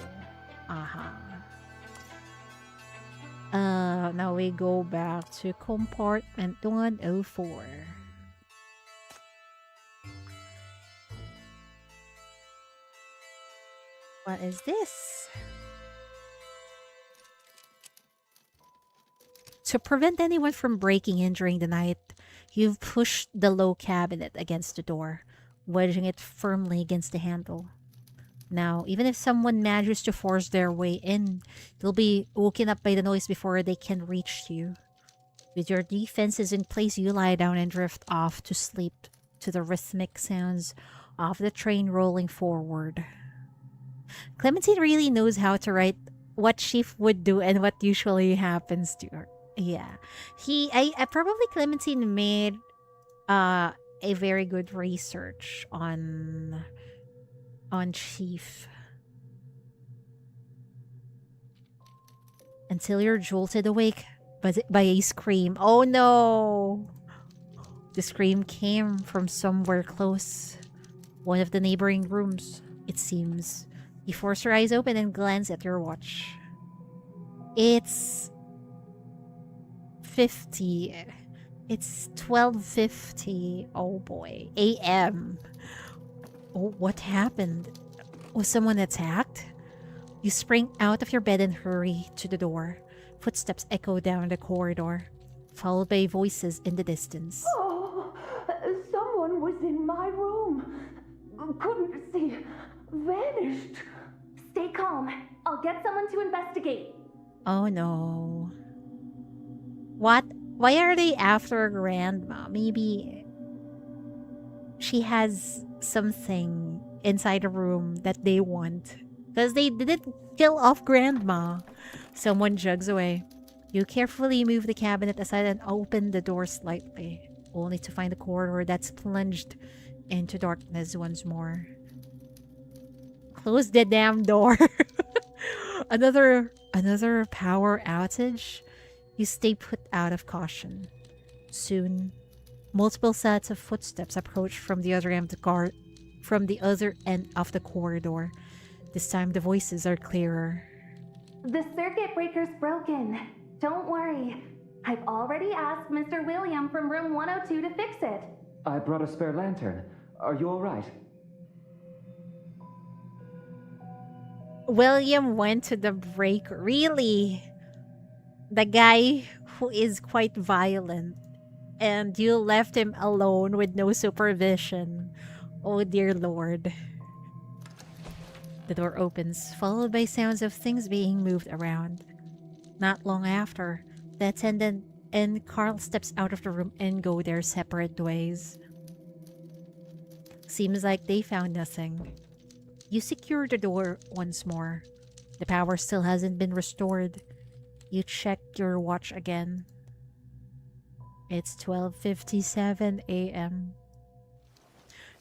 Speaker 1: Now we go back to compartment 104. What is this? To prevent anyone from breaking in during the night, you've pushed the low cabinet against the door, wedging it firmly against the handle. Now, even if someone manages to force their way in, you'll be woken up by the noise before they can reach you. With your defenses in place, you lie down and drift off to sleep to the rhythmic sounds of the train rolling forward. Clementine really knows how to write what she would do and what usually happens to her. Yeah. I probably Clementine made a very good research on Chief. Until you're jolted awake by a scream. Oh no! The scream came from somewhere close. One of the neighboring rooms, it seems. You force your eyes open and glance at your watch. It's 50. It's 12:50. Oh boy. AM. Oh, what happened? Was someone attacked? You spring out of your bed and hurry to the door. Footsteps echo down the corridor, followed by voices in the distance.
Speaker 7: Oh, someone was in my room. Couldn't see. Vanished.
Speaker 3: Stay calm. I'll get someone to investigate.
Speaker 1: Oh no. What? Why are they after Grandma? Maybe she has something inside the room that they want. Because they didn't kill off Grandma. Someone jogs away. You carefully move the cabinet aside and open the door slightly, only to find a corridor that's plunged into darkness once more. Close the damn door. Another power outage. You stay put out of caution. Soon, multiple sets of footsteps approach from the other end of the corridor. This time the voices are clearer.
Speaker 3: The circuit breaker's broken. Don't worry. I've already asked Mr. William from room 102 to fix it.
Speaker 5: I brought a spare lantern. Are you all right?
Speaker 1: William went to the breaker. Really? The guy who is quite violent. And you left him alone with no supervision. Oh dear Lord. The door opens, followed by sounds of things being moved around. Not long after, the attendant and Carl steps out of the room and go their separate ways. Seems like they found nothing. You secure the door once more. The power still hasn't been restored. You check your watch again. It's 12:57 a.m.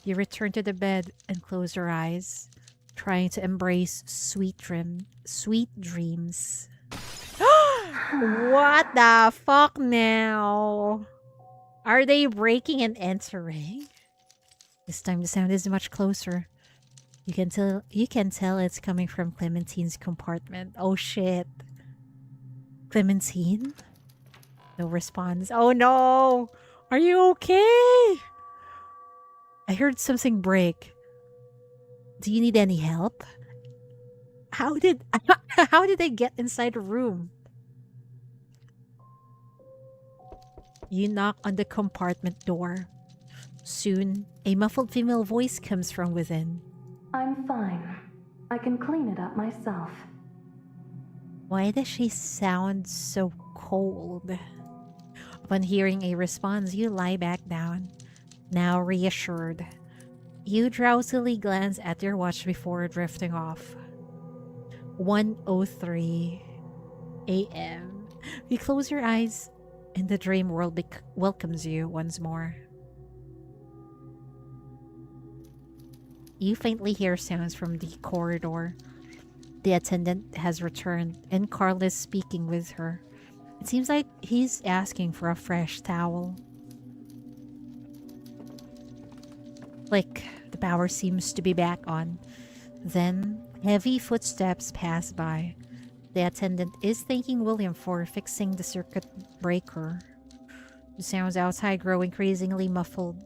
Speaker 1: You return to the bed and close your eyes, trying to embrace sweet dreams. What the fuck now? Are they breaking and entering? This time the sound is much closer. You can tell it's coming from Clementine's compartment. Oh shit. Clementine? No response. Oh no! Are you okay? I heard something break. Do you need any help? How did I get inside the room? You knock on the compartment door. Soon, a muffled female voice comes from within.
Speaker 10: I'm fine. I can clean it up myself.
Speaker 1: Why does she sound so cold? Upon hearing a response, you lie back down, now reassured. You drowsily glance at your watch before drifting off. 1:03 a.m. You close your eyes, and the dream world welcomes you once more. You faintly hear sounds from the corridor. The attendant has returned, and Carl is speaking with her. It seems like he's asking for a fresh towel. Click. The power seems to be back on. Then, heavy footsteps pass by. The attendant is thanking William for fixing the circuit breaker. The sounds outside grow increasingly muffled,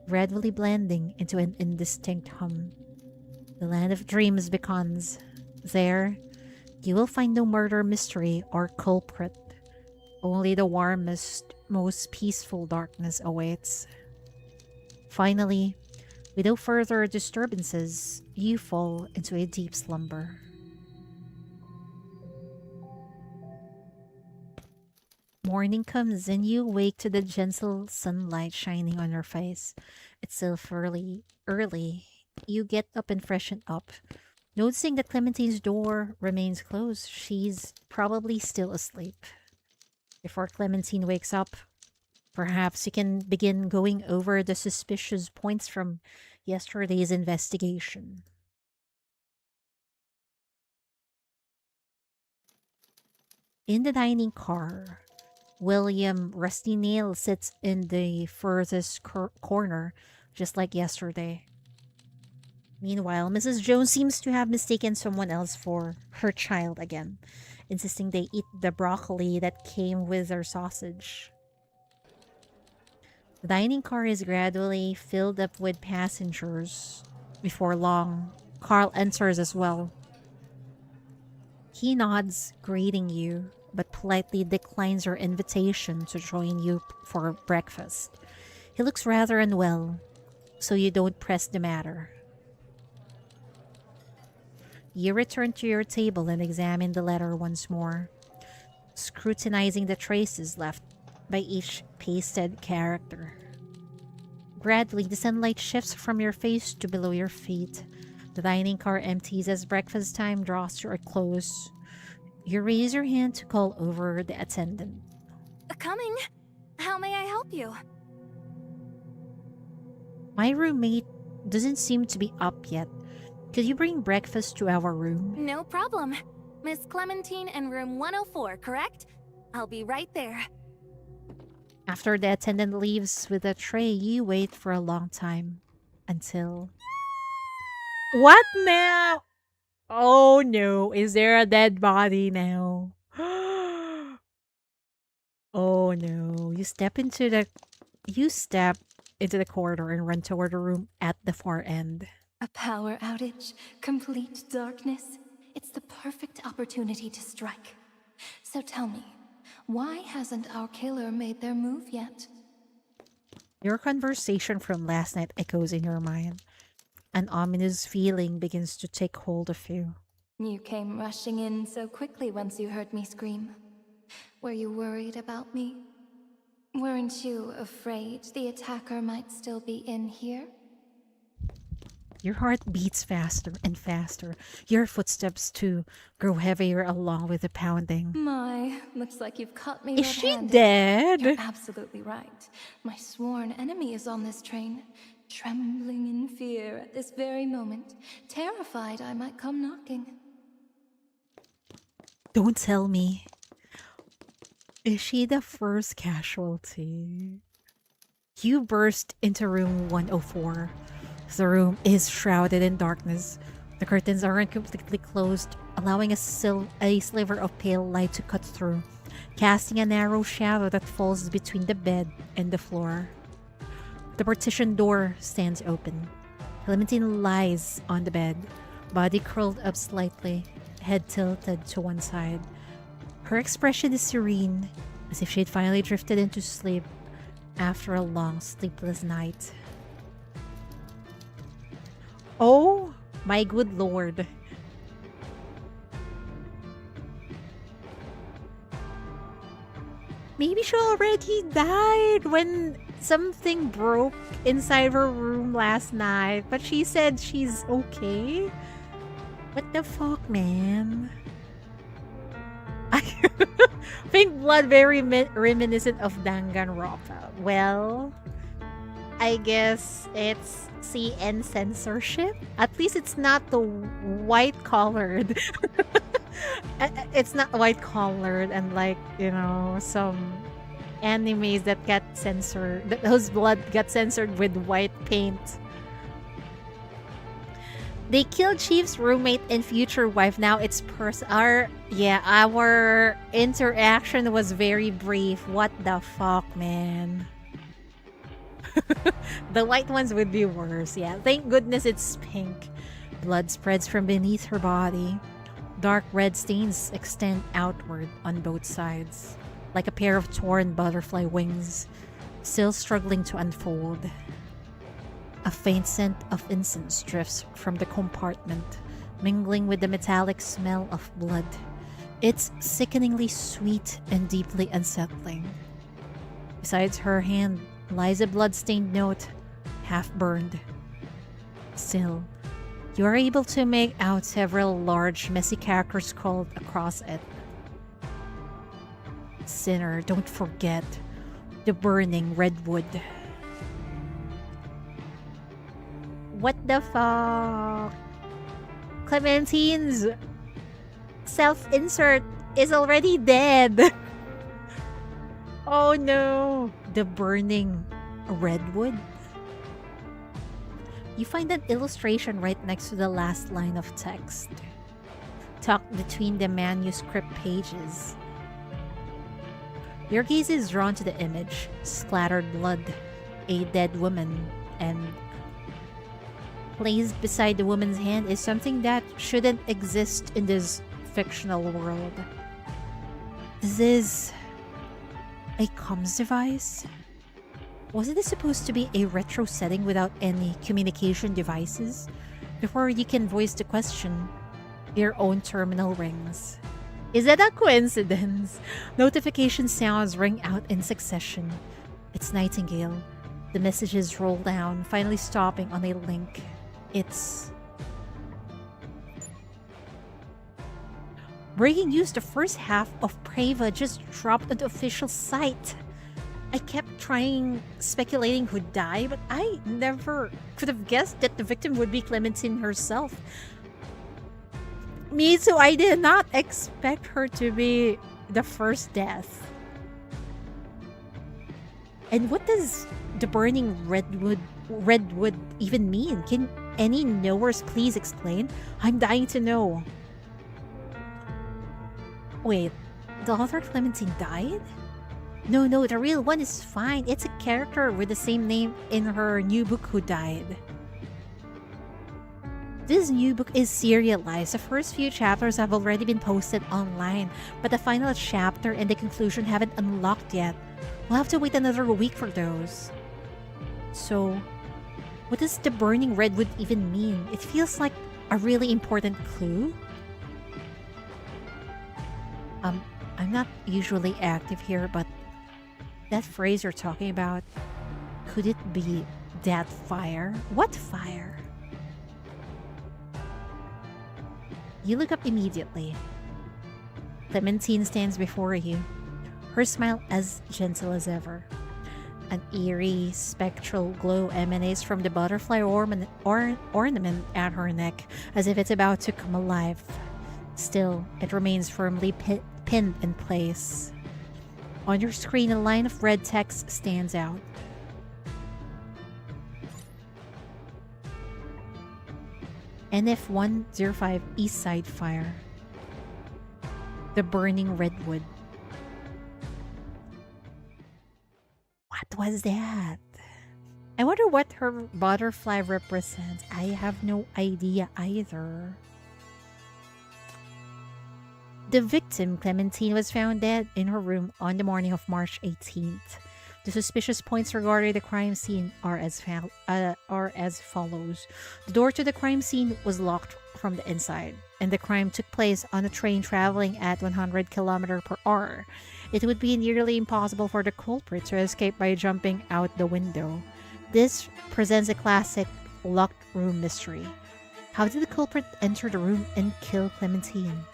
Speaker 1: gradually blending into an indistinct hum. The land of dreams beckons. There, you will find no murder mystery or culprit. Only the warmest, most peaceful darkness awaits. Finally, without further disturbances, you fall into a deep slumber. Morning comes and you wake to the gentle sunlight shining on your face. It's still early. You get up and freshen up. Noticing that Clementine's door remains closed, she's probably still asleep. Before Clementine wakes up, perhaps you can begin going over the suspicious points from yesterday's investigation. In the dining car, William Rusty Nail sits in the furthest corner, just like yesterday. Meanwhile, Mrs. Jones seems to have mistaken someone else for her child again, insisting they eat the broccoli that came with their sausage. The dining car is gradually filled up with passengers. Before long, Carl enters as well. He nods, greeting you, but politely declines your invitation to join you for breakfast. He looks rather unwell, so you don't press the matter. You return to your table and examine the letter once more, scrutinizing the traces left by each pasted character. Gradually, the sunlight shifts from your face to below your feet. The dining car empties as breakfast time draws to a close. You raise your hand to call over the attendant.
Speaker 3: Coming. How may I help you?
Speaker 1: My roommate doesn't seem to be up yet. Could you bring breakfast to our room?
Speaker 3: No problem. Miss Clementine in room 104, correct? I'll be right there.
Speaker 1: After the attendant leaves with a tray, you wait for a long time. Until... What now? Oh no, is there a dead body now? Oh no. You step into the corridor and run toward a room at the far end.
Speaker 2: A power outage, complete darkness. It's the perfect opportunity to strike. So tell me, why hasn't our killer made their move yet?
Speaker 1: Your conversation from last night echoes in your mind. An ominous feeling begins to take hold of you.
Speaker 2: You came rushing in so quickly once you heard me scream. Were you worried about me? Weren't you afraid the attacker might still be in here?
Speaker 1: Your heart beats faster and faster. Your footsteps, too, grow heavier along with the pounding.
Speaker 2: My, looks like you've caught me
Speaker 1: Is she
Speaker 2: red-handed.
Speaker 1: dead?
Speaker 2: You're absolutely right. My sworn enemy is on this train, trembling in fear at this very moment, terrified I might come knocking.
Speaker 1: Don't tell me. Is she the first casualty? You burst into room 104. The room is shrouded in darkness. The curtains aren't completely closed, allowing a sliver of pale light to cut through, casting a narrow shadow that falls between the bed and the floor. The partition door stands open. Clementine lies on the bed, body curled up slightly, head tilted to one side. Her expression is serene, as if she had finally drifted into sleep after a long sleepless night. Oh, my good lord. Maybe she already died when something broke inside her room last night, but she said she's okay. What the fuck, man? I think blood very reminiscent of Danganronpa. Well, I guess it's CN censorship. At least it's not the white collared. It's not white collared and like, you know, some animes that got censored, whose blood got censored with white paint. They killed Chief's roommate and future wife. Now it's our interaction was very brief. What the fuck, man? The white ones would be worse. Yeah, thank goodness it's pink. Blood spreads from beneath her body. Dark red stains extend outward on both sides, like a pair of torn butterfly wings, still struggling to unfold. A faint scent of incense drifts from the compartment, mingling with the metallic smell of blood. It's sickeningly sweet and deeply unsettling. Besides her hand lies a blood-stained note, half burned. Still, you are able to make out several large, messy characters scrawled across it. Sinner, don't forget the burning redwood. What the fuck? Clementine's self-insert is already dead. Oh no. The burning redwood? You find an illustration right next to the last line of text, tucked between the manuscript pages. Your gaze is drawn to the image, splattered blood, a dead woman, and placed beside the woman's hand is something that shouldn't exist in this fictional world. Is this a comms device? Wasn't it supposed to be a retro setting without any communication devices? Before you can voice the question, your own terminal rings. Is that a coincidence? Notification sounds ring out in succession. It's Nightingale. The messages roll down, finally stopping on a link. It's breaking news. The first half of Preva just dropped on the official site. I kept speculating who'd die, but I never could have guessed that the victim would be Clementine herself. Me too, I did not expect her to be the first death. And what does the burning redwood even mean? Can any knowers please explain? I'm dying to know. Wait, the author Clementine died? No, the real one is fine. It's a character with the same name in her new book who died. This new book is serialized. The first few chapters have already been posted online, but the final chapter and the conclusion haven't unlocked yet. We'll have to wait another week for those. So, what does the burning redwood even mean? It feels like a really important clue. I'm not usually active here, but that phrase you're talking about, could it be that fire? What fire? You look up immediately. Clementine stands before you, her smile as gentle as ever. An eerie, spectral glow emanates from the butterfly ornament at her neck, as if it's about to come alive. Still, it remains firmly pinned in place. On your screen, a line of red text stands out. NF-105 East Side Fire. The burning redwood. What was that? I wonder what her butterfly represents. I have no idea either. The victim, Clementine, was found dead in her room on the morning of March 18th. The suspicious points regarding the crime scene are as follows. The door to the crime scene was locked from the inside, and the crime took place on a train traveling at 100 km/h. It would be nearly impossible for the culprit to escape by jumping out the window. This presents a classic locked room mystery. How did the culprit enter the room and kill Clementine?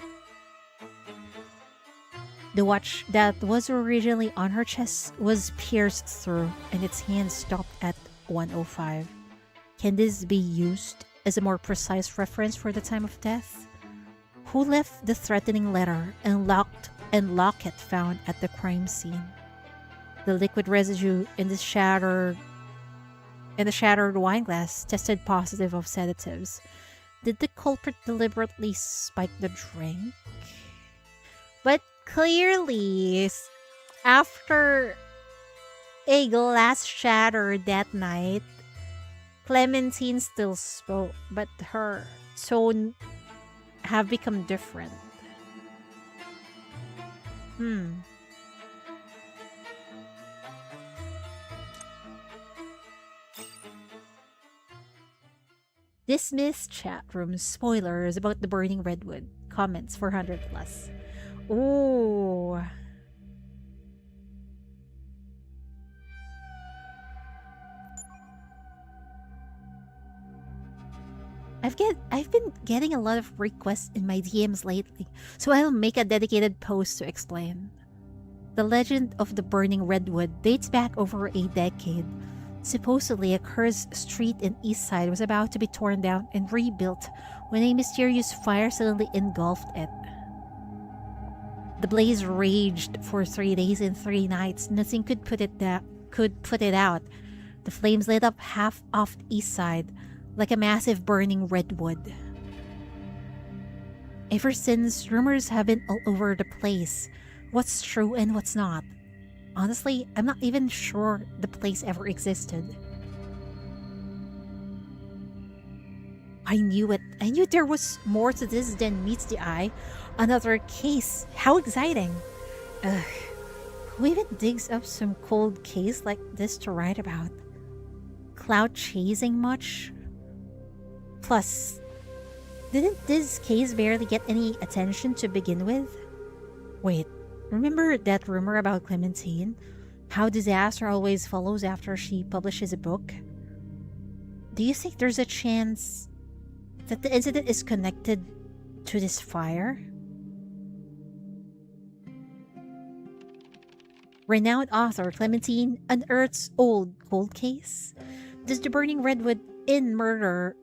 Speaker 1: The watch that was originally on her chest was pierced through, and its hand stopped at 1:05. Can this be used as a more precise reference for the time of death? Who left the threatening letter and locket found at the crime scene? The liquid residue in the shattered wine glass tested positive of sedatives. Did the culprit deliberately spike the drink? But clearly, after a glass shattered that night, Clementine still spoke, but her tone have become different. Dismiss chat room spoilers about the burning redwood. Comments 400 plus. Ooh. I've been getting a lot of requests in my DMs lately, so I'll make a dedicated post to explain. The legend of the burning redwood dates back over a decade. Supposedly, a cursed street in East Side was about to be torn down and rebuilt when a mysterious fire suddenly engulfed it. The blaze raged for 3 days and 3 nights. Nothing could put it out. The flames lit up half of the East Side like a massive burning redwood. Ever since, rumors have been all over the place. What's true and what's not. Honestly, I'm not even sure the place ever existed. I knew it. I knew there was more to this than meets the eye. Another case. How exciting. Ugh. Who even digs up some cold case like this to write about? Cloud chasing much? Plus, didn't this case barely get any attention to begin with? Wait, remember that rumor about Clementine? How disaster always follows after she publishes a book? Do you think there's a chance that the incident is connected to this fire? Renowned author Clementine unearths old cold case? Does the burning redwood Inn murder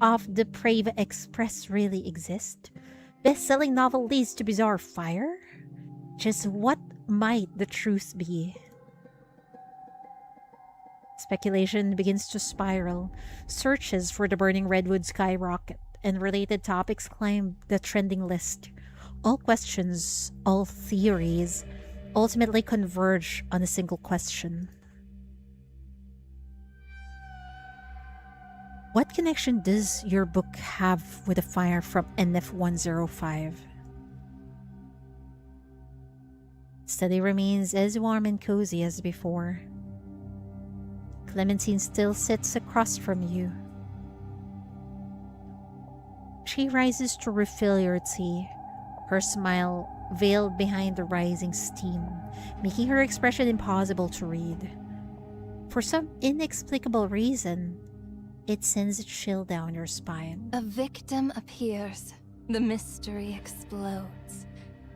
Speaker 1: of the Prava Express really exist? Best-selling novel leads to bizarre fire? Just what might the truth be? Speculation begins to spiral. Searches for the burning redwood skyrocket, and related topics climb the trending list. All questions, all theories, ultimately converge on a single question. What connection does your book have with the fire from NF-105? Study remains as warm and cozy as before. Clementine still sits across from you. She rises to refill your tea, her smile veiled behind the rising steam, making her expression impossible to read. For some inexplicable reason, it sends a chill down your spine.
Speaker 2: A victim appears. The mystery explodes.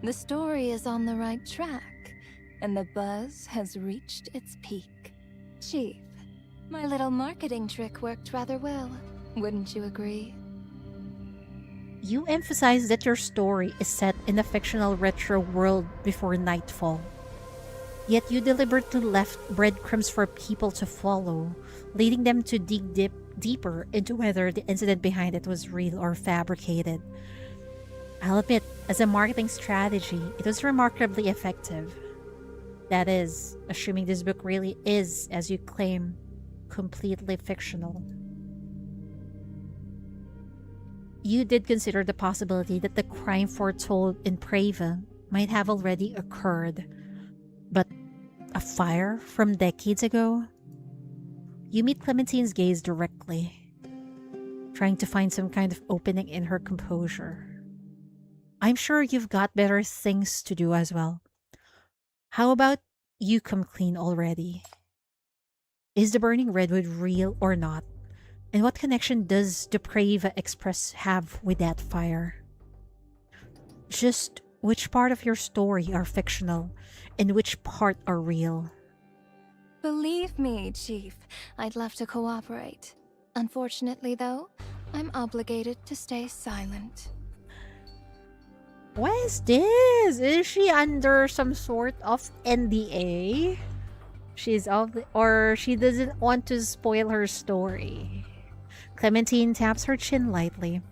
Speaker 2: The story is on the right track, and the buzz has reached its peak. Chief, my little marketing trick worked rather well. Wouldn't you agree?
Speaker 1: You emphasize that your story is set in a fictional retro world before nightfall. Yet you deliberately left breadcrumbs for people to follow, leading them to dig deeper into whether the incident behind it was real or fabricated. I'll admit, as a marketing strategy, it was remarkably effective. That is, assuming this book really is, as you claim, completely fictional. You did consider the possibility that the crime foretold in Prava might have already occurred, but A fire from decades ago? You meet Clementine's gaze directly, trying to find some kind of opening in her composure. I'm sure you've got better things to do as well. How about you come clean already? Is the burning redwood real or not? And what connection does the Preva Express have with that fire? Just which part of your story are fictional and which part are real?
Speaker 2: Believe me, Chief, I'd love to cooperate. Unfortunately, though, I'm obligated to stay silent.
Speaker 1: What is this? Is she under some sort of NDA? Or she doesn't want to spoil her story. Clementine taps her chin lightly,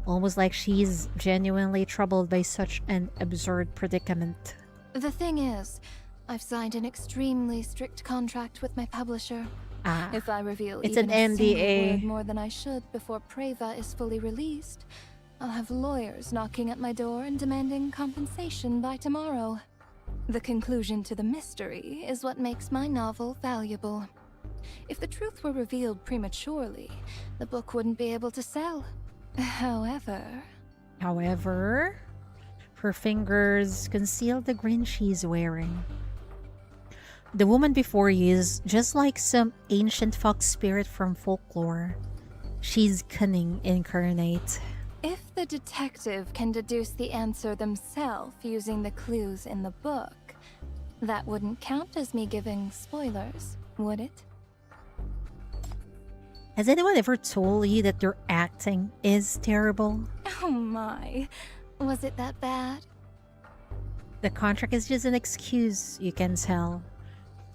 Speaker 1: almost like she's genuinely troubled by such an absurd predicament.
Speaker 2: The thing is, I've signed an extremely strict contract with my publisher. If I reveal
Speaker 1: it's
Speaker 2: even
Speaker 1: an
Speaker 2: a single
Speaker 1: NDA.
Speaker 2: word more than I should before Preva is fully released, I'll have lawyers knocking at my door and demanding compensation by tomorrow. The conclusion to the mystery is what makes my novel valuable. If the truth were revealed prematurely, the book wouldn't be able to sell. However,
Speaker 1: her fingers conceal the grin she's wearing. The woman before you is just like some ancient fox spirit from folklore. She's cunning incarnate.
Speaker 2: if the detective can deduce the answer themselves using the clues in the book, that wouldn't count as me giving spoilers, would it?
Speaker 1: Has anyone ever told you that your acting is terrible?
Speaker 2: Oh my, was it that bad?
Speaker 1: The contract is just an excuse, you can tell.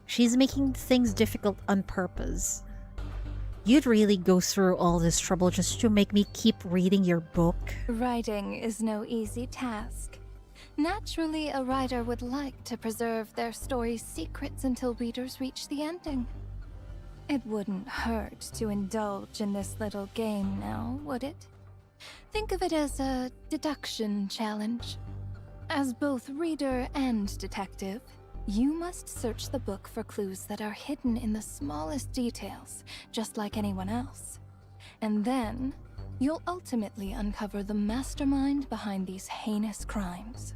Speaker 1: She's making things difficult on purpose. You'd really go through all this trouble just to make me keep reading your book?
Speaker 2: Writing is no easy task. Naturally, a writer would like to preserve their story's secrets until readers reach the ending. It wouldn't hurt to indulge in this little game now, would it? Think of it as a deduction challenge. As both reader and detective, you must search the book for clues that are hidden in the smallest details, just like anyone else. And then, you'll ultimately uncover the mastermind behind these heinous crimes.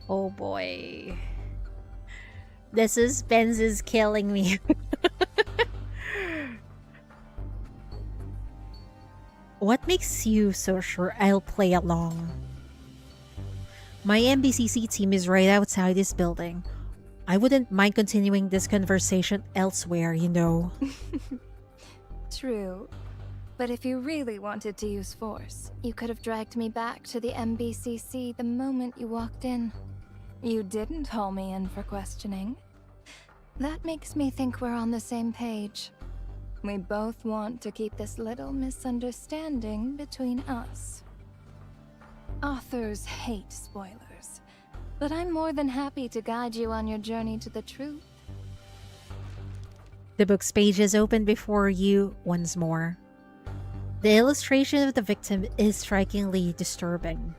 Speaker 1: Oh boy. The suspense is killing me. What makes you so sure I'll play along? My MBCC team is right outside this building. I wouldn't mind continuing this conversation elsewhere, you know.
Speaker 2: True. But if you really wanted to use force, you could have dragged me back to the MBCC the moment you walked in. You didn't haul me in for questioning. That makes me think we're on the same page. We both want to keep this little misunderstanding between us. Authors hate spoilers, but I'm more than happy to guide you on your journey to the truth.
Speaker 1: The book's pages open before you once more. The illustration of the victim is strikingly disturbing.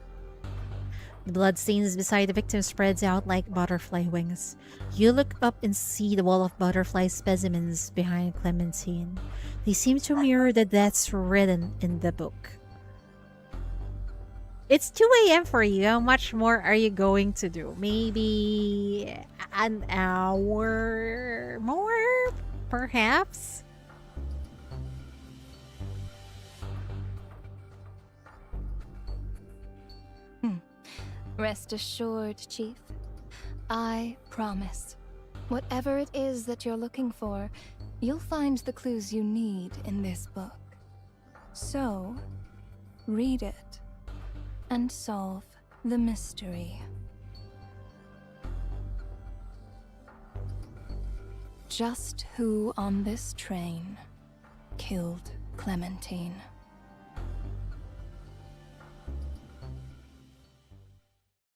Speaker 1: The bloodstains beside the victim spreads out like butterfly wings. You look up and see the wall of butterfly specimens behind Clementine. They seem to mirror the deaths written in the book. It's 2 a.m. for you. How much more are you going to do? Maybe an hour more, perhaps?
Speaker 2: Rest assured, Chief. I promise. Whatever it is that you're looking for, you'll find the clues you need in this book. So, read it and solve the mystery. Just who on this train killed Clementine?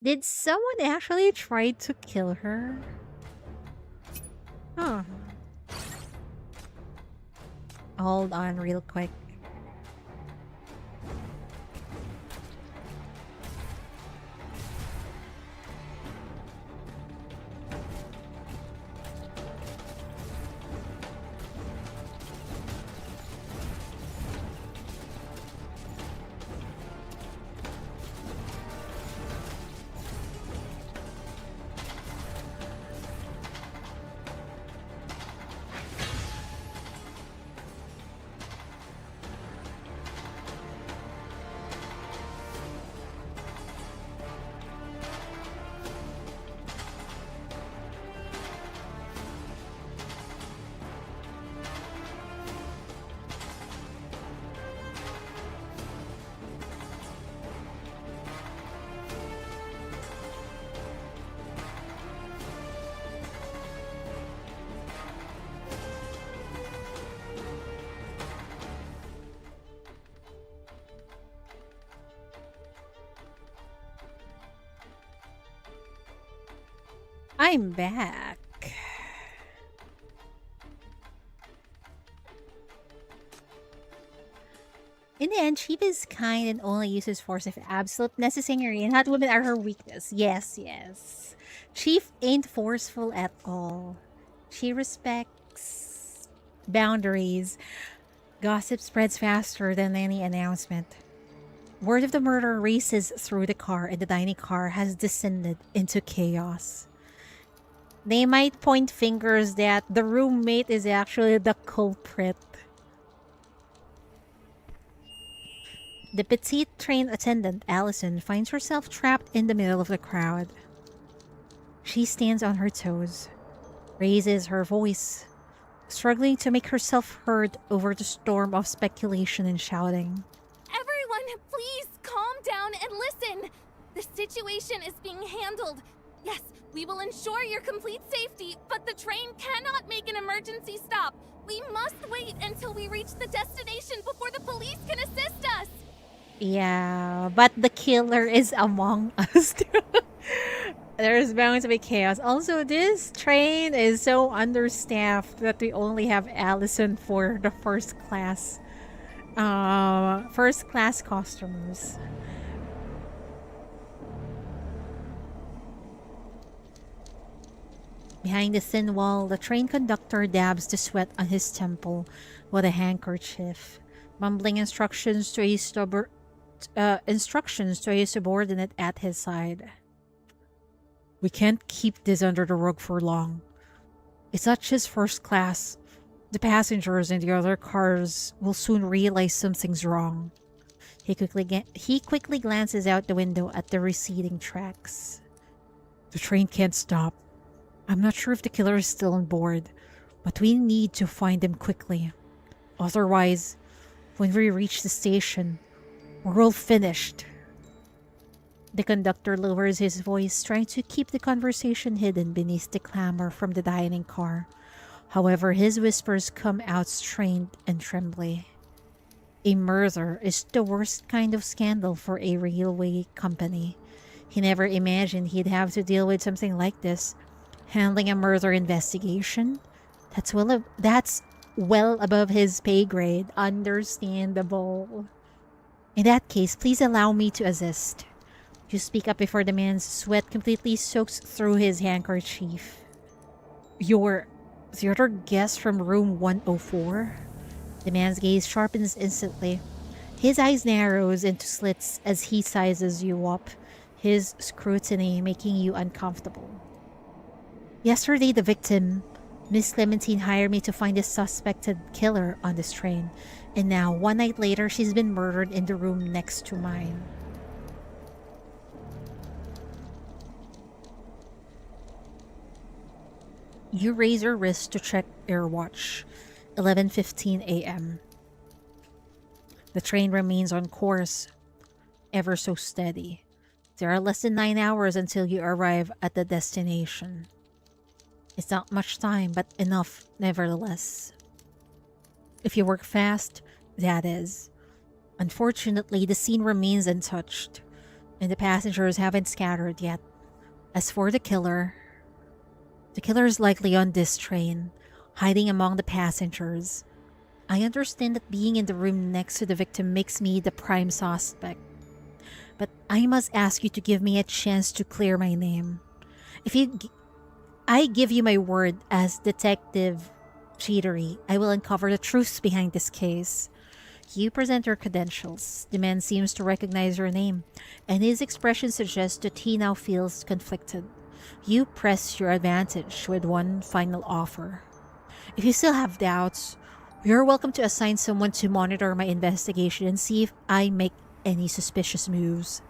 Speaker 1: Did someone actually try to kill her? Huh. Hold on real quick. I'm back. In the end, Chief is kind and only uses force if absolute necessary, and hot women are her weakness. Yes, yes. Chief ain't forceful at all. She respects boundaries. Gossip spreads faster than any announcement. Word of the murder races through the car, and the dining car has descended into chaos. They might point fingers that the roommate is actually the culprit. The petite train attendant, Allison, finds herself trapped in the middle of the crowd. She stands on her toes, raises her voice, struggling to make herself heard over the storm of speculation and shouting.
Speaker 3: Everyone, please calm down and listen. The situation is being handled. Yes, we will ensure your complete safety, but the train cannot make an emergency stop. We must wait until we reach the destination before the police can assist us.
Speaker 1: Yeah, but the killer is among us too. There's bound to be chaos. Also, this train is so understaffed that we only have Allison for the first class customers. Behind the thin wall, the train conductor dabs the sweat on his temple with a handkerchief, mumbling instructions to a subordinate at his side. We can't keep this under the rug for long. It's not just first class. The passengers in the other cars will soon realize something's wrong. He quickly glances out the window at the receding tracks. The train can't stop. I'm not sure if the killer is still on board, but we need to find him quickly. Otherwise, when we reach the station, we're all finished. The conductor lowers his voice, trying to keep the conversation hidden beneath the clamor from the dining car. However, his whispers come out strained and trembly. A murder is the worst kind of scandal for a railway company. He never imagined he'd have to deal with something like this. Handling a murder investigation? That's well above his pay grade. Understandable. In that case, please allow me to assist. You speak up before the man's sweat completely soaks through his handkerchief. You're the other guest from room 104? The man's gaze sharpens instantly. His eyes narrows into slits as he sizes you up, his scrutiny making you uncomfortable. Yesterday, the victim, Miss Clementine, hired me to find a suspected killer on this train. And now, one night later, she's been murdered in the room next to mine. You raise your wrist to check your watch. 11:15 a.m. The train remains on course, ever so steady. There are less than 9 hours until you arrive at the destination. It's not much time, but enough nevertheless. If you work fast, that is. Unfortunately, the scene remains untouched, and the passengers haven't scattered yet. As for the killer is likely on this train, hiding among the passengers. I understand that being in the room next to the victim makes me the prime suspect, but I must ask you to give me a chance to clear my name. I give you my word as Detective Cheatery, I will uncover the truths behind this case. You present your credentials. The man seems to recognize your name, and his expression suggests that he now feels conflicted. You press your advantage with one final offer. If you still have doubts, you're welcome to assign someone to monitor my investigation and see if I make any suspicious moves.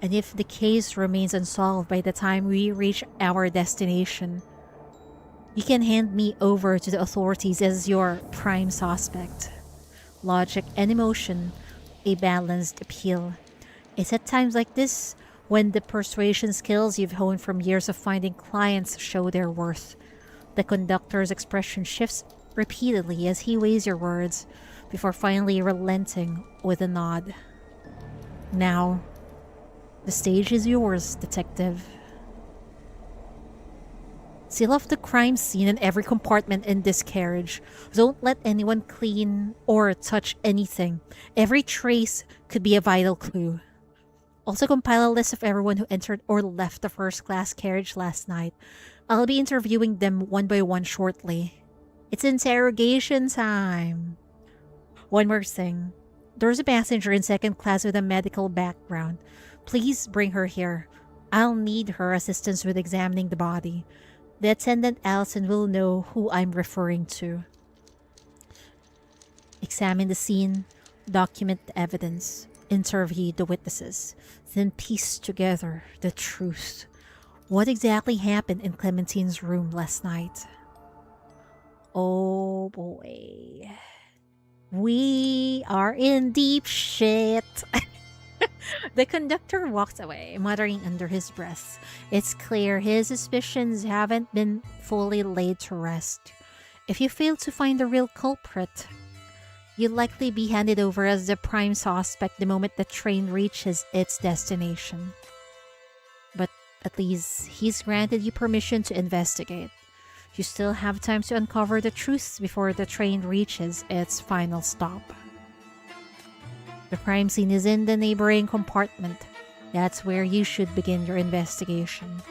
Speaker 1: And if the case remains unsolved by the time we reach our destination, you can hand me over to the authorities as your prime suspect. Logic and emotion, a balanced appeal. It's at times like this when the persuasion skills you've honed from years of finding clients show their worth. The conductor's expression shifts repeatedly as he weighs your words before finally relenting with a nod. Now, the stage is yours, Detective. Seal off the crime scene and every compartment in this carriage. Don't let anyone clean or touch anything. Every trace could be a vital clue. Also compile a list of everyone who entered or left the first-class carriage last night. I'll be interviewing them one by one shortly. It's interrogation time. One more thing. There's a passenger in second class with a medical background. Please bring her here. I'll need her assistance with examining the body. The attendant Allison will know who I'm referring to. Examine the scene, document the evidence, interview the witnesses, then piece together the truth. What exactly happened in Clementine's room last night? Oh boy. We are in deep shit. The conductor walks away, muttering under his breath. It's clear his suspicions haven't been fully laid to rest. If you fail to find the real culprit, you'll likely be handed over as the prime suspect the moment the train reaches its destination. But at least he's granted you permission to investigate. You still have time to uncover the truth before the train reaches its final stop. The crime scene is in the neighboring compartment. That's where you should begin your investigation.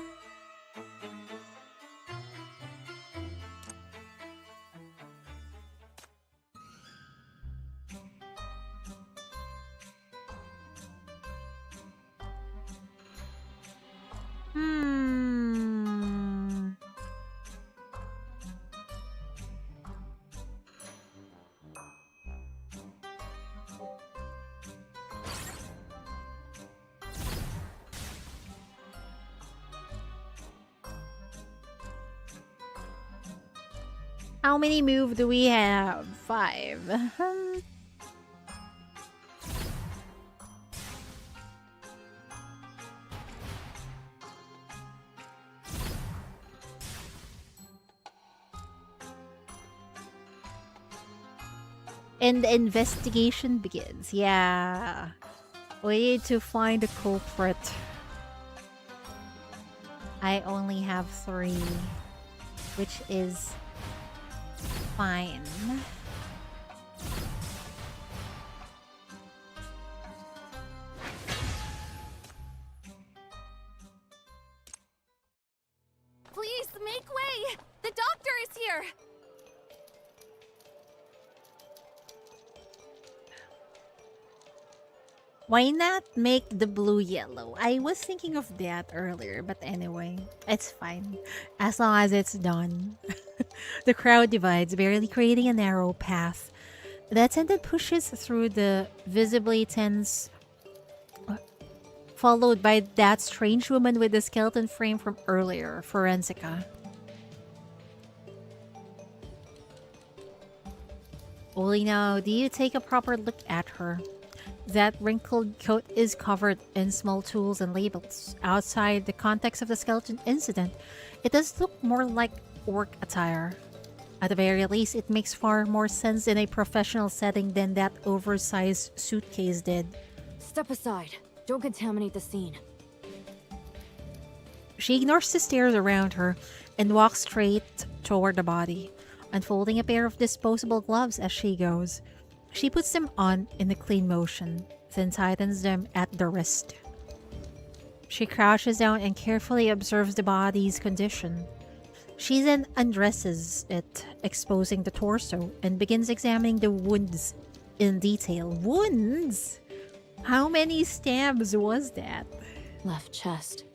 Speaker 1: How many moves do we have? 5. And the investigation begins. Yeah. We need to find the culprit. I only have 3, which is fine.
Speaker 3: Please make way! The doctor is here!
Speaker 1: Why not make the blue yellow? I was thinking of that earlier, but anyway, it's fine. As long as it's done. The crowd divides, barely creating a narrow path. The attendant pushes through the visibly tense, followed by that strange woman with the skeleton frame from earlier, Forensica. Only now, do you take a proper look at her? That wrinkled coat is covered in small tools and labels. Outside the context of the skeleton incident, it does look more like work attire. At the very least, it makes far more sense in a professional setting than that oversized suitcase did.
Speaker 8: Step aside. Don't contaminate the scene.
Speaker 1: She ignores the stares around her and walks straight toward the body, unfolding a pair of disposable gloves as she goes. She puts them on in a clean motion, then tightens them at the wrist. She crouches down and carefully observes the body's condition. She then undresses it, exposing the torso, and begins examining the wounds in detail. Wounds? How many stabs was that?
Speaker 8: Left chest.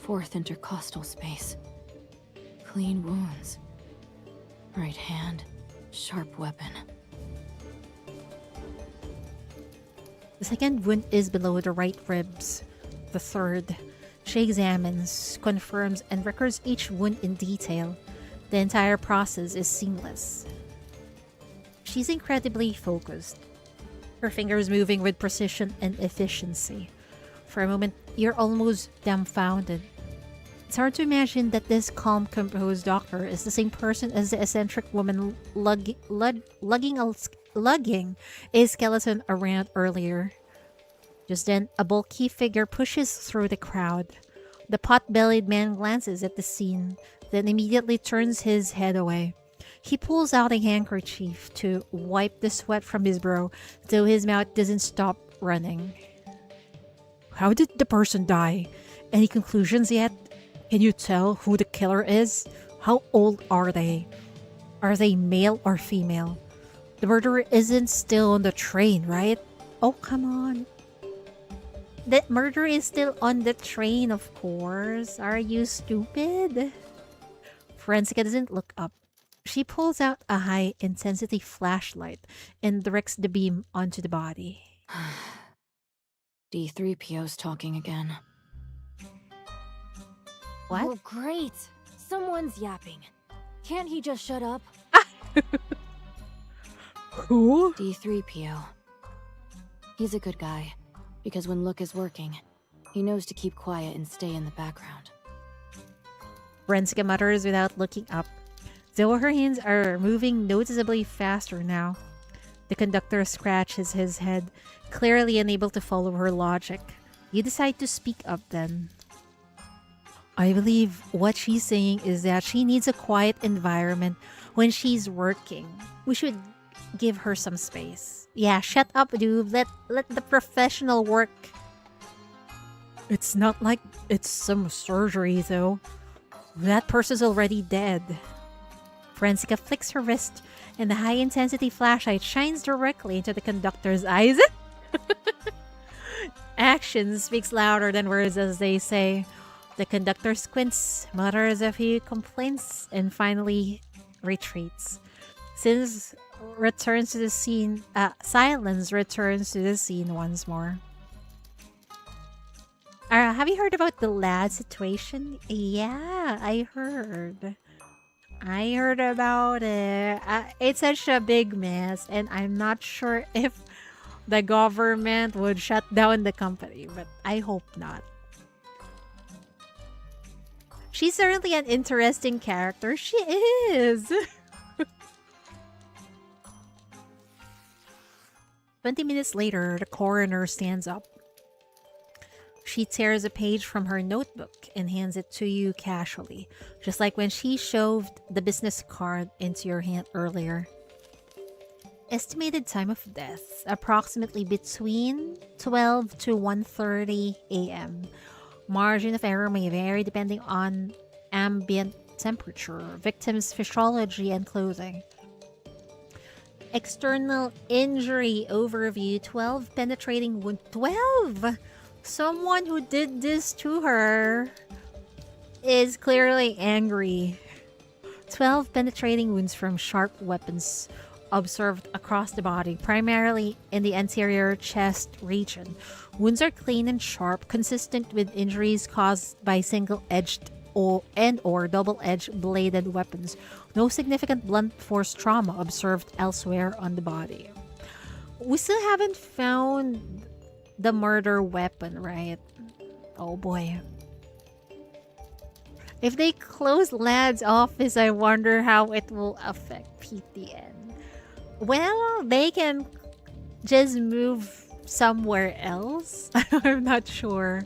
Speaker 8: 4th intercostal space. Clean wounds. Right hand. Sharp weapon.
Speaker 1: The second wound is below the right ribs. The third. She examines, confirms, and records each wound in detail. The entire process is seamless. She's incredibly focused. Her fingers moving with precision and efficiency. For a moment, you're almost dumbfounded. It's hard to imagine that this calm, composed doctor is the same person as the eccentric woman lugging a skeleton around earlier. Just then, a bulky figure pushes through the crowd. The pot-bellied man glances at the scene, then immediately turns his head away. He pulls out a handkerchief to wipe the sweat from his brow, though his mouth doesn't stop running. How did the person die? Any conclusions yet? Can you tell who the killer is? How old are they? Are they male or female? The murderer isn't still on the train, right? Oh, come on. The murderer is still on the train, of course. Are you stupid? Forensica doesn't look up. She pulls out a high-intensity flashlight and directs the beam onto the body.
Speaker 8: D3PO's talking again.
Speaker 1: What?
Speaker 8: Oh, great! Someone's yapping. Can't he just shut up?
Speaker 1: Who?
Speaker 8: D3PO. He's a good guy, because when Look is working, he knows to keep quiet and stay in the background.
Speaker 1: Forensica mutters without looking up, though her hands are moving noticeably faster now. The conductor scratches his head, clearly unable to follow her logic. You decide to speak up then. I believe what she's saying is that she needs a quiet environment when she's working. We should give her some space. Yeah, shut up, dude. Let the professional work. It's not like it's some surgery, though. That person's already dead. Forensica flicks her wrist, and the high-intensity flashlight shines directly into the conductor's eyes. Action speaks louder than words, as they say. The conductor squints, mutters a few complaints, and finally retreats. Silence returns to the scene once more. Have you heard about the lad situation? Yeah, I heard. I heard about it. It's such a big mess, and I'm not sure if the government would shut down the company, but I hope not. She's certainly an interesting character. She is. 20 minutes later, the coroner stands up. She tears a page from her notebook and hands it to you casually, just like when she shoved the business card into your hand earlier. Estimated time of death, approximately between 12 to 1:30 a.m. Margin of error may vary depending on ambient temperature, victim's physiology, and clothing. External injury overview, 12 penetrating wound. 12! Someone who did this to her is clearly angry. 12 penetrating wounds from sharp weapons observed across the body, primarily in the anterior chest region. Wounds are clean and sharp, consistent with injuries caused by single-edged or double-edged bladed weapons. No significant blunt force trauma observed elsewhere on the body. We still haven't found the murder weapon, right? Oh boy. If they close Lad's office, I wonder how it will affect PTN. Well, they can just move somewhere else. I'm not sure.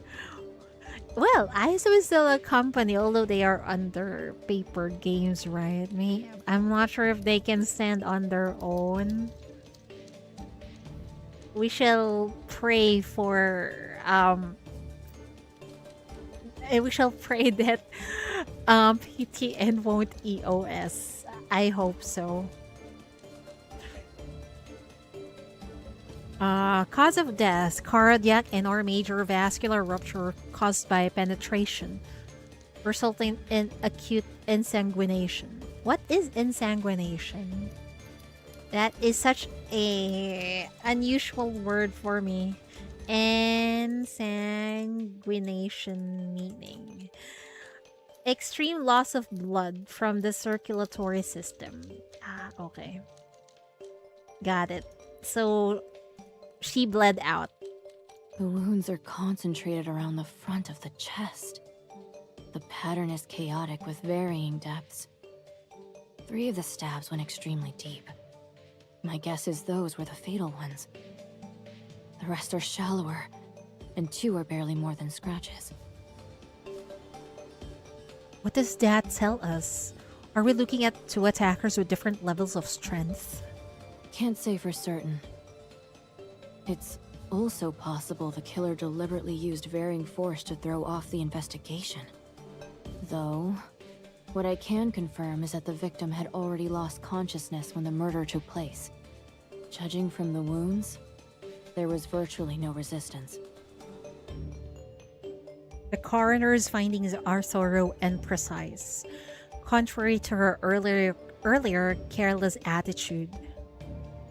Speaker 1: Well, ISO is still a company, although they are under Paper Games, right? I'm not sure if they can stand on their own. We shall pray for we shall pray that PTN won't EOS. I hope so. Cause of death, cardiac and/or major vascular rupture caused by penetration, resulting in acute insanguination. What is insanguination? That is such a unusual word for me. Insanguination meaning extreme loss of blood from the circulatory system. Okay. Got it. So she bled out.
Speaker 8: The wounds are concentrated around the front of the chest. The pattern is chaotic with varying depths. 3 of the stabs went extremely deep. My guess is those were the fatal ones. The rest are shallower, and 2 are barely more than scratches.
Speaker 1: What does that tell us? Are we looking at two attackers with different levels of strength?
Speaker 8: Can't say for certain. It's also possible the killer deliberately used varying force to throw off the investigation. Though, what I can confirm is that the victim had already lost consciousness when the murder took place. Judging from the wounds, there was virtually no resistance.
Speaker 1: The coroner's findings are thorough and precise, contrary to her earlier careless attitude.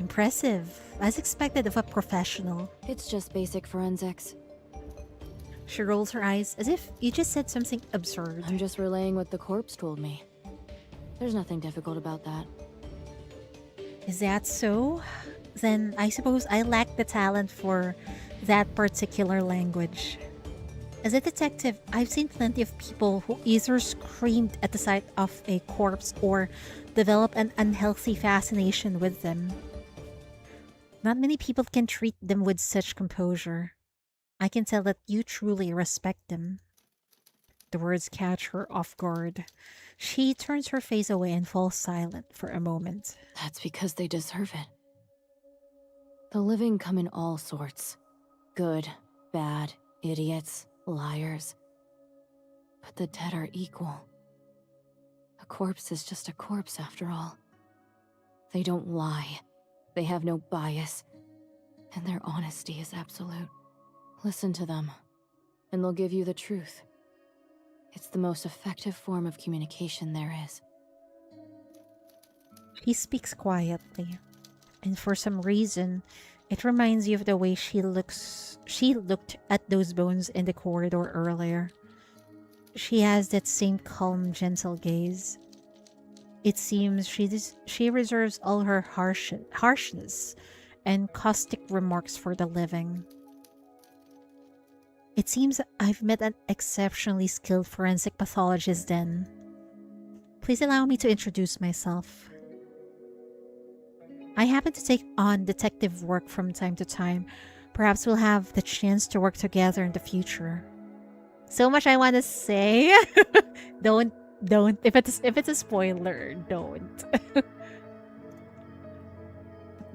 Speaker 1: Impressive, as expected of a professional.
Speaker 8: It's just basic forensics.
Speaker 1: She rolls her eyes as if you just said something absurd.
Speaker 8: I'm just relaying what the corpse told me. There's nothing difficult about that.
Speaker 1: Is that so? Then I suppose I lack the talent for that particular language. As a detective, I've seen plenty of people who either screamed at the sight of a corpse or develop an unhealthy fascination with them. Not many people can treat them with such composure. I can tell that you truly respect them. The words catch her off guard. She turns her face away and falls silent for a moment.
Speaker 8: That's because they deserve it. The living come in all sorts. Good, bad, idiots, liars. But the dead are equal. A corpse is just a corpse after all. They don't lie. They have no bias. And their honesty is absolute. Listen to them, and they'll give you the truth. It's the most effective form of communication there is.
Speaker 1: She speaks quietly, and for some reason, it reminds you of the way she looked at those bones in the corridor earlier. She has that same calm, gentle gaze. It seems she reserves all her harshness and caustic remarks for the living. It seems I've met an exceptionally skilled forensic pathologist then. Please allow me to introduce myself. I happen to take on detective work from time to time. Perhaps we'll have the chance to work together in the future. So much I want to say. Don't. If it's a spoiler, don't.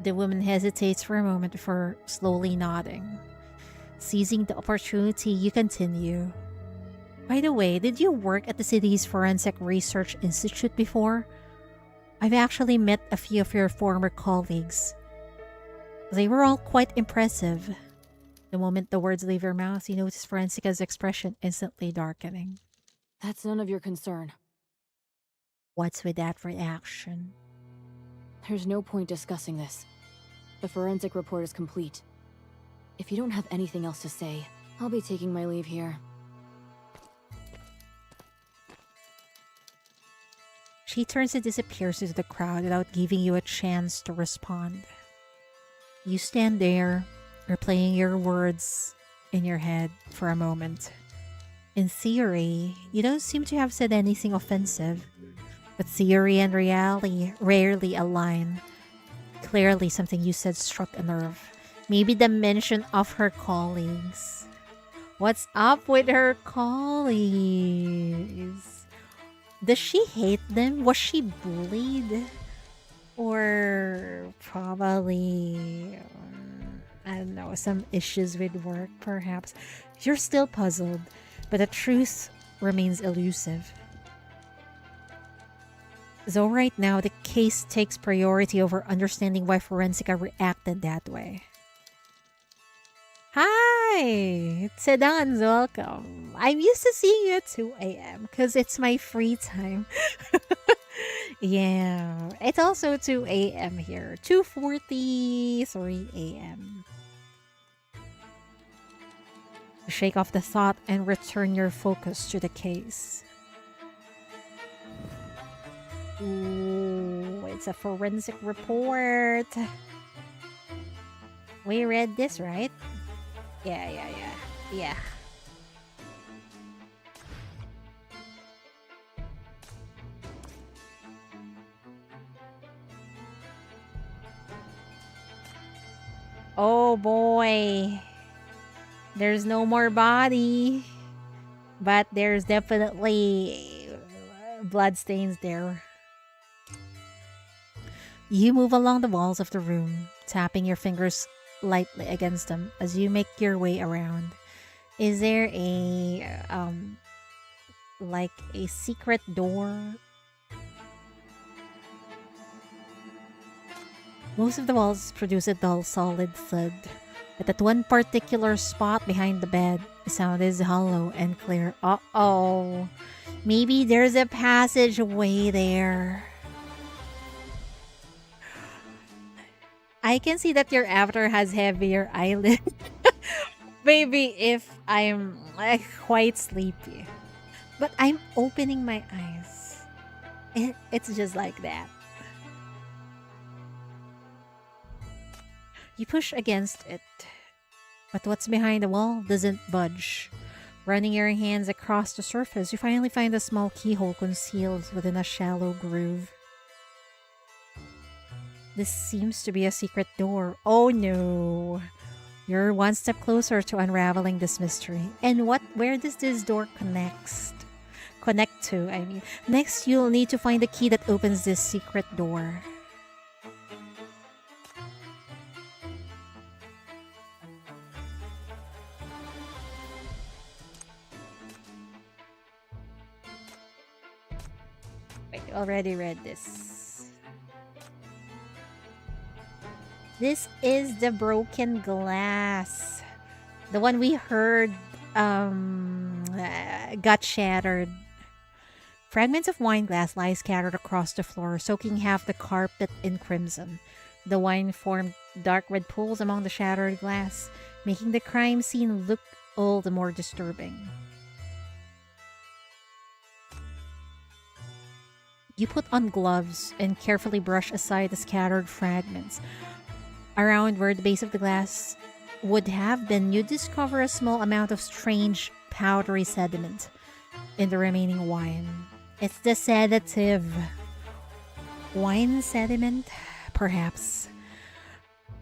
Speaker 1: The woman hesitates for a moment before slowly nodding. Seizing the opportunity, you continue. By the way, did you work at the city's Forensic Research Institute before? I've actually met a few of your former colleagues. They were all quite impressive. The moment the words leave your mouth, you notice Forensica's expression instantly darkening.
Speaker 8: That's none of your concern.
Speaker 1: What's with that reaction?
Speaker 8: There's no point discussing this. The forensic report is complete. If you don't have anything else to say, I'll be taking my leave here.
Speaker 1: She turns and disappears into the crowd without giving you a chance to respond. You stand there, replaying your words in your head for a moment. In theory, you don't seem to have said anything offensive, but theory and reality rarely align. Clearly, something you said struck a nerve. Maybe the mention of her colleagues. What's up with her colleagues? Does she hate them? Was she bullied? Or probably, I don't know, some issues with work, perhaps. You're still puzzled, but the truth remains elusive. Though right now, the case takes priority over understanding why Forensica reacted that way. Hi! Sedans, welcome. I'm used to seeing you at 2 a.m. because it's my free time. Yeah, it's also 2 a.m. here. 2:43 a.m. Shake off the thought and return your focus to the case. Ooh, it's a forensic report. We read this, right? Yeah. Oh boy. There's no more body. But there's definitely bloodstains there. You move along the walls of the room, tapping your fingers lightly against them as you make your way around. Is there a like a secret door? Most of the walls produce a dull, solid thud, but at one particular spot behind the bed, the sound is hollow and clear. Uh-oh. Maybe there's a passageway there. I can see that your avatar has heavier eyelids. Maybe if I'm quite sleepy. But I'm opening my eyes. It's just like that. You push against it, but what's behind the wall doesn't budge. Running your hands across the surface, you finally find a small keyhole concealed within a shallow groove. This seems to be a secret door. Oh no! You're one step closer to unraveling this mystery. And where does this door connect to? I mean, next you'll need to find the key that opens this secret door. I already read this. This is the broken glass. The one we heard got shattered. Fragments of wine glass lie scattered across the floor, soaking half the carpet in crimson. The wine formed dark red pools among the shattered glass, making the crime scene look all the more disturbing. You put on gloves and carefully brush aside the scattered fragments. Around where the base of the glass would have been, you discover a small amount of strange, powdery sediment in the remaining wine. It's the sedative. Wine sediment? Perhaps.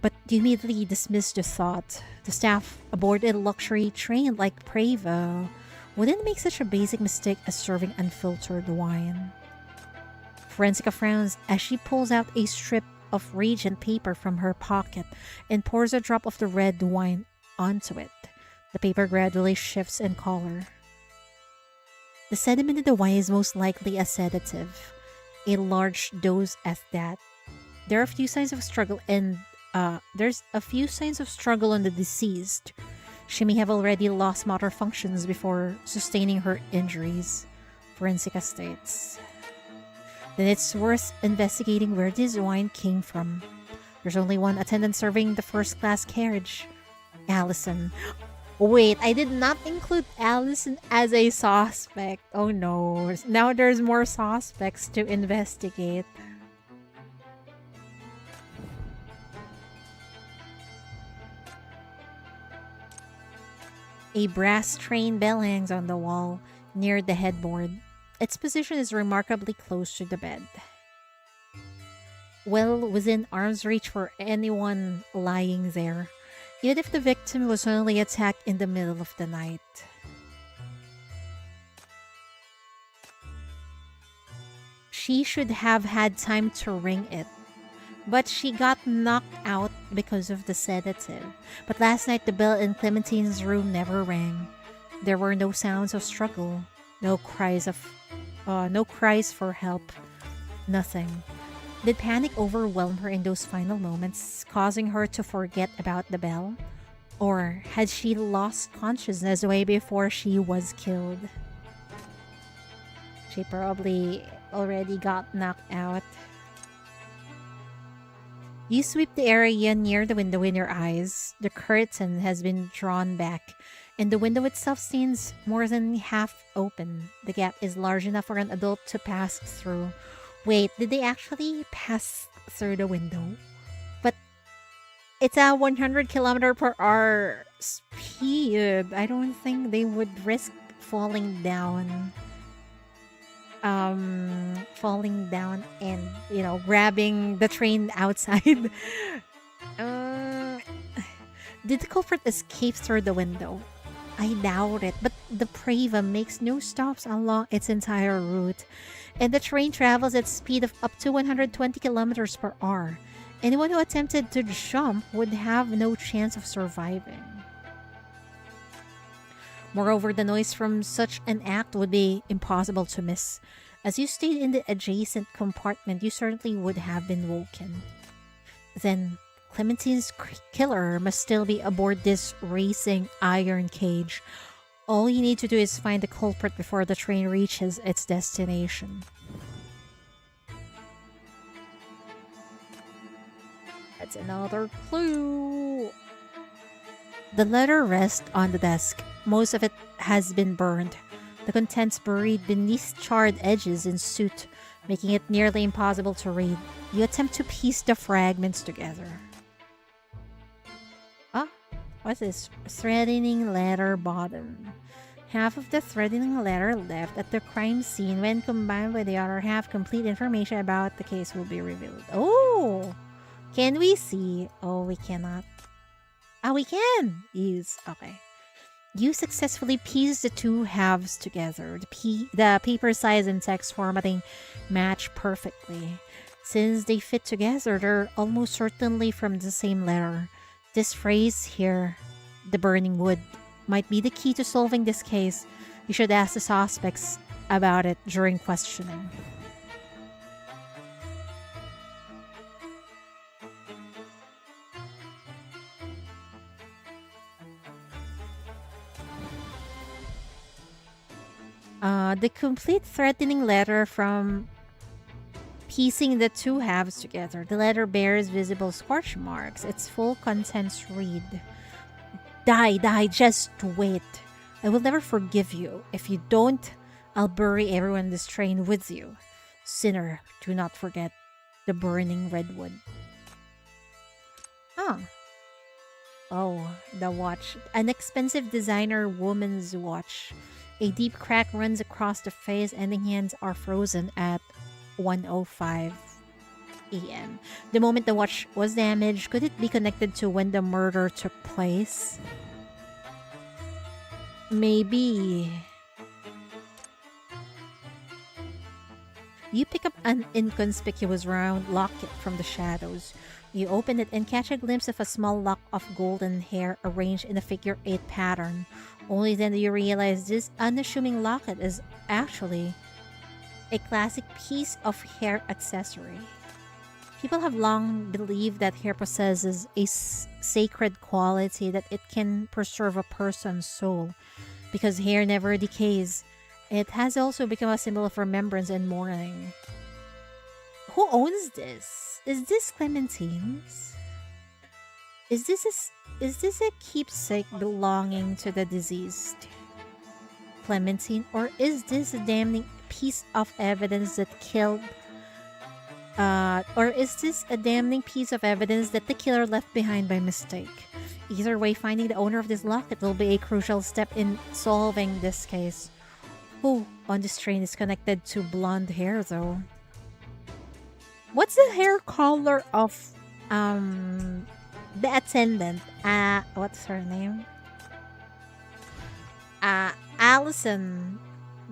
Speaker 1: But you immediately dismiss the thought. The staff aboard a luxury train like Prevo wouldn't make such a basic mistake as serving unfiltered wine. Forensica frowns as she pulls out a strip of Regent paper from her pocket and pours a drop of the red wine onto it. The paper gradually shifts in color. The sediment in the wine is most likely a sedative, a large dose at that. There are a few signs of struggle on the deceased. She may have already lost motor functions before sustaining her injuries, Forensica states. Then it's worth investigating where this wine came from. There's only one attendant serving the first-class carriage. Allison. Wait, I did not include Allison as a suspect. Oh no. Now there's more suspects to investigate. A brass train bell hangs on the wall near the headboard. Its position is remarkably close to the bed, well within arm's reach for anyone lying there, even if the victim was only attacked in the middle of the night. She should have had time to ring it, but she got knocked out because of the sedative. But last night the bell in Clementine's room never rang. There were no sounds of struggle, no cries for help, nothing. Did panic overwhelm her in those final moments, causing her to forget about the bell? Or had she lost consciousness way before she was killed? She probably already got knocked out. You sweep the area near the window in your eyes. The curtain has been drawn back, and the window itself stands more than half open. The gap is large enough for an adult to pass through. Wait, did they actually pass through the window? But it's a 100 km/h speed. I don't think they would risk falling down. Falling down and, grabbing the train outside. Did the culprit escape through the window? I doubt it, but the Preva makes no stops along its entire route, and the train travels at speed of up to 120 kilometers per hour. Anyone who attempted to jump would have no chance of surviving. Moreover, the noise from such an act would be impossible to miss. As you stayed in the adjacent compartment, you certainly would have been woken. Then, Clementine's killer must still be aboard this racing iron cage. All you need to do is find the culprit before the train reaches its destination. That's another clue. The letter rests on the desk. Most of it has been burned. The contents buried beneath charred edges in soot, making it nearly impossible to read. You attempt to piece the fragments together. Ah, what's this? Threatening letter bottom. Half of the threatening letter left at the crime scene, when combined with the other half, complete information about the case will be revealed. Oh! Can we see? Oh, we cannot. Ah, we can! Use. Okay. You successfully piece the two halves together. The paper size and text formatting match perfectly. Since they fit together, they're almost certainly from the same letter. This phrase here, the burning wood, might be the key to solving this case. You should ask the suspects about it during questioning. The complete threatening letter from piecing the two halves together. The letter bears visible scorch marks. Its full contents read, Die, just wait. I will never forgive you. If you don't, I'll bury everyone in this train with you. Sinner, do not forget the burning redwood. Huh. Oh, the watch. An expensive designer woman's watch. A deep crack runs across the face and the hands are frozen at 1:05 a.m. The moment the watch was damaged, could it be connected to when the murder took place? Maybe. You pick up an inconspicuous round locket from the shadows. You open it and catch a glimpse of a small lock of golden hair arranged in a figure 8 pattern. Only then do you realize this unassuming locket is actually a classic piece of hair accessory. People have long believed that hair possesses a sacred quality, that it can preserve a person's soul. Because hair never decays, it has also become a symbol of remembrance and mourning. Who owns this? Is this Clementine's? Is this a keepsake belonging to the deceased Clementine, or is this a damning piece of evidence that killed? Or is this a damning piece of evidence that the killer left behind by mistake? Either way, finding the owner of this locket will be a crucial step in solving this case. Who on this train is connected to blonde hair, though? What's the hair color of the attendant? What's her name? Allison.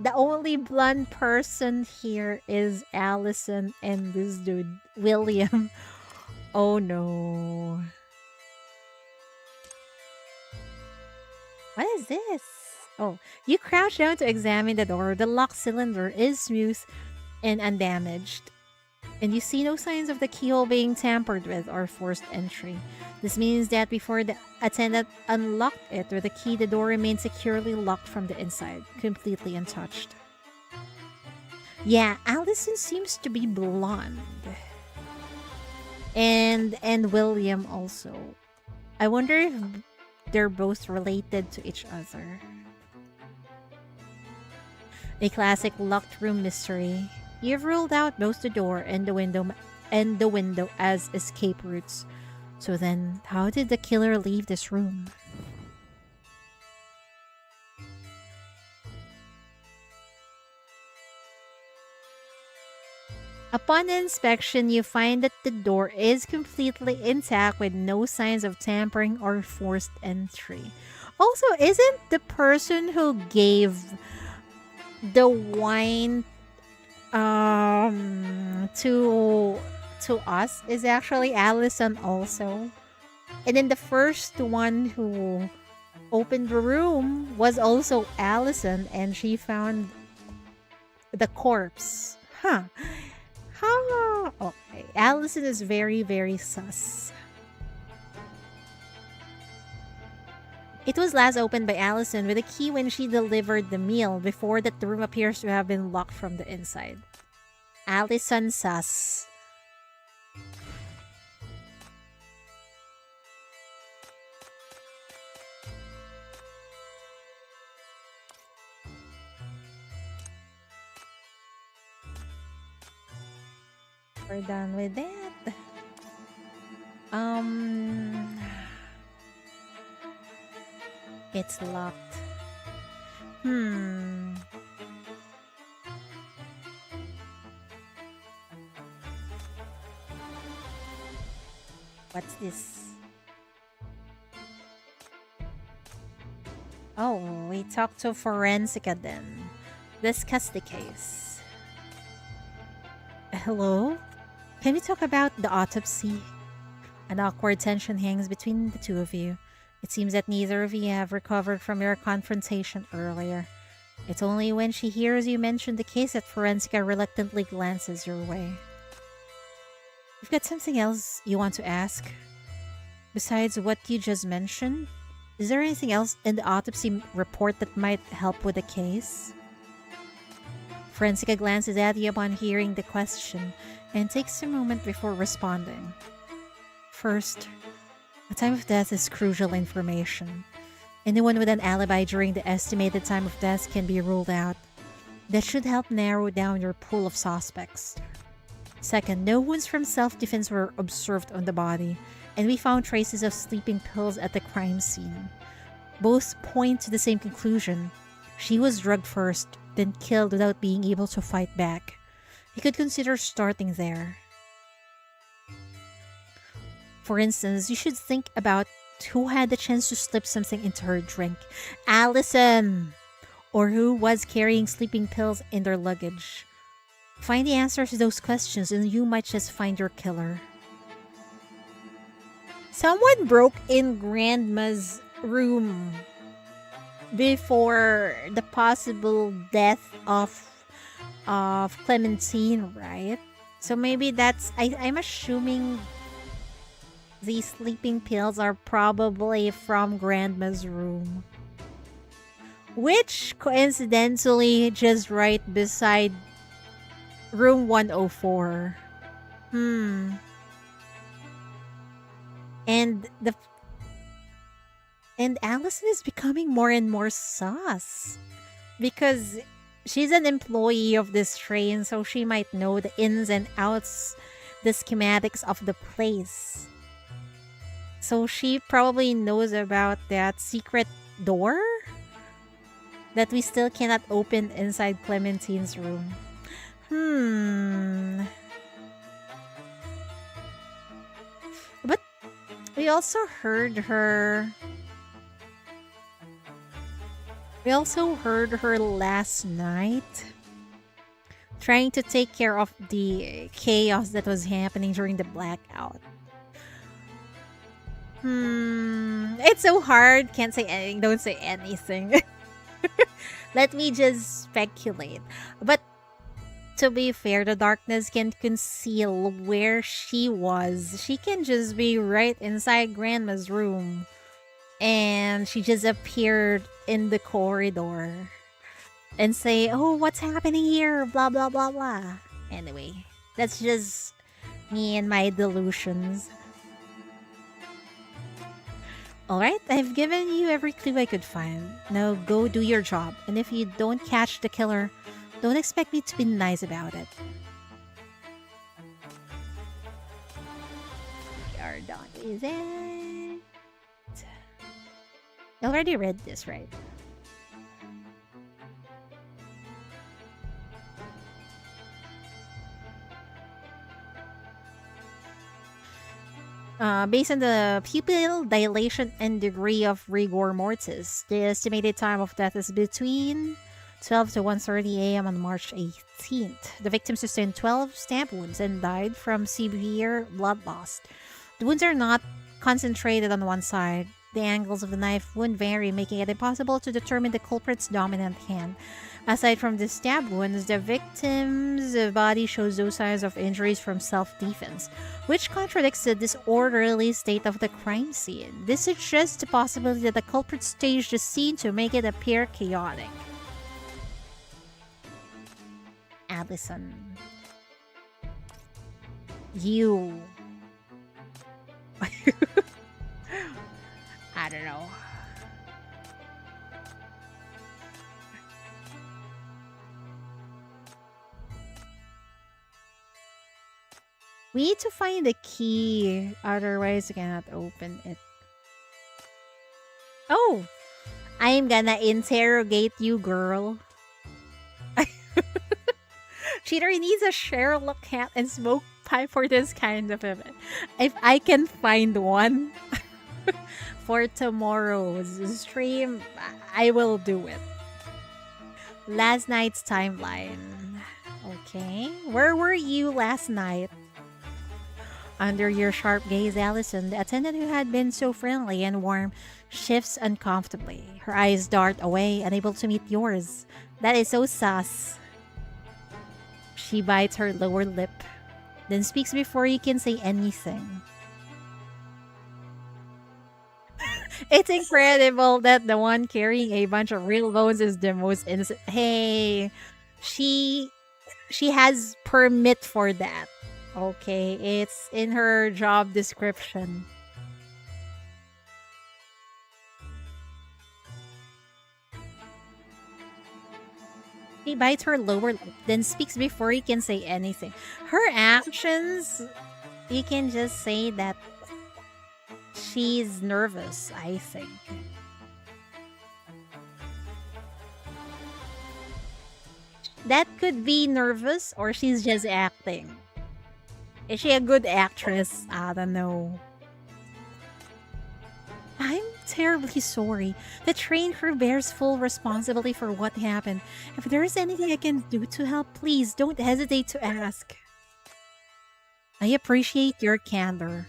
Speaker 1: The only blonde person here is Allison and this dude, William. Oh no. What is this? Oh, you crouch down to examine the door. The lock cylinder is smooth and undamaged, and you see no signs of the keyhole being tampered with or forced entry. This means that before the attendant unlocked it with a key, the door remained securely locked from the inside, completely untouched. Yeah, Allison seems to be blonde. And William also. I wonder if they're both related to each other. A classic locked room mystery. You've ruled out both the door and the window as escape routes. So then, how did the killer leave this room? Upon inspection, you find that the door is completely intact with no signs of tampering or forced entry. Also, isn't the person who gave the wine to us is actually Allison also? And then the first one who opened the room was also Allison, and she found the corpse. Huh. How? Okay. Allison is very, very sus. It was last opened by Allison with a key when she delivered the meal. Before that, the room appears to have been locked from the inside. Allison sus. We're done with that. It's locked. What's this? Oh, we talked to Forensica then. Discuss the case. Hello? Can we talk about the autopsy? An awkward tension hangs between the two of you. It seems that neither of you have recovered from your confrontation earlier. It's only when she hears you mention the case that Forensica reluctantly glances your way. You've got something else you want to ask? Besides what you just mentioned? Is there anything else in the autopsy report that might help with the case? Forensica glances at you upon hearing the question and takes a moment before responding. First, the time of death is crucial information. Anyone with an alibi during the estimated time of death can be ruled out. That should help narrow down your pool of suspects. Second, no wounds from self-defense were observed on the body, and we found traces of sleeping pills at the crime scene. Both point to the same conclusion. She was drugged first, then killed without being able to fight back. You could consider starting there. For instance, you should think about who had the chance to slip something into her drink. Allison! Or who was carrying sleeping pills in their luggage. Find the answers to those questions and you might just find your killer. Someone broke in Grandma's room before the possible death of Clementine, right? So maybe that's... I'm assuming these sleeping pills are probably from Grandma's room. Which, coincidentally, just right beside room 104. And Allison is becoming more and more sus. Because she's an employee of this train, so she might know the ins and outs, the schematics of the place. So she probably knows about that secret door that we still cannot open inside Clementine's room. But we also heard her... We also heard her last night trying to take care of the chaos that was happening during the blackout. It's so hard. Can't say anything. Don't say anything. Let me just speculate. But to be fair, the darkness can conceal where she was. She can just be right inside Grandma's room. And she just appeared in the corridor. And say, oh, what's happening here? Blah, blah, blah, blah. Anyway, that's just me and my delusions. Alright, I've given you every clue I could find. Now go do your job. And if you don't catch the killer, don't expect me to be nice about it. We are done with it. I already read this, right? Based on the pupil dilation and degree of rigor mortis, the estimated time of death is between 12 to 1:30 a.m. on March 18th. The victim sustained 12 stab wounds and died from severe blood loss. The wounds are not concentrated on one side. The angles of the knife wound vary, making it impossible to determine the culprit's dominant hand. Aside from the stab wounds, the victim's body shows no signs of injuries from self-defense, which contradicts the disorderly state of the crime scene. This suggests the possibility that the culprit staged the scene to make it appear chaotic. Allison. You. I don't know. We need to find the key, otherwise I cannot open it. Oh! I'm gonna interrogate you, girl. Cheater needs a Sherlock hat and smoke pipe for this kind of event. If I can find one for tomorrow's stream, I will do it. Last night's timeline. Okay. Where were you last night? Under your sharp gaze, Allison, the attendant who had been so friendly and warm, shifts uncomfortably. Her eyes dart away, unable to meet yours. That is so sus. She bites her lower lip, then speaks before you can say anything. It's incredible that the one carrying a bunch of real bones is the most innocent. Hey, she has permit for that. Okay, it's in her job description. She bites her lower lip, then speaks before he can say anything. Her actions, you can just say that she's nervous, I think. That could be nervous, or she's just acting. Is she a good actress? I don't know. I'm terribly sorry. The train crew bears full responsibility for what happened. If there is anything I can do to help, please don't hesitate to ask. I appreciate your candor.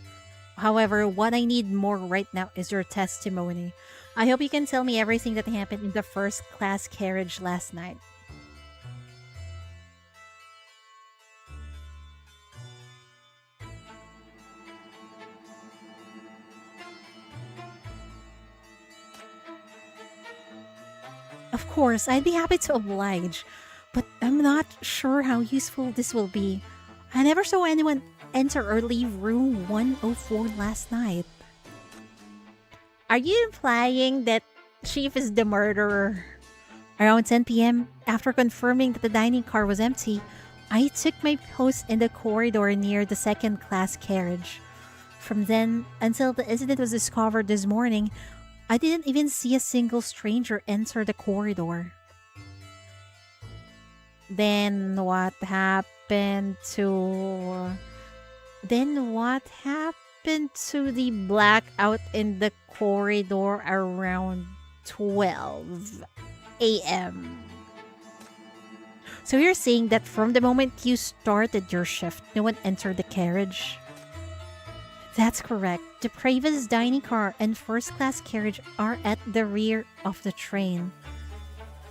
Speaker 1: However, what I need more right now is your testimony. I hope you can tell me everything that happened in the first-class carriage last night. Of course, I'd be happy to oblige, but I'm not sure how useful this will be. I never saw anyone enter or leave room 104 last night. Are you implying that Chief is the murderer? Around 10 p.m., after confirming that the dining car was empty, I took my post in the corridor near the second-class carriage. From then until the incident was discovered this morning, I didn't even see a single stranger enter the corridor. Then what happened to the blackout in the corridor around 12 a.m.? So you're saying that from the moment you started your shift, no one entered the carriage? That's correct. The Prava's dining car and first-class carriage are at the rear of the train.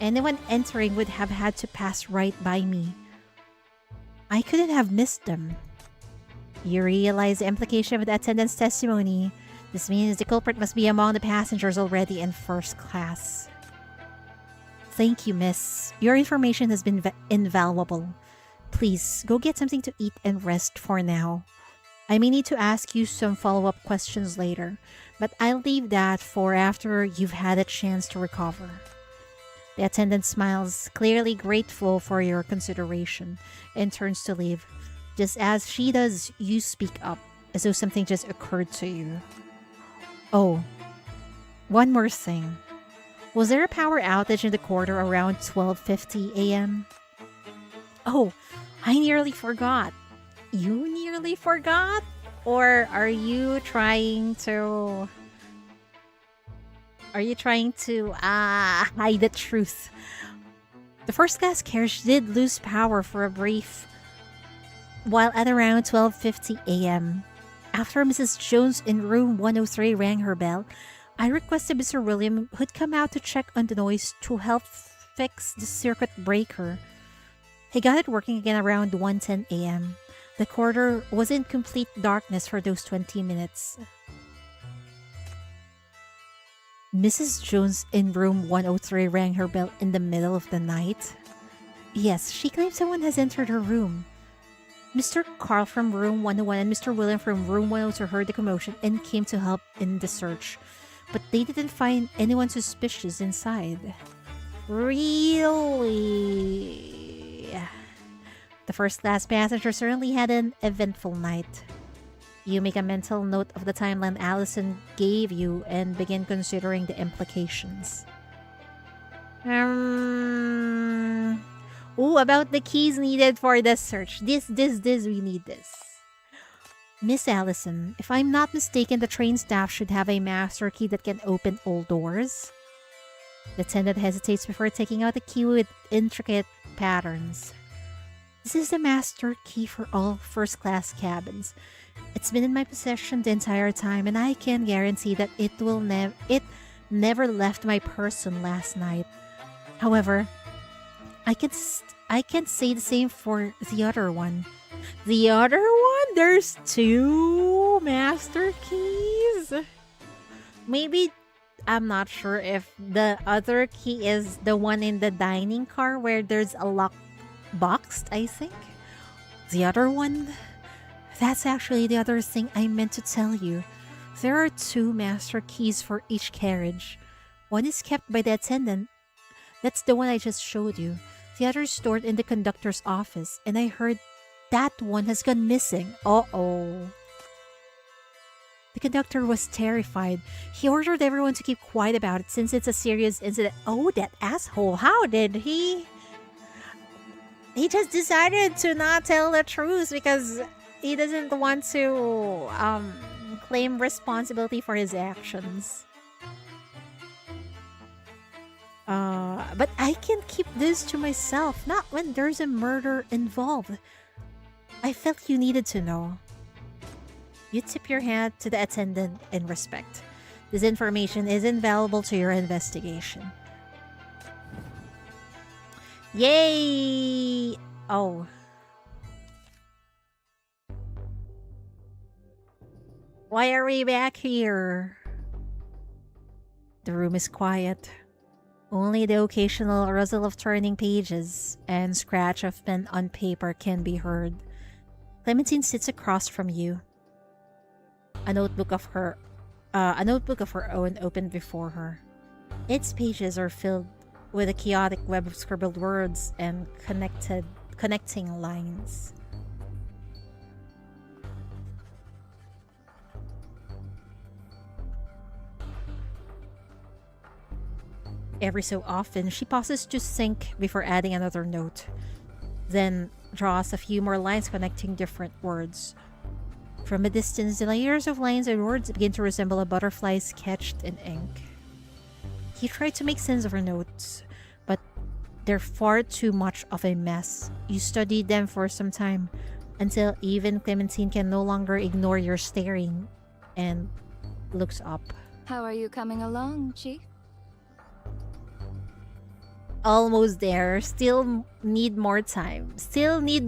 Speaker 1: Anyone entering would have had to pass right by me. I couldn't have missed them. You realize the implication of the attendant's testimony. This means the culprit must be among the passengers already in first class. Thank you, miss. Your information has been invaluable. Please, go get something to eat and rest for now. I may need to ask you some follow-up questions later, but I'll leave that for after you've had a chance to recover. The attendant smiles, clearly grateful for your consideration, and turns to leave. Just as she does, you speak up, as though something just occurred to you. Oh, one more thing. Was there a power outage in the corridor around 12:50 a.m.? Oh, I nearly forgot. You nearly forgot? Or are you trying to... hide the truth? The first class carriage did lose power for a brief while at around 12:50 a.m. After Mrs. Jones in room 103 rang her bell, I requested Mr. William, who'd come out to check on the noise, to help fix the circuit breaker. He got it working again around 1:10 a.m. The corridor was in complete darkness for those 20 minutes. Mrs. Jones in room 103 rang her bell in the middle of the night. Yes, she claims someone has entered her room. Mr. Carl from room 101 and Mr. William from room 102 heard the commotion and came to help in the search, but they didn't find anyone suspicious inside. Really? The first class passenger certainly had an eventful night. You make a mental note of the timeline Allison gave you and begin considering the implications. About the keys needed for the search. This, we need this. Miss Allison, if I'm not mistaken, the train staff should have a master key that can open all doors. The attendant hesitates before taking out a key with intricate patterns. This is the master key for all first-class cabins. It's been in my possession the entire time, and I can guarantee that it never left my person last night. However, I can say the same for the other one. The other one? There's 2 master keys? Maybe, I'm not sure if the other key is the one in the dining car where there's a lock box, I think. The other one? That's actually the other thing I meant to tell you. There are 2 master keys for each carriage. One is kept by the attendant. That's the one I just showed you. The other is stored in the conductor's office, and I heard that one has gone missing. Uh-oh. The conductor was terrified. He ordered everyone to keep quiet about it since it's a serious incident. Oh, that asshole. How did he? He just decided to not tell the truth because he doesn't want to claim responsibility for his actions. But I can't keep this to myself, not when there's a murder involved. I felt you needed to know. You tip your hat to the attendant in respect. This information is invaluable to your investigation. Yay! Oh. Why are we back here? The room is quiet. Only the occasional rustle of turning pages and scratch of pen on paper can be heard. Clementine sits across from you. A notebook of her own opened before her. Its pages are filled with a chaotic web of scribbled words and connecting lines. Every so often, she pauses to think before adding another note, then draws a few more lines connecting different words. From a distance, the layers of lines and words begin to resemble a butterfly sketched in ink. You try to make sense of her notes, but they're far too much of a mess. You study them for some time, until even Clementine can no longer ignore your staring and looks up.
Speaker 2: How are you coming along, Chief?
Speaker 1: Almost there. Still need more time. Still need a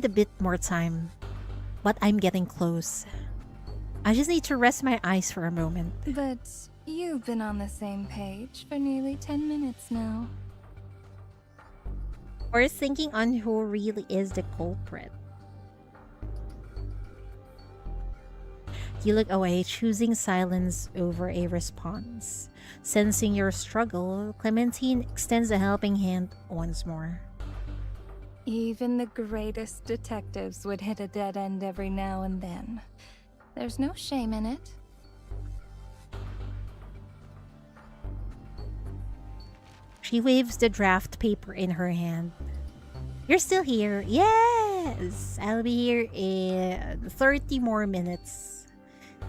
Speaker 1: bit more time. But I'm getting close. I just need to rest my eyes for a moment.
Speaker 2: But you've been on the same page for nearly 10 minutes now.
Speaker 1: Or thinking on who really is the culprit. You look away, choosing silence over a response. Sensing your struggle, Clementine extends a helping hand once more.
Speaker 2: Even the greatest detectives would hit a dead end every now and then. There's no shame in it.
Speaker 1: She waves the draft paper in her hand. You're still here. Yes! I'll be here in 30 more minutes.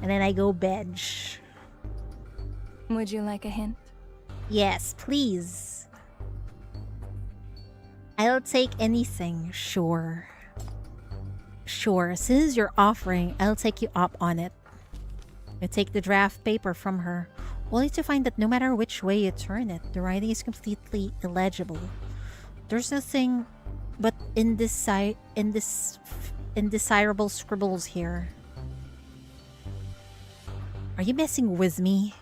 Speaker 1: And then I go bed.
Speaker 2: Would you like a hint?
Speaker 1: Yes, please. I'll take anything, sure. Sure, since you're offering, I'll take you up on it. You take the draft paper from her, only to find that no matter which way you turn it, the writing is completely illegible. There's nothing but indesirable scribbles here. Are you messing with me?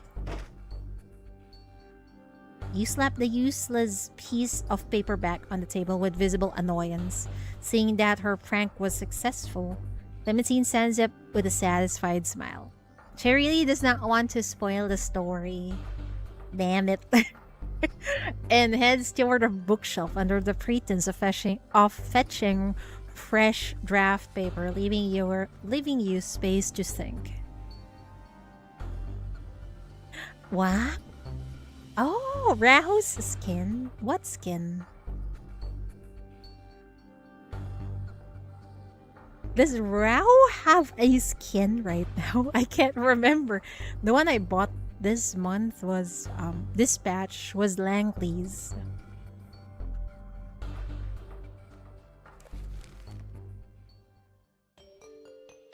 Speaker 1: You slap the useless piece of paper back on the table with visible annoyance. Seeing that her prank was successful, Clementine stands up with a satisfied smile. She really does not want to spoil the story. Damn it. And heads toward a bookshelf under the pretense of fetching fresh draft paper, leaving you space to think. What? Oh, Rahu's skin. What skin? Does Rahu have a skin right now? I can't remember. The one I bought this month was, this batch was Langley's.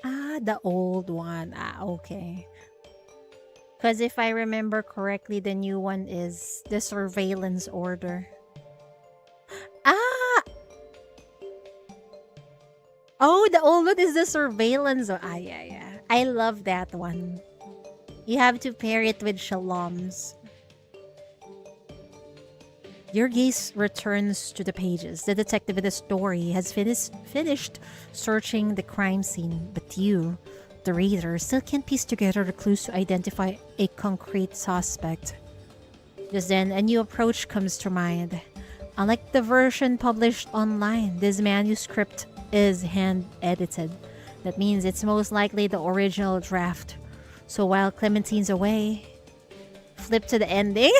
Speaker 1: Ah, the old one. Ah, okay. Because if I remember correctly, the new one is the surveillance order. Ah! Oh, the old one is the surveillance. Ah, yeah. I love that one. You have to pair it with Shalom's. Your gaze returns to the pages. The detective in the story has finished searching the crime scene, but you, the reader, still can't piece together the clues to identify a concrete suspect. Just then, a new approach comes to mind. Unlike the version published online, this manuscript is hand-edited. That means it's most likely the original draft. So while Clementine's away, flip to the ending.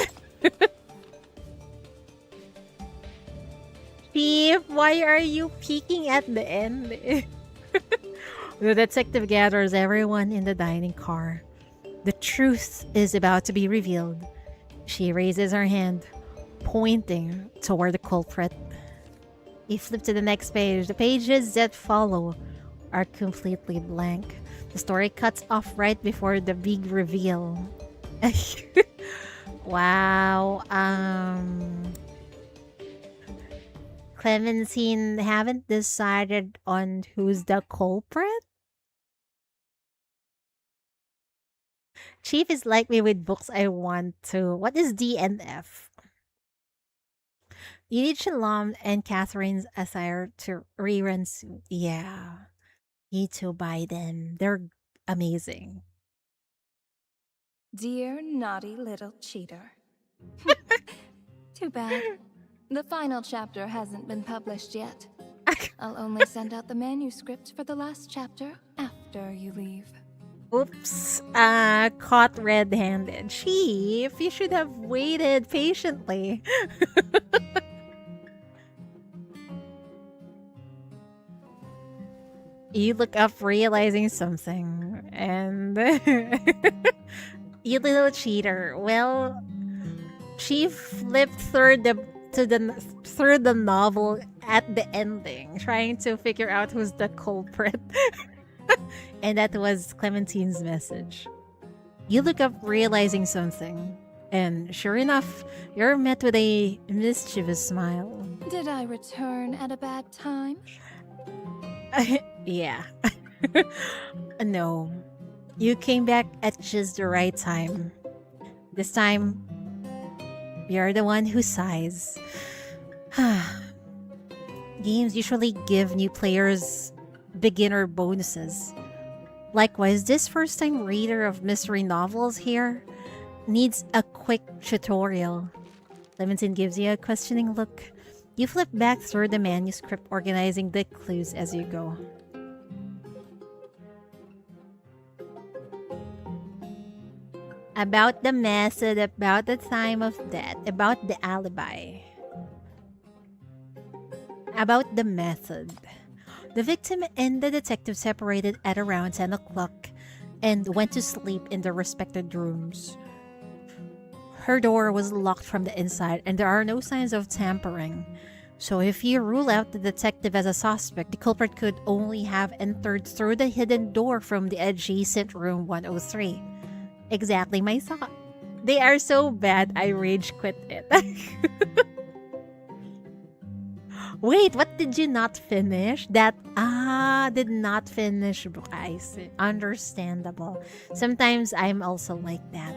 Speaker 1: Chief, why are you peeking at the end? The detective gathers everyone in the dining car. The truth is about to be revealed. She raises her hand, pointing toward the culprit. You flip to the next page. The pages that follow are completely blank. The story cuts off right before the big reveal. Wow. Clementine haven't decided on who's the culprit? Chief is like me with books I want to. What is D and F? You need Shalom and Catherine's Asire to rerun soon. Yeah. Need to buy them. They're amazing.
Speaker 2: Dear naughty little cheater. Too bad. The final chapter hasn't been published yet. I'll only send out the manuscript for the last chapter after you leave.
Speaker 1: Oops. Caught red-handed. Chief, you should have waited patiently. You look up realizing something, and you little cheater. Well, she flipped through the novel at the ending, trying to figure out who's the culprit. And that was Clementine's message. You look up realizing something, and sure enough, you're met with a mischievous smile.
Speaker 2: Did I return at a bad time?
Speaker 1: Yeah. No. You came back at just the right time. This time, you're the one who sighs. Games usually give new players beginner bonuses. Likewise, this first-time reader of mystery novels here needs a quick tutorial. Clementine gives you a questioning look. You flip back through the manuscript, organizing the clues as you go. About the method, about the time of death, about the alibi. About the method. The victim and the detective separated at around 10 o'clock and went to sleep in their respective rooms. Her door was locked from the inside and there are no signs of tampering. So if you rule out the detective as a suspect, the culprit could only have entered through the hidden door from the adjacent room 103. Exactly my thought. They are so bad, I rage quit it. Wait, what did you not finish? Did not finish book. I see. Understandable. Sometimes I'm also like that.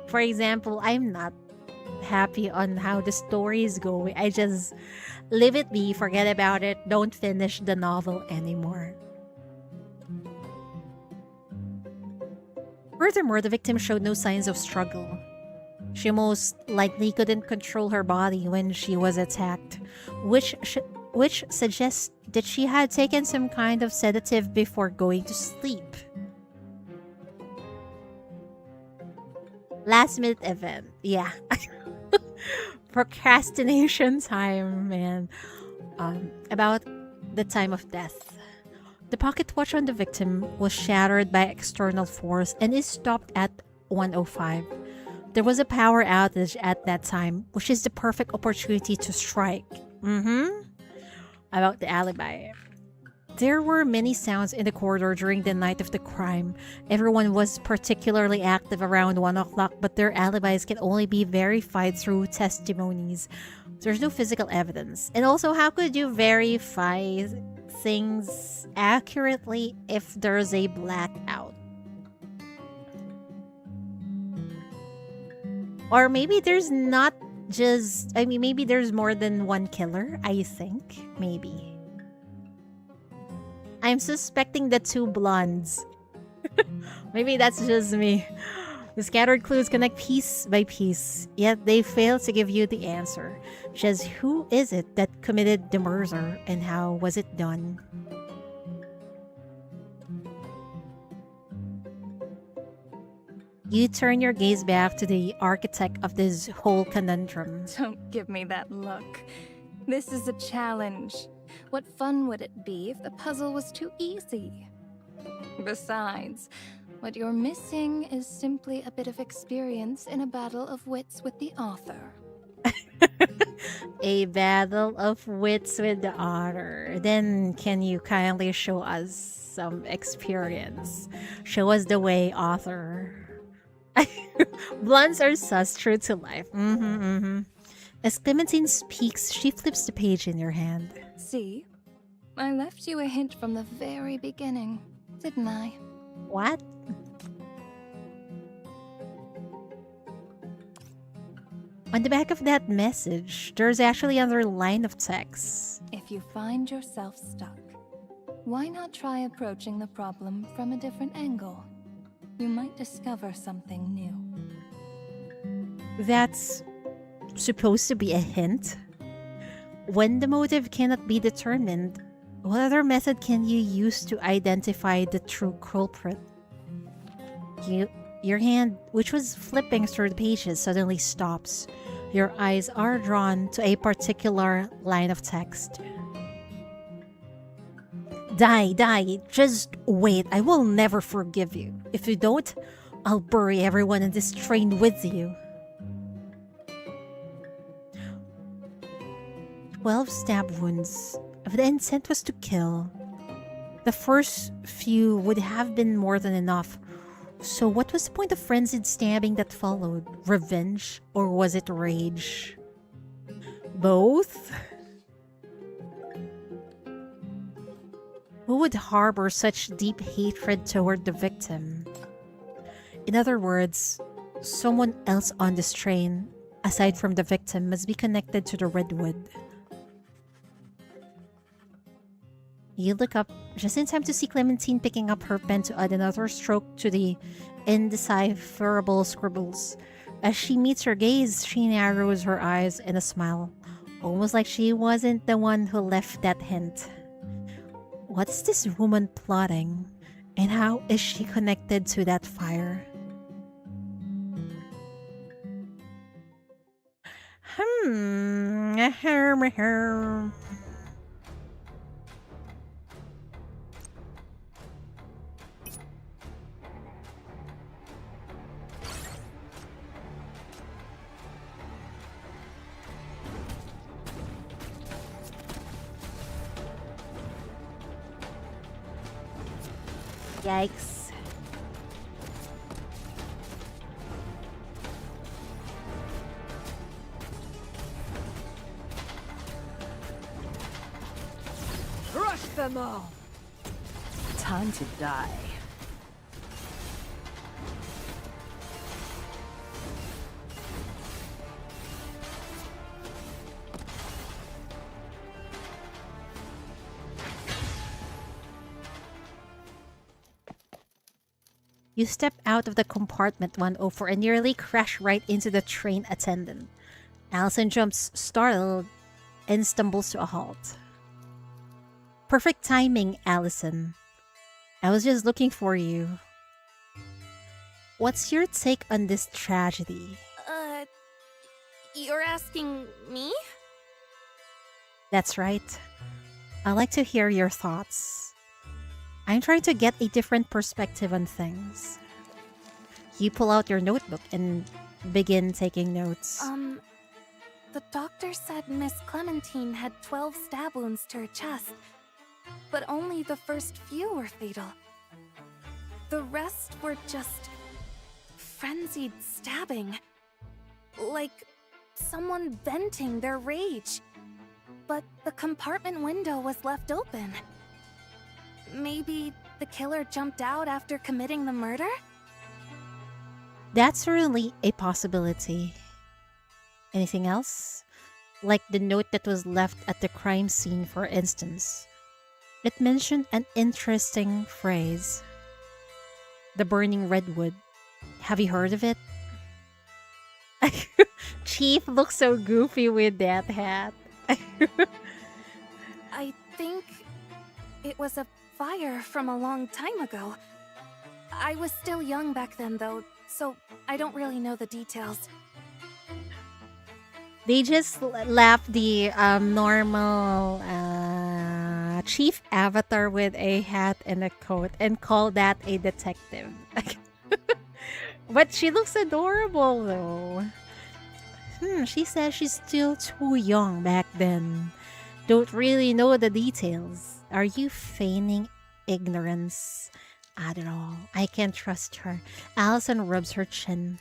Speaker 1: For example, I'm not happy on how the story is going. I just leave it be, forget about it, don't finish the novel anymore. Furthermore, the victim showed no signs of struggle. She most likely couldn't control her body when she was attacked, which suggests that she had taken some kind of sedative before going to sleep. Last minute event. Yeah. Procrastination time, man. About the time of death. The pocket watch on the victim was shattered by external force and is stopped at 1:05. There was a power outage at that time, which is the perfect opportunity to strike. About the alibi. There were many sounds in the corridor during the night of the crime. Everyone was particularly active around 1 o'clock, but their alibis can only be verified through testimonies. There's no physical evidence. And also, how could you verify things accurately if there's a blackout? Or maybe there's not just... I mean, maybe there's more than one killer, I think. Maybe. I'm suspecting the two blondes. Maybe that's just me. The scattered clues connect piece by piece, yet they fail to give you the answer. Just who is it that committed the murder and how was it done? You turn your gaze back to the architect of this whole conundrum.
Speaker 2: Don't give me that look. This is a challenge. What fun would it be if the puzzle was too easy? Besides, what you're missing is simply a bit of experience in a battle of wits with the author.
Speaker 1: A battle of wits with the author. Then can you kindly show us some experience? Show us the way, author. Blondes are sus, true to life. As Clementine speaks, she flips the page in your hand.
Speaker 2: See? I left you a hint from the very beginning, didn't I?
Speaker 1: What? On the back of that message, there's actually another line of text.
Speaker 2: If you find yourself stuck, why not try approaching the problem from a different angle? You might discover something new.
Speaker 1: That's supposed to be a hint? When the motive cannot be determined, what other method can you use to identify the true culprit? Your hand, which was flipping through the pages, suddenly stops. Your eyes are drawn to a particular line of text. Die, just wait. I will never forgive you. If you don't, I'll bury everyone in this train with you. 12 stab wounds. If the intent was to kill, the first few would have been more than enough. So what was the point of frenzied stabbing that followed? Revenge? Or was it rage? Both? Who would harbor such deep hatred toward the victim? In other words, someone else on this train, aside from the victim, must be connected to the redwood. You look up just in time to see Clementine picking up her pen to add another stroke to the indecipherable scribbles. As she meets her gaze, she narrows her eyes in a smile, almost like she wasn't the one who left that hint. What is this woman plotting? And how is she connected to that fire? Yikes.
Speaker 7: Crush them all! Time to die.
Speaker 1: You step out of the compartment 104 and nearly crash right into the train attendant. Allison jumps, startled, and stumbles to a halt. Perfect timing, Allison. I was just looking for you. What's your take on this tragedy?
Speaker 3: You're asking me?
Speaker 1: That's right. I'd like to hear your thoughts. I'm trying to get a different perspective on things. You pull out your notebook and begin taking notes.
Speaker 3: The doctor said Miss Clementine had 12 stab wounds to her chest, but only the first few were fatal. The rest were just frenzied stabbing. Like someone venting their rage. But the compartment window was left open. Maybe the killer jumped out after committing the murder?
Speaker 1: That's really a possibility. Anything else? Like the note that was left at the crime scene, for instance. It mentioned an interesting phrase. The burning redwood. Have you heard of it? Chief looks so goofy with that hat.
Speaker 3: I think it was a fire from a long time ago. I was still young back then, though, so I don't really know the details.
Speaker 1: They just left the normal chief avatar with a hat and a coat and called that a detective. But she looks adorable, though. She says she's still too young back then. Don't really know the details. Are you feigning ignorance? I don't know. I can't trust her. Allison rubs her chin,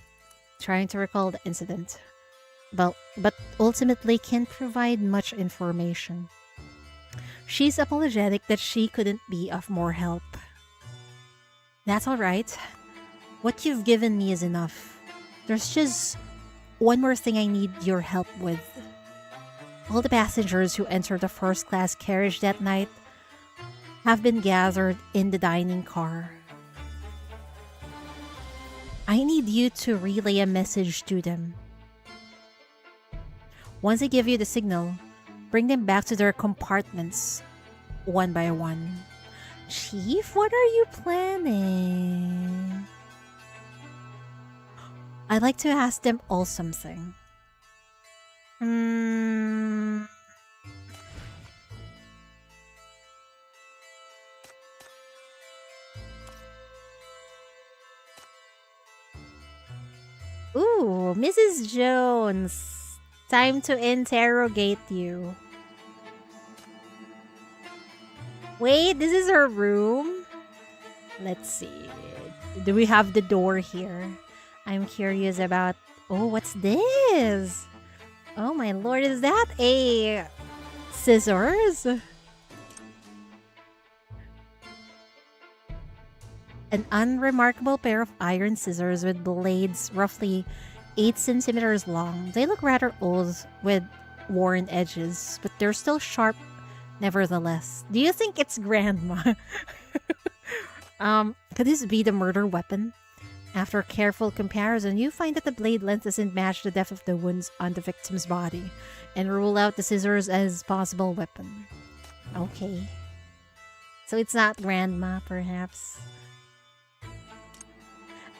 Speaker 1: trying to recall the incident. But ultimately can't provide much information. She's apologetic that she couldn't be of more help. That's alright. What you've given me is enough. There's just one more thing I need your help with. All the passengers who entered the first-class carriage that night have been gathered in the dining car. I need you to relay a message to them. Once I give you the signal, bring them back to their compartments, one by one. Chief, what are you planning? I'd like to ask them all something. Ooh, Mrs. Jones. Time to interrogate you. Wait, this is her room? Let's see. Do we have the door here? I'm curious about... Oh, what's this? Oh my lord, is that a... scissors? An unremarkable pair of iron scissors with blades roughly 8 centimeters long. They look rather old with worn edges, but they're still sharp nevertheless. Do you think it's grandma? Could this be the murder weapon? After careful comparison, you find that the blade length doesn't match the depth of the wounds on the victim's body, and rule out the scissors as possible weapon. Okay. So it's not grandma, perhaps.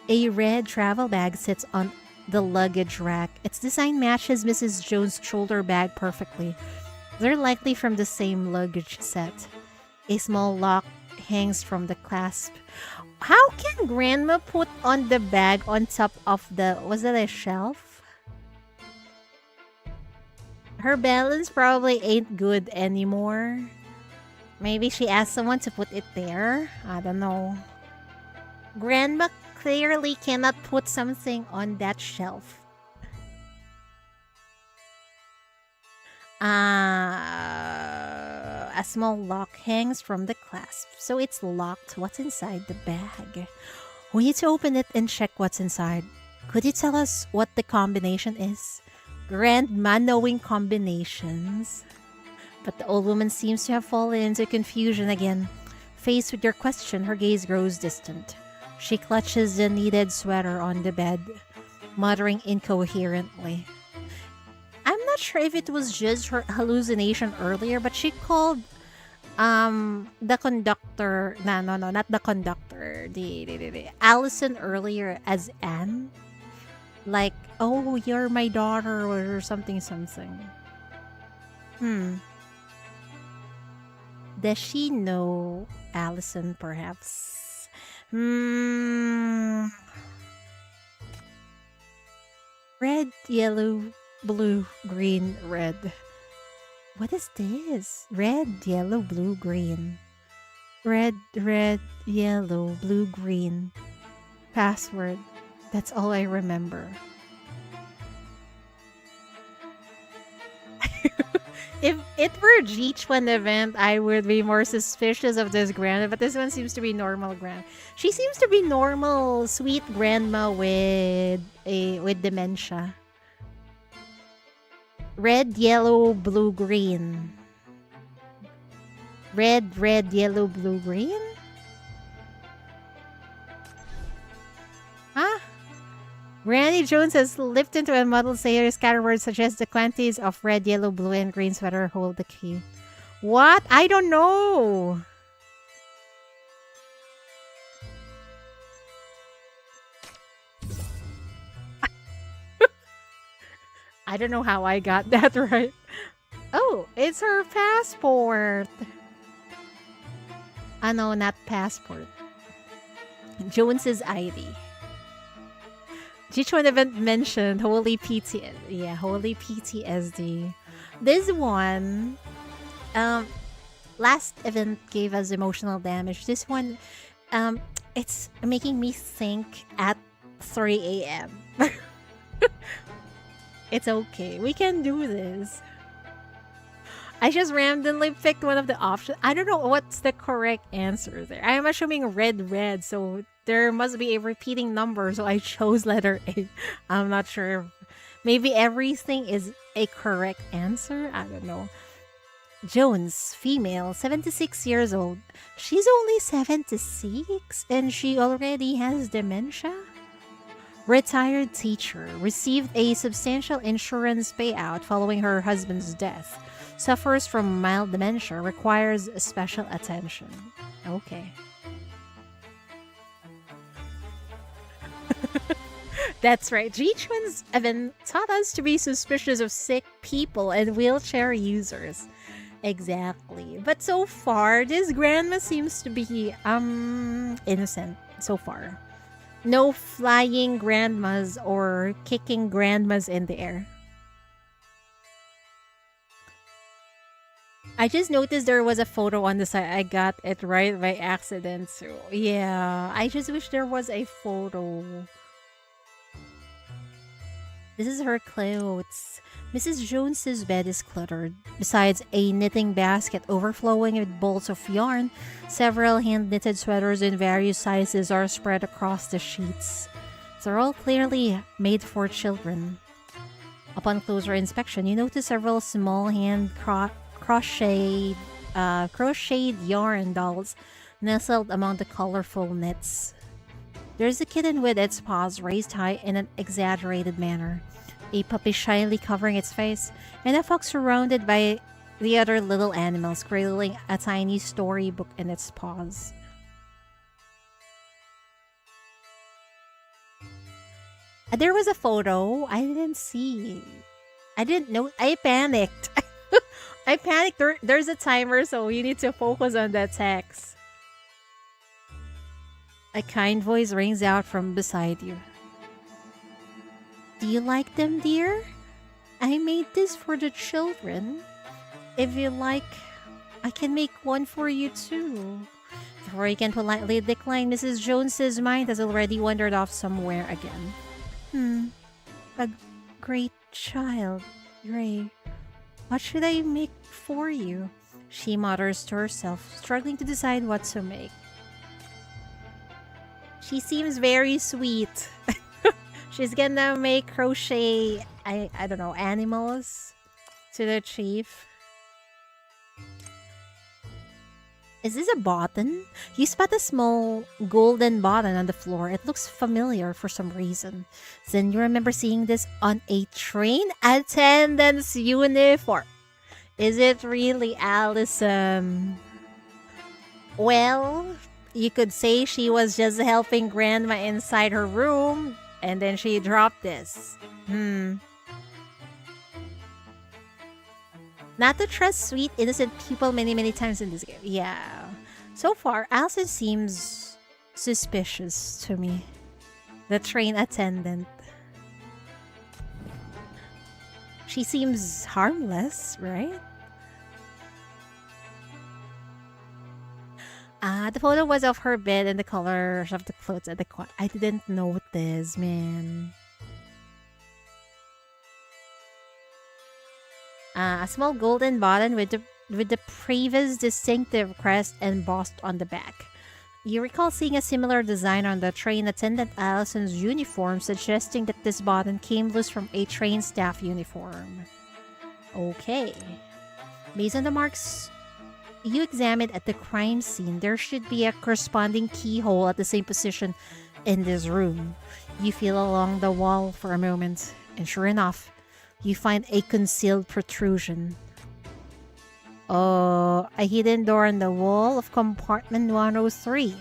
Speaker 1: A red travel bag sits on the luggage rack. Its design matches Mrs. Jones' shoulder bag perfectly. They're likely from the same luggage set. A small lock hangs from the clasp. How can Grandma put on the bag on top of the... Was that a shelf? Her balance probably ain't good anymore. Maybe she asked someone to put it there. I don't know. Grandma clearly cannot put something on that shelf. A small lock hangs from the clasp, so it's locked. What's inside the bag? We need to open it and check what's inside. Could you tell us what the combination is? Grandma knowing combinations. But the old woman seems to have fallen into confusion again. Faced with your question, her gaze grows distant. She clutches the knitted sweater on the bed, muttering incoherently. I'm not sure if it was just her hallucination earlier, but she called the conductor, no, not the conductor, the Allison earlier as Anne. Like, oh, you're my daughter or something. Does she know Allison, perhaps? Red, yellow, blue, green, red. What is this? Red, yellow, blue, green. Red, yellow, blue, green. Password. That's all I remember. If it were G1 event, I would be more suspicious of this grandma, but this one seems to be normal grandma. She seems to be normal, sweet grandma with dementia. Red, yellow, blue, green. Red, yellow, blue, green? Huh? Granny Jones has lived into a muddled sailor. Scatterwords suggest the quantities of red, yellow, blue, and green sweater hold the key. What? I don't know. I don't know how I got that right. Oh, it's her passport. Ah, no, not passport. Jones's ID. G1 event mentioned Holy PTSD. Yeah, Holy PTSD. This one, last event gave us emotional damage. This one, it's making me think at 3 a.m. It's okay. We can do this. I just randomly picked one of the options. I don't know what's the correct answer there. I'm assuming red, so there must be a repeating number, so I chose letter A. I'm not sure. Maybe everything is a correct answer? I don't know. Jones, female, 76 years old. She's only 76 and she already has dementia? Retired teacher. Received a substantial insurance payout following her husband's death. Suffers from mild dementia, requires special attention. Okay. That's right. G1's event taught us to be suspicious of sick people and wheelchair users. Exactly. But so far, this grandma seems to be innocent so far. No flying grandmas or kicking grandmas in the air. I just noticed there was a photo on the side. I got it right by accident. So yeah, I just wish there was a photo. This is her clothes. Mrs. Jones's bed is cluttered. Besides a knitting basket overflowing with bolts of yarn, several hand-knitted sweaters in various sizes are spread across the sheets. They're all clearly made for children. Upon closer inspection, you notice several small crocheted yarn dolls nestled among the colorful knits. There's a kitten with its paws raised high in an exaggerated manner, a puppy shyly covering its face, and a fox surrounded by the other little animals cradling a tiny storybook in its paws. There was a photo. I didn't see. I didn't know. I panicked. I panicked. There's a timer, so you need to focus on the text. A kind voice rings out from beside you. Do you like them, dear? I made this for the children. If you like, I can make one for you too. Before you can politely decline, Mrs. Jones's mind has already wandered off somewhere again. A great child, Gray. What should I make for you? She mutters to herself, struggling to decide what to make. She seems very sweet. She's gonna make crochet, I don't know, animals to the chief. Is this a button? You spot a small golden button on the floor. It looks familiar for some reason. Then you remember seeing this on a train attendant's uniform. Is it really Allison? Well, you could say she was just helping Grandma inside her room, and then she dropped this. Not to trust sweet, innocent people many times in this game. Yeah. So far, Allison seems suspicious to me. The train attendant. She seems harmless, right? The photo was of her bed and the colors of the clothes at the corner. I didn't notice, man. A small golden button with the previous distinctive crest embossed on the back. You recall seeing a similar design on the train attendant Allison's uniform, suggesting that this button came loose from a train staff uniform. Okay. Based on the marks you examined at the crime scene, there should be a corresponding keyhole at the same position in this room. You feel along the wall for a moment, and sure enough, you find a concealed protrusion. A hidden door on the wall of compartment 103,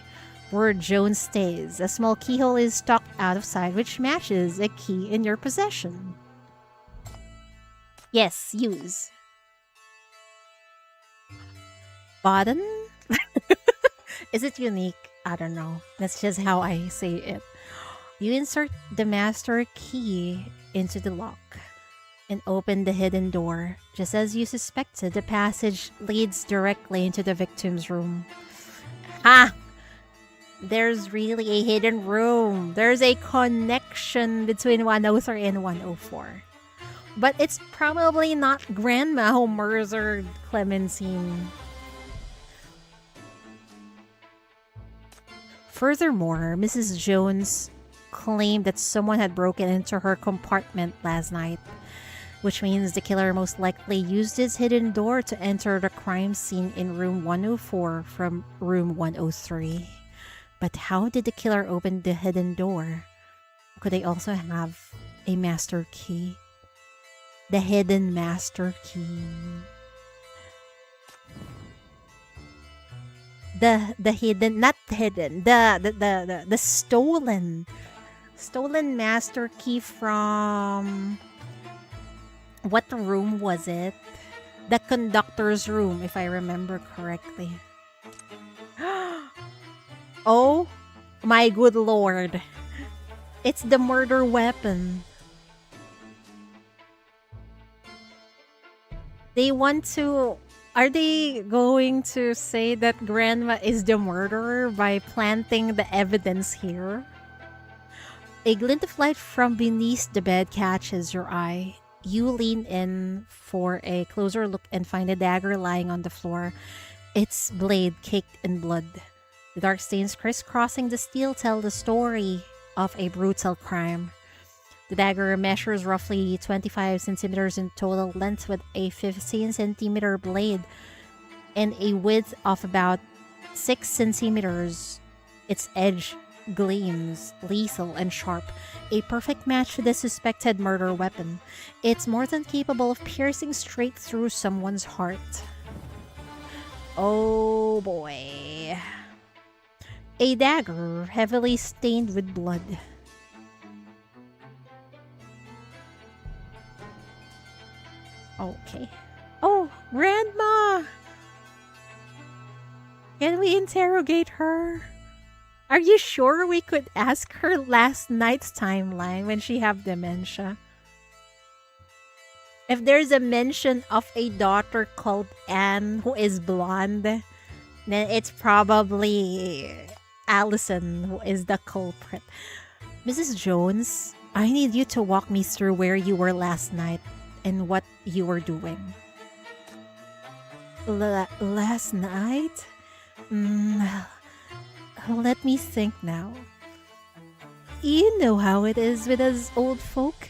Speaker 1: where Jones stays. A small keyhole is stuck out of sight, which matches a key in your possession. Yes, use. Button? Is it unique? I don't know. That's just how I say it. You insert the master key into the lock and open the hidden door. Just as you suspected, the passage leads directly into the victim's room. Ha! There's really a hidden room. There's a connection between 103 and 104. But it's probably not Grandma who murdered Clementine. Furthermore, Mrs. Jones claimed that someone had broken into her compartment last night, which means the killer most likely used his hidden door to enter the crime scene in room 104 from room 103. But how did the killer open the hidden door? Could they also have a master key? The hidden master key. The hidden, not hidden, the stolen master key from, what room was it? The conductor's room, if I remember correctly. Oh my good lord. It's the murder weapon. Are they going to say that Grandma is the murderer by planting the evidence here? A glint of light from beneath the bed catches your eye. You lean in for a closer look and find a dagger lying on the floor, its blade caked in blood. The dark stains crisscrossing the steel tell the story of a brutal crime. The dagger measures roughly 25 centimeters in total length with a 15 centimeter blade and a width of about 6 centimeters. Its edge gleams, lethal and sharp, a perfect match to the suspected murder weapon. It's more than capable of piercing straight through someone's heart. Oh boy. A dagger heavily stained with blood. Okay. Oh, Grandma! Can we interrogate her? Are you sure we could ask her last night's timeline when she have dementia? If there's a mention of a daughter called Anne who is blonde, then it's probably Allison who is the culprit. Mrs. Jones, I need you to walk me through where you were last night and what you were doing. Last night? Let me think now. You know how it is with us old folk.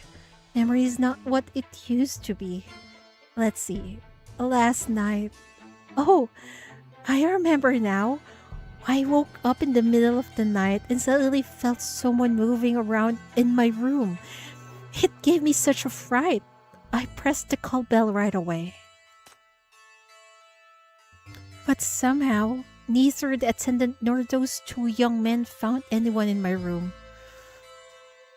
Speaker 1: Memory is not what it used to be. Let's see. Last night. Oh, I remember now. I woke up in the middle of the night and suddenly felt someone moving around in my room. It gave me such a fright. I pressed the call bell right away. But somehow, neither the attendant nor those two young men found anyone in my room.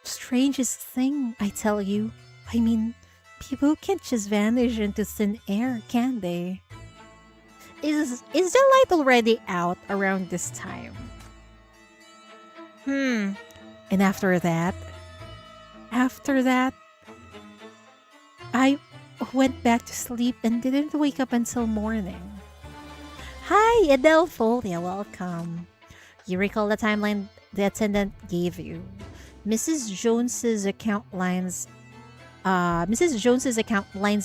Speaker 1: Strangest thing, I tell you. I mean, people can't just vanish into thin air, can they? Is the light already out around this time? And after that, I went back to sleep and didn't wake up until morning. Hi, Adelfolia, welcome. You recall the timeline the attendant gave you. Mrs. Jones's account lines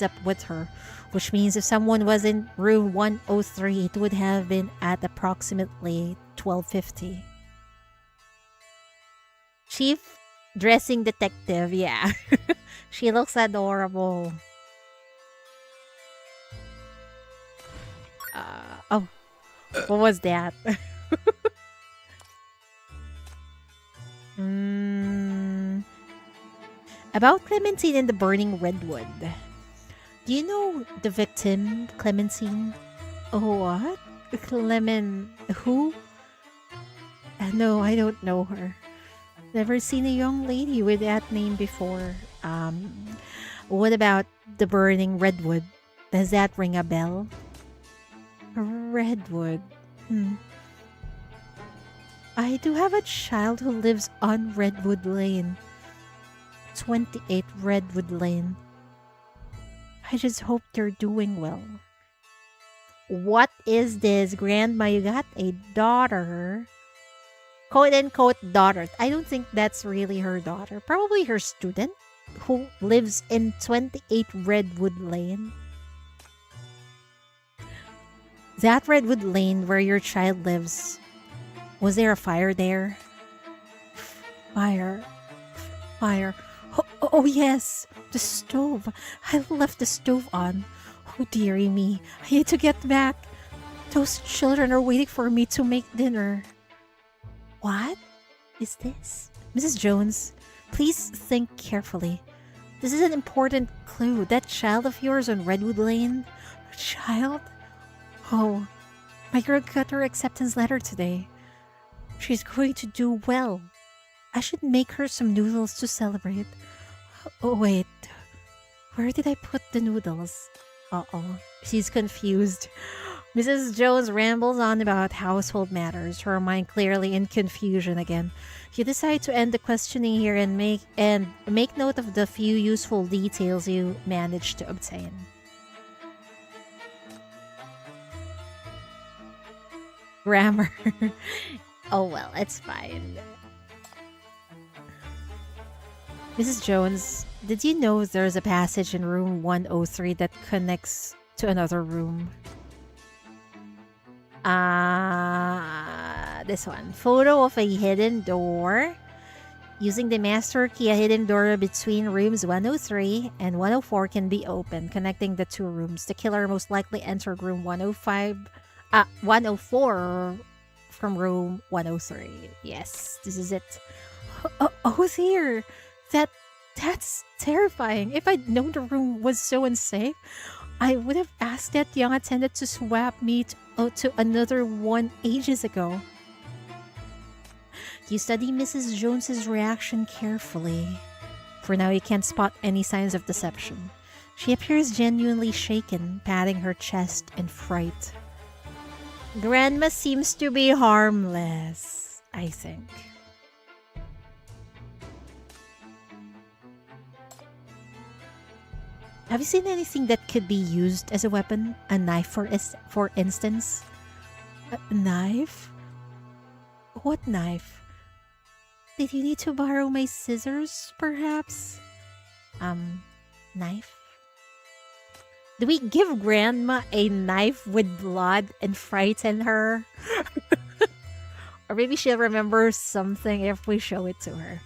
Speaker 1: up with her, which means if someone was in room 103, it would have been at approximately 12:50. Chief dressing detective, yeah. She looks adorable. Oh, what was that? About Clementine and the burning redwood. Do you know the victim, Clementine? Oh, what? Who? No, I don't know her. Never seen a young lady with that name before. What about the burning redwood? Does that ring a bell? Redwood. I do have a child who lives on Redwood Lane. 28 Redwood Lane. I just hope they're doing well. What is this, Grandma? You got a daughter. Quote-unquote daughter. I don't think that's really her daughter. Probably her student who lives in 28 Redwood Lane. That Redwood Lane where your child lives. Was there a fire there? Fire. Oh yes, the stove. I left the stove on. Oh dearie me, I need to get back. Those children are waiting for me to make dinner. What is this? Mrs. Jones, please think carefully. This is an important clue. That child of yours on Redwood Lane? A child? Oh, my girl got her acceptance letter today. She's going to do well. I should make her some noodles to celebrate. Oh, wait. Where did I put the noodles? Uh-oh. She's confused. Mrs. Jones rambles on about household matters, her mind clearly in confusion again. You decide to end the questioning here and make note of the few useful details you managed to obtain. Grammar. Oh well, it's fine. Mrs. Jones, did you know there's a passage in room 103 that connects to another room? This one. Photo of a hidden door. Using the master key, a hidden door between rooms 103 and 104 can be opened, connecting the two rooms. The killer most likely entered room 104 from room 103. Yes, this is it. Who's here? That's terrifying. If I'd known the room was so unsafe, I would have asked that young attendant to swap me to another one ages ago. You study Mrs. Jones's reaction carefully. For now, you can't spot any signs of deception. She appears genuinely shaken, patting her chest in fright. Grandma seems to be harmless, I think. Have you seen anything that could be used as a weapon? A knife, for instance? A knife? What knife? Did you need to borrow my scissors, perhaps? Knife? Do we give Grandma a knife with blood and frighten her? Or maybe she'll remember something if we show it to her.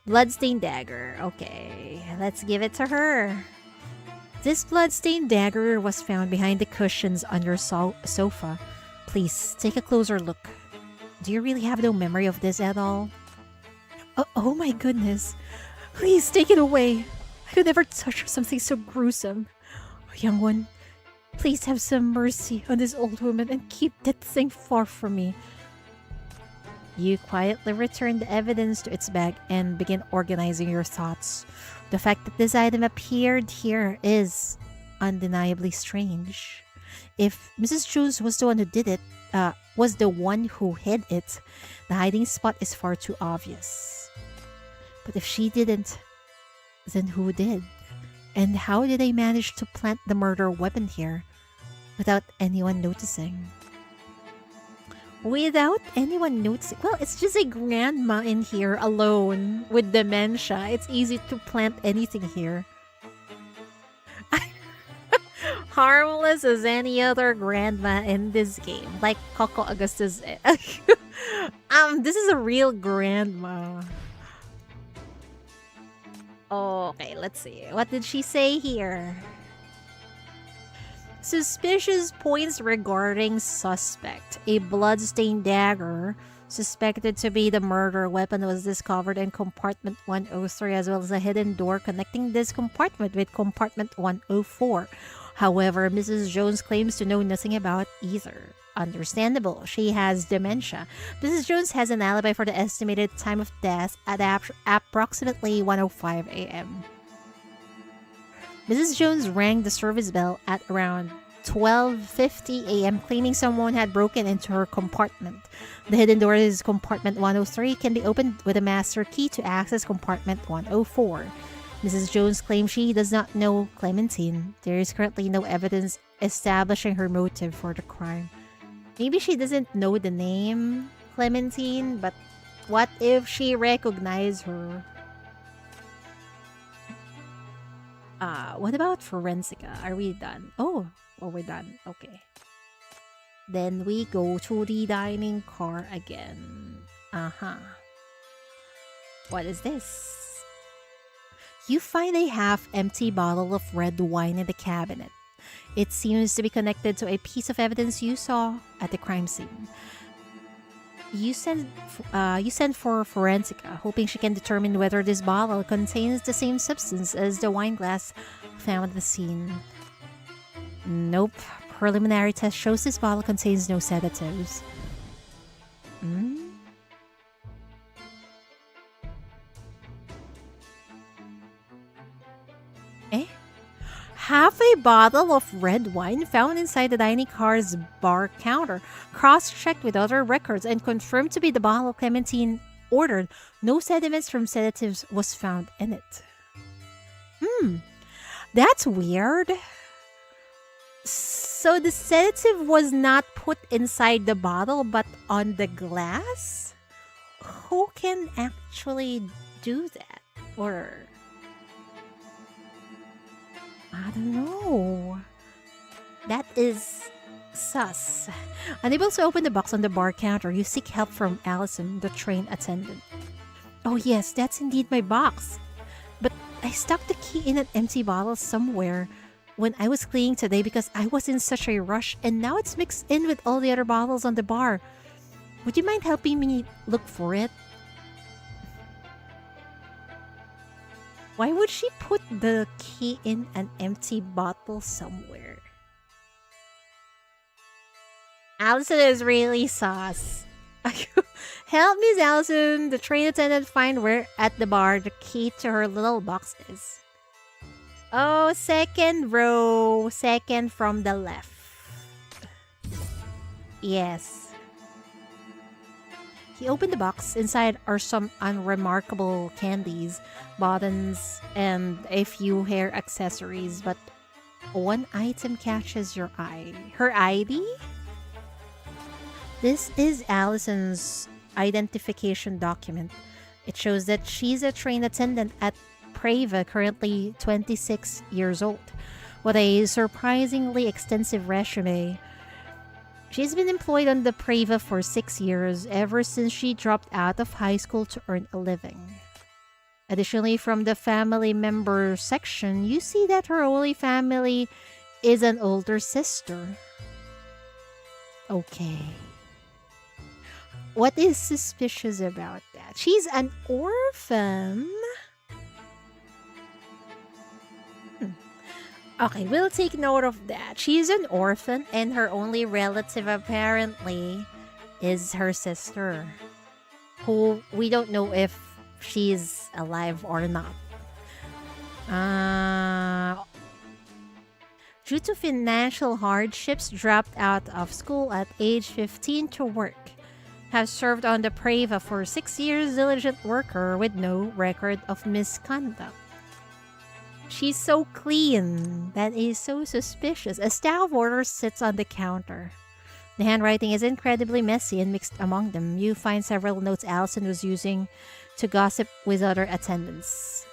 Speaker 1: Bloodstained dagger. Okay, let's give it to her. This bloodstained dagger was found behind the cushions on your sofa. Please, take a closer look. Do you really have no memory of this at all? Oh my goodness. Please, take it away. I could never touch something so gruesome. Young one, please have some mercy on this old woman and keep that thing far from me. You quietly return the evidence to its bag and begin organizing your thoughts. The fact that this item appeared here is undeniably strange. If Mrs. Jones was the one who did it, was the one who hid it, the hiding spot is far too obvious. But if she didn't, then who did? And how did they manage to plant the murder weapon here without anyone noticing? Without anyone noticing? Well, it's just a grandma in here alone with dementia. It's easy to plant anything here. Harmless as any other grandma in this game. Like Coco Augustus. This is a real grandma. Okay, let's see. What did she say here? Suspicious points regarding suspect. A bloodstained dagger suspected to be the murder weapon was discovered in compartment 103, as well as a hidden door connecting this compartment with compartment 104. However, Mrs. Jones claims to know nothing about either. Understandable. She has dementia. Mrs. Jones has an alibi for the estimated time of death at approximately 1:05 a.m. Mrs. Jones rang the service bell at around 12:50 a.m. claiming someone had broken into her compartment. The hidden door is compartment 103 can be opened with a master key to access compartment 104. Mrs. Jones claims she does not know Clementine. There is currently no evidence establishing her motive for the crime. Maybe she doesn't know the name Clementine, but what if she recognized her? What about Forensica? Are we done? Oh, we're done. Okay. Then we go to the dining car again. What is this? You find a half-empty bottle of red wine in the cabinet. It seems to be connected to a piece of evidence you saw at the crime scene. You send for Forensica, hoping she can determine whether this bottle contains the same substance as the wine glass found at the scene. Nope. Preliminary test shows this bottle contains no sedatives. Half a bottle of red wine found inside the dining car's bar counter. Cross-checked with other records and confirmed to be the bottle Clementine ordered. No sediments from sedatives was found in it. That's weird. So the sedative was not put inside the bottle but on the glass? Who can actually do that? Or... I don't know. That is sus. Unable to open the box on the bar counter, you seek help from Allison, the train attendant. Oh yes, that's indeed my box. But I stuck the key in an empty bottle somewhere when I was cleaning today because I was in such a rush, and now it's mixed in with all the other bottles on the bar. Would you mind helping me look for it? Why would she put the key in an empty bottle somewhere? Allison is really sus. Help Miss Allison, the train attendant, find where at the bar the key to her little box is. Oh, second row. Second from the left. Yes. He opened the box. Inside are some unremarkable candies, buttons, and a few hair accessories, but one item catches your eye. Her ID? This is Allison's identification document. It shows that she's a train attendant at Preva, currently 26 years old, with a surprisingly extensive resume. She's been employed on the Preva for 6 years, ever since she dropped out of high school to earn a living. Additionally, from the family member section, you see that her only family is an older sister. Okay. What is suspicious about that? She's an orphan. Okay, we'll take note of that. She's an orphan, and her only relative apparently is her sister, who we don't know if she's alive or not. Due to financial hardships, dropped out of school at age 15 to work. Has served on the Preva for 6 years, diligent worker with no record of misconduct. She's so clean. That is so suspicious. A stack of orders sits on the counter. The handwriting is incredibly messy and mixed among them. You find several notes Allison was using to gossip with other attendants.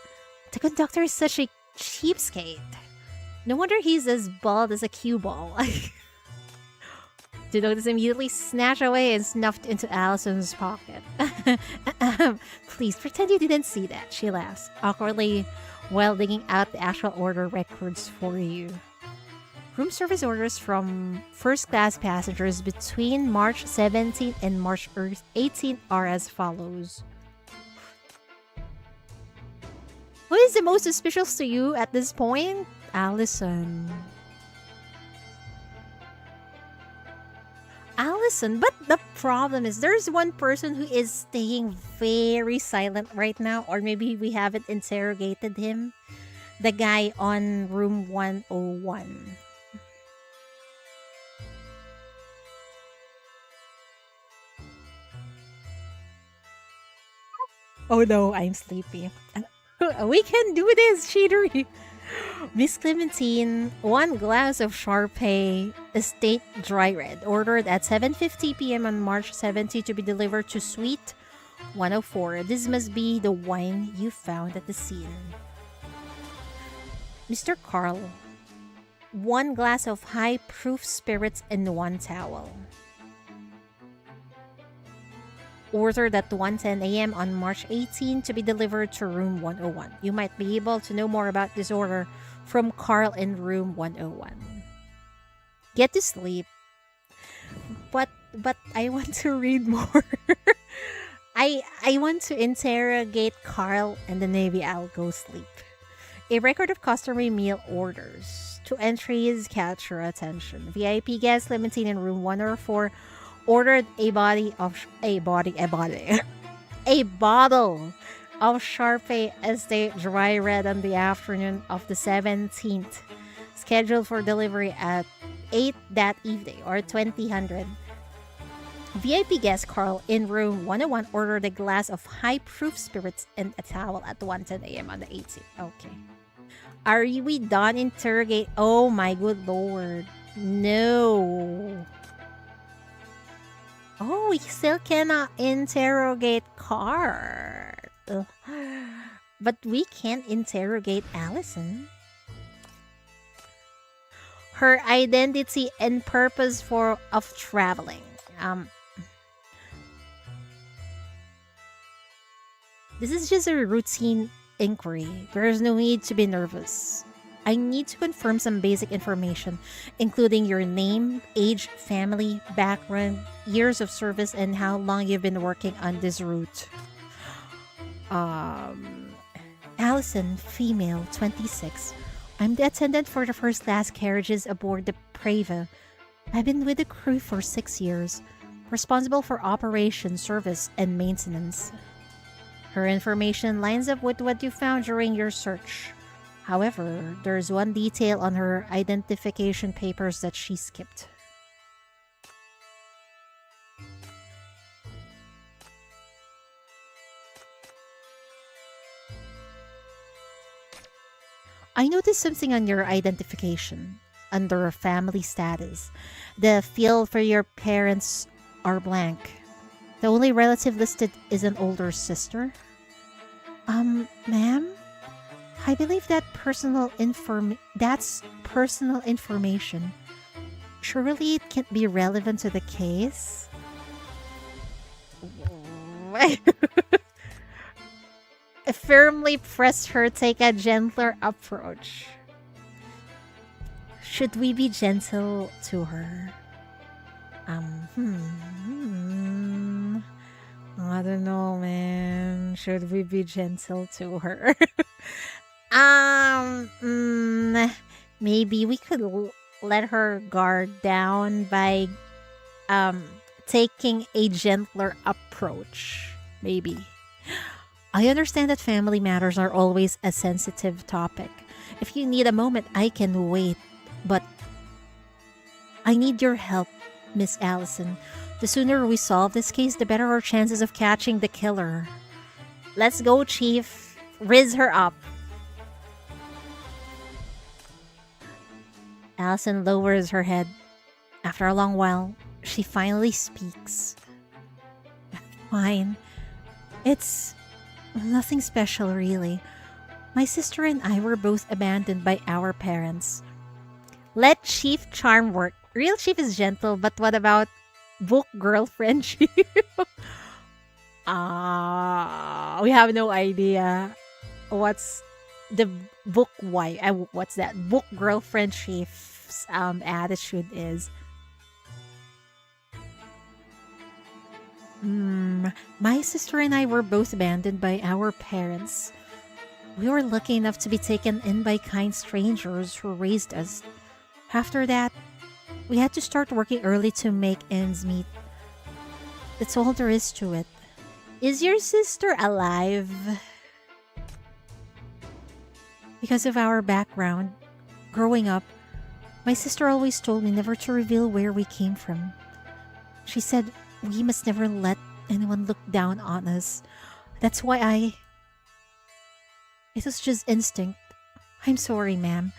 Speaker 1: The conductor is such a cheapskate. No wonder he's as bald as a cue ball. The notice immediately snatched away and snuffed into Allison's pocket. Please pretend you didn't see that, she laughs, awkwardly while digging out the actual order records for you. Room service orders from first-class passengers between March 17 and March 18 are as follows. Who is the most suspicious to you at this point? Allison. Allison, but the problem is there's one person who is staying very silent right now, or maybe we haven't interrogated him. The guy on room 101. Oh no, I'm sleepy. We can do this, Shidori. Miss Clementine, 1 glass of Sharpay Estate Dry Red, ordered at 7:50 p.m. on March 17 to be delivered to Suite 104. This must be the wine you found at the scene. Mr. Carl, 1 glass of high-proof spirits and 1 towel. Ordered at 1:10 a.m. on March 18 to be delivered to room 101. You might be able to know more about this order from Carl in room 101. Get to sleep. But I want to read more. I want to interrogate Carl and then maybe I'll go sleep. A record of customary meal orders. 2 entries catch your attention. VIP guest Clementine in room 104 ordered a bottle of Sharpay Estate Dry Red on the afternoon of the 17th, scheduled for delivery at 8 that evening or 2000. VIP guest Carl in room 101 ordered a glass of high-proof spirits and a towel at 1:10 a.m. on the 18th. Okay. Are we done interrogate? Oh my good lord. No. Oh, we still cannot interrogate Carl. But we can interrogate Allison. Her identity and purpose of traveling. This is just a routine inquiry. There is no need to be nervous. I need to confirm some basic information, including your name, age, family, background, years of service, and how long you've been working on this route. Allison, female, 26. I'm the attendant for the first-class carriages aboard the Preva. I've been with the crew for 6 years, responsible for operation, service, and maintenance. Her information lines up with what you found during your search. However, there's one detail on her identification papers that she skipped. I noticed something on your identification under family status. The field for your parents are blank. The only relative listed is an older sister. Ma'am? I believe that's personal information. Surely it can't be relevant to the case? I firmly pressed her take a gentler approach. Should we be gentle to her? I don't know, man. Should we be gentle to her? Maybe we could let her guard down by taking a gentler approach. Maybe. I understand that family matters are always a sensitive topic. If you need a moment, I can wait. But I need your help, Miss Allison. The sooner we solve this case, the better our chances of catching the killer. Let's go, Chief. Riz her up. Allison lowers her head. After a long while, she finally speaks. Fine. It's nothing special, really. My sister and I were both abandoned by our parents. Let Chief charm work. Real Chief is gentle, but what about book girlfriend Chief? We have no idea what's the book wife. What's that? Book girlfriend Chief's attitude is. My sister and I were both abandoned by our parents. We were lucky enough to be taken in by kind strangers who raised us. After that, we had to start working early to make ends meet. That's all there is to it. Is your sister alive? Because of our background, growing up, my sister always told me never to reveal where we came from. She said we must never let anyone look down on us. That's why it was just instinct. I'm sorry, ma'am.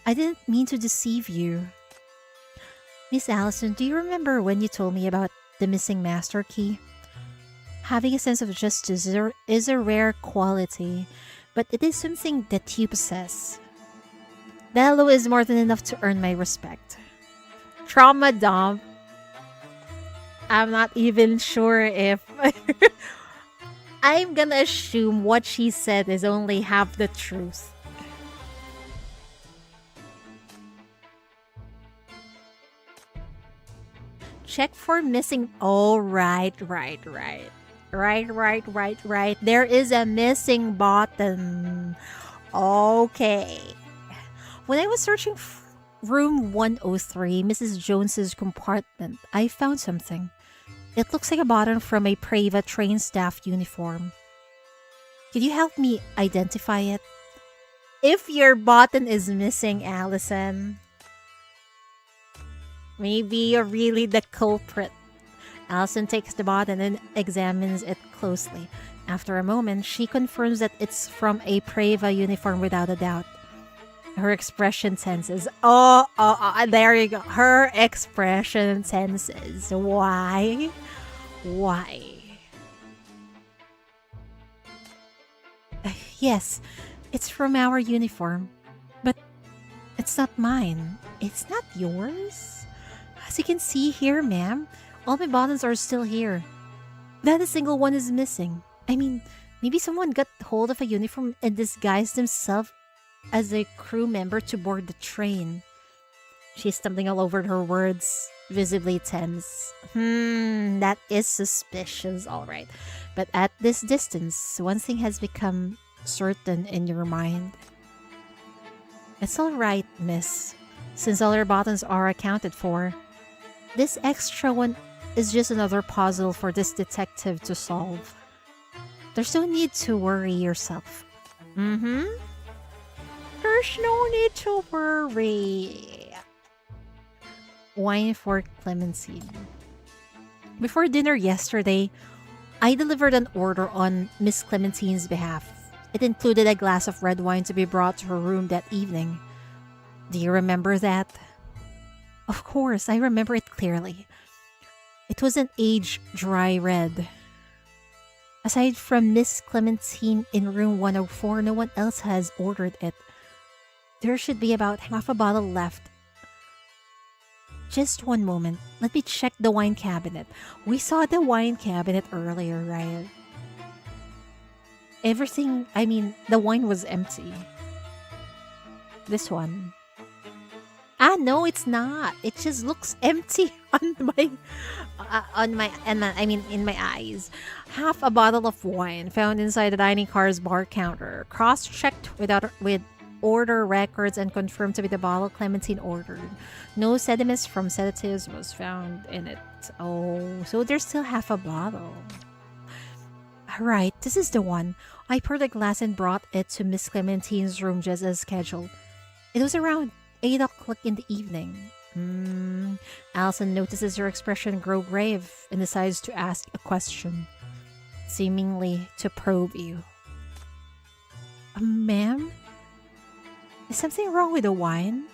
Speaker 1: I didn't mean to deceive you. Miss Allison, do you remember when you told me about the missing master key? Having a sense of justice is a rare quality, but it is something that you possess. That alone is more than enough to earn my respect. Trauma dump. I'm not even sure if... I'm gonna assume what she said is only half the truth. Check for missing... Oh, right. There is a missing button. Okay. When I was searching room 103, Mrs. Jones's compartment, I found something. It looks like a button from a Preva train staff uniform. Could you help me identify it? If your button is missing, Allison, maybe you're really the culprit. Allison takes the button and examines it closely. After a moment, she confirms that it's from a Preva uniform without a doubt. Her expression tenses. Oh, there you go. Her expression tenses. Why? Yes, it's from our uniform. But it's not mine. It's not yours. As you can see here, ma'am, all my buttons are still here. Not a single one is missing. I mean, maybe someone got hold of a uniform and disguised themselves as a crew member to board the train. She's stumbling all over her words, visibly tense. That is suspicious, alright. But at this distance, one thing has become certain in your mind. It's alright, miss. Since all your buttons are accounted for, this extra one is just another puzzle for this detective to solve. There's no need to worry yourself. There's no need to worry. Wine for Clementine. Before dinner yesterday, I delivered an order on Miss Clementine's behalf. It included a glass of red wine to be brought to her room that evening. Do you remember that? Of course, I remember it clearly. It was an aged, dry red. Aside from Miss Clementine in room 104, no one else has ordered it. There should be about half a bottle left. Just one moment. Let me check the wine cabinet. We saw the wine cabinet earlier, right? The wine was empty. This one. No, it's not. It just looks empty in my eyes. Half a bottle of wine found inside the dining car's bar counter. Cross-checked with order records and confirmed to be the bottle Clementine ordered. No sediments from sedatives was found in it. Oh, so there's still half a bottle. Alright, this is the one. I poured a glass and brought it to Miss Clementine's room just as scheduled. It was around 8 o'clock in the evening. Allison notices her expression grow grave and decides to ask a question, seemingly to probe you. Ma'am? Is something wrong with the wine?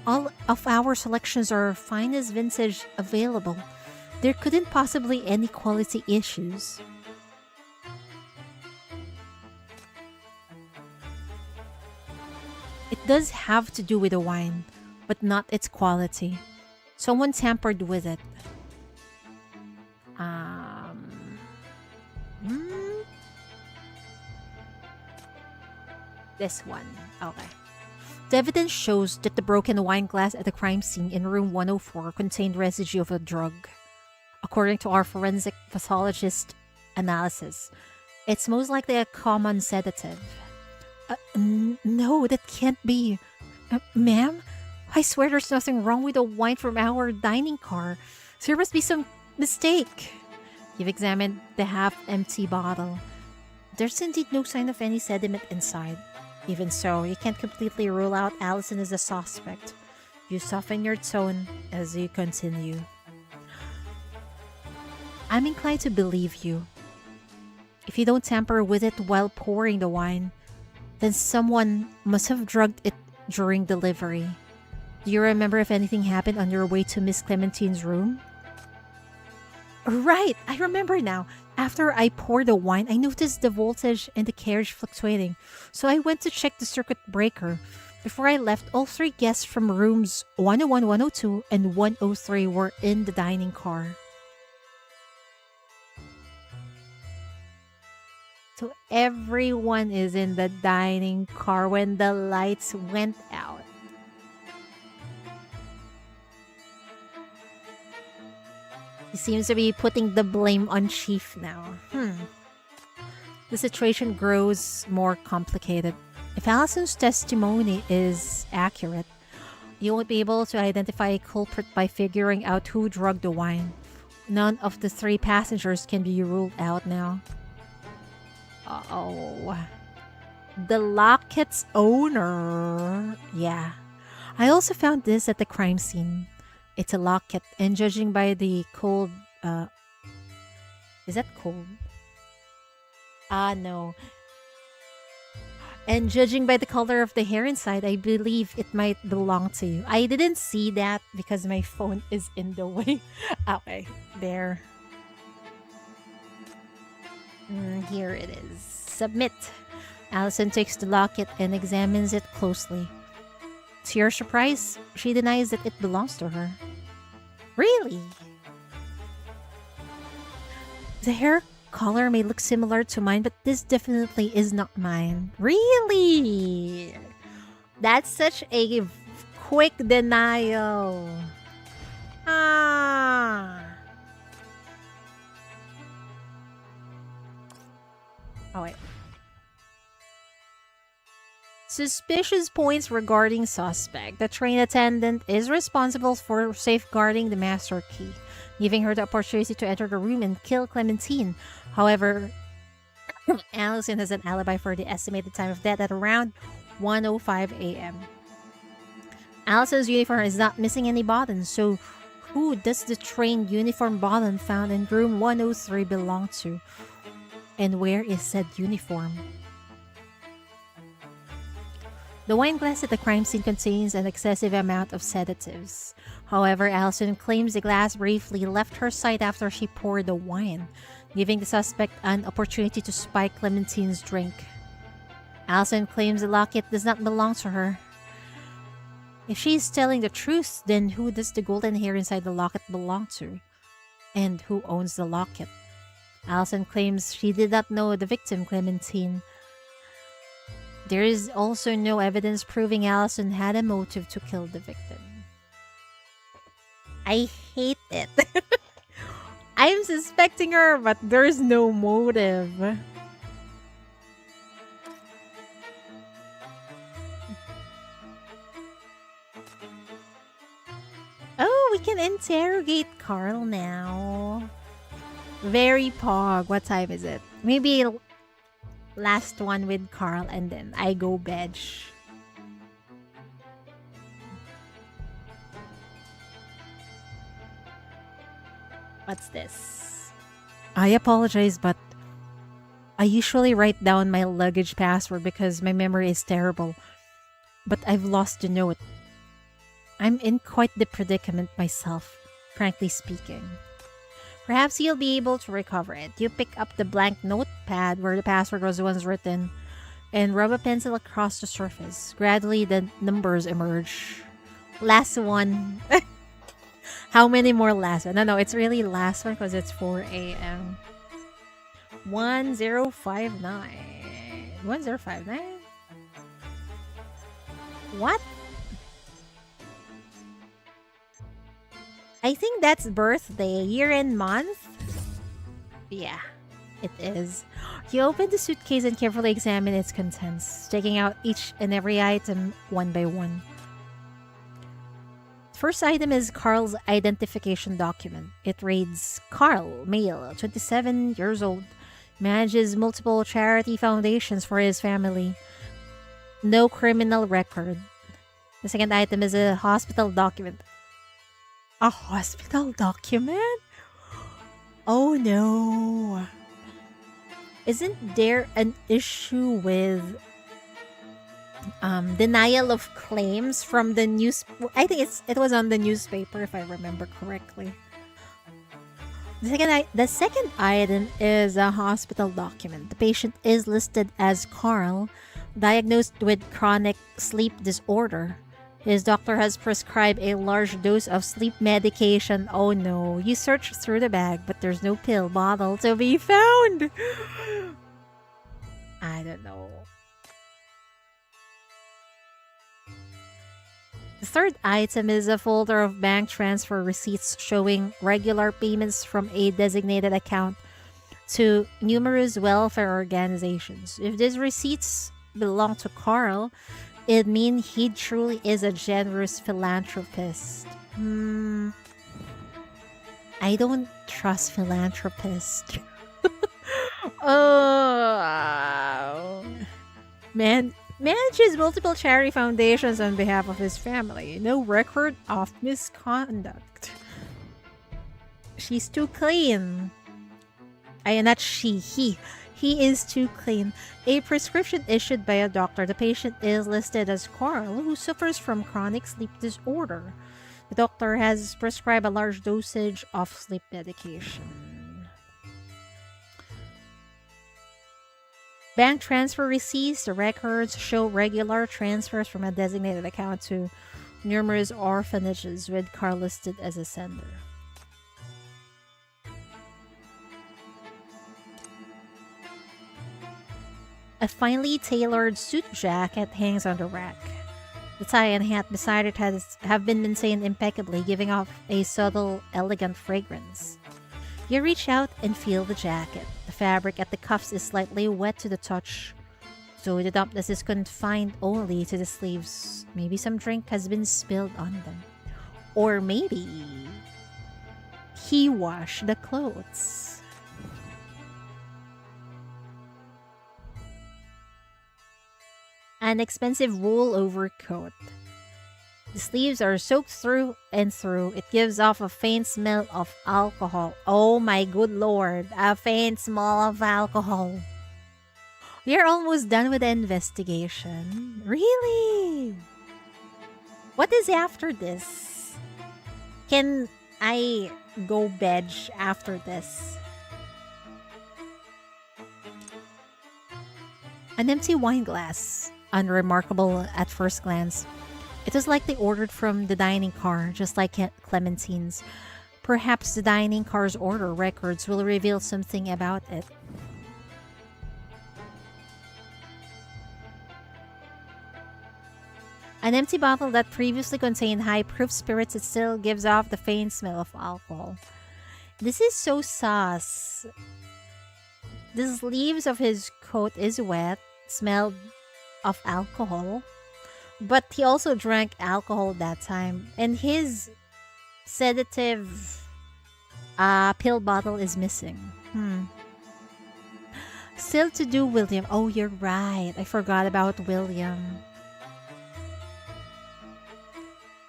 Speaker 1: All of our selections are finest vintage available. There couldn't possibly any quality issues. It does have to do with the wine, but not its quality. Someone tampered with it. This one. Okay. The evidence shows that the broken wine glass at the crime scene in room 104 contained residue of a drug. According to our forensic pathologist analysis, it's most likely a common sedative. No, that can't be. Ma'am, I swear there's nothing wrong with the wine from our dining car. There must be some mistake. You've examined the half-empty bottle. There's indeed no sign of any sediment inside. Even so, you can't completely rule out Allison as a suspect. You soften your tone as you continue. I'm inclined to believe you. If you don't tamper with it while pouring the wine, then someone must have drugged it during delivery. Do you remember if anything happened on your way to Miss Clementine's room? Right, I remember now. After I poured the wine, I noticed the voltage in the carriage fluctuating, so I went to check the circuit breaker. Before I left, all three guests from rooms 101, 102, and 103 were in the dining car. So everyone is in the dining car when the lights went out. He seems to be putting the blame on Chief now. The situation grows more complicated. If Allison's testimony is accurate, you won't be able to identify a culprit by figuring out who drugged the wine. None of the three passengers can be ruled out now. Uh-oh. The locket's owner. Yeah. I also found this at the crime scene. It's a locket, and judging by the cold... is that cold? No. And judging by the color of the hair inside, I believe it might belong to you. I didn't see that because my phone is in the way. Okay, there. Here it is. Submit. Allison takes the locket and examines it closely. To your surprise, she denies that it belongs to her. Really? The hair color may look similar to mine, but this definitely is not mine. Really? That's such a quick denial. Oh, wait. Suspicious points regarding suspect. The train attendant is responsible for safeguarding the master key, giving her the opportunity to enter the room and kill Clementine. However, Allison has an alibi for the estimated time of death at around 1:05 a.m. Allison's uniform is not missing any buttons, so who does the train uniform button found in room 103 belong to? And where is said uniform? The wine glass at the crime scene contains an excessive amount of sedatives. However, Allison claims the glass briefly left her sight after she poured the wine, giving the suspect an opportunity to spike Clementine's drink. Allison claims the locket does not belong to her. If she is telling the truth, then who does the golden hair inside the locket belong to? And who owns the locket? Allison claims she did not know the victim, Clementine. There is also no evidence proving Allison had a motive to kill the victim. I hate it. I'm suspecting her, but there's no motive. Oh, we can interrogate Carl now. Very pog. What time is it? Maybe last one with Carl and then I go bed. What's this? I apologize, but I usually write down my luggage password because my memory is terrible. But I've lost the note. I'm in quite the predicament myself, frankly speaking. Perhaps you'll be able to recover it. You pick up the blank notepad where the password was once written and rub a pencil across the surface. Gradually, the numbers emerge. Last one. How many more last one? No, it's really last one because it's 4 a.m. 1059. 1059? What? I think that's birthday, year and month. Yeah, it is. You open the suitcase and carefully examine its contents, taking out each and every item one by one. The first item is Carl's identification document. It reads, Carl, male, 27 years old, manages multiple charity foundations for his family. No criminal record. The second item is a hospital document. A hospital document? Oh no. Isn't there an issue with denial of claims from the news? I think it was on the newspaper if I remember correctly. The second item is a hospital document. The patient is listed as Carl, diagnosed with chronic sleep disorder. His doctor has prescribed a large dose of sleep medication. Oh no. You search through the bag, but there's no pill bottle to be found. I don't know. The third item is a folder of bank transfer receipts showing regular payments from a designated account to numerous welfare organizations. If these receipts belong to Carl, it means he truly is a generous philanthropist. I don't trust philanthropists. Oh, man. Manages multiple charity foundations on behalf of his family. No record of misconduct. She's too clean. Not she, he. He is too clean. A prescription issued by a doctor. The patient is listed as Carl, who suffers from chronic sleep disorder. The doctor has prescribed a large dosage of sleep medication. Bank transfer receipts. The records show regular transfers from a designated account to numerous orphanages, with Carl listed as a sender. A finely tailored suit jacket hangs on the rack. The tie and hat beside it have been maintained impeccably, giving off a subtle, elegant fragrance. You reach out and feel the jacket. The fabric at the cuffs is slightly wet to the touch, so the dampness is confined only to the sleeves. Maybe some drink has been spilled on them. Or maybe he washed the clothes. an expensive wool overcoat. The sleeves are soaked through and through. It gives off a faint smell of alcohol. Oh my good lord, a faint smell of alcohol. We are almost done with the investigation. Really? What is after this? Can I go veg after this? An empty wine glass. Unremarkable at first glance. It was likely ordered from the dining car, just like Clementine's. Perhaps the dining car's order records will reveal something about it. An empty bottle that previously contained high-proof spirits, it still gives off the faint smell of alcohol. This is so sus. The sleeves of his coat is wet, smelled of alcohol. But he also drank alcohol that time. And his sedative pill bottle is missing. Still to do William. Oh, you're right. I forgot about William.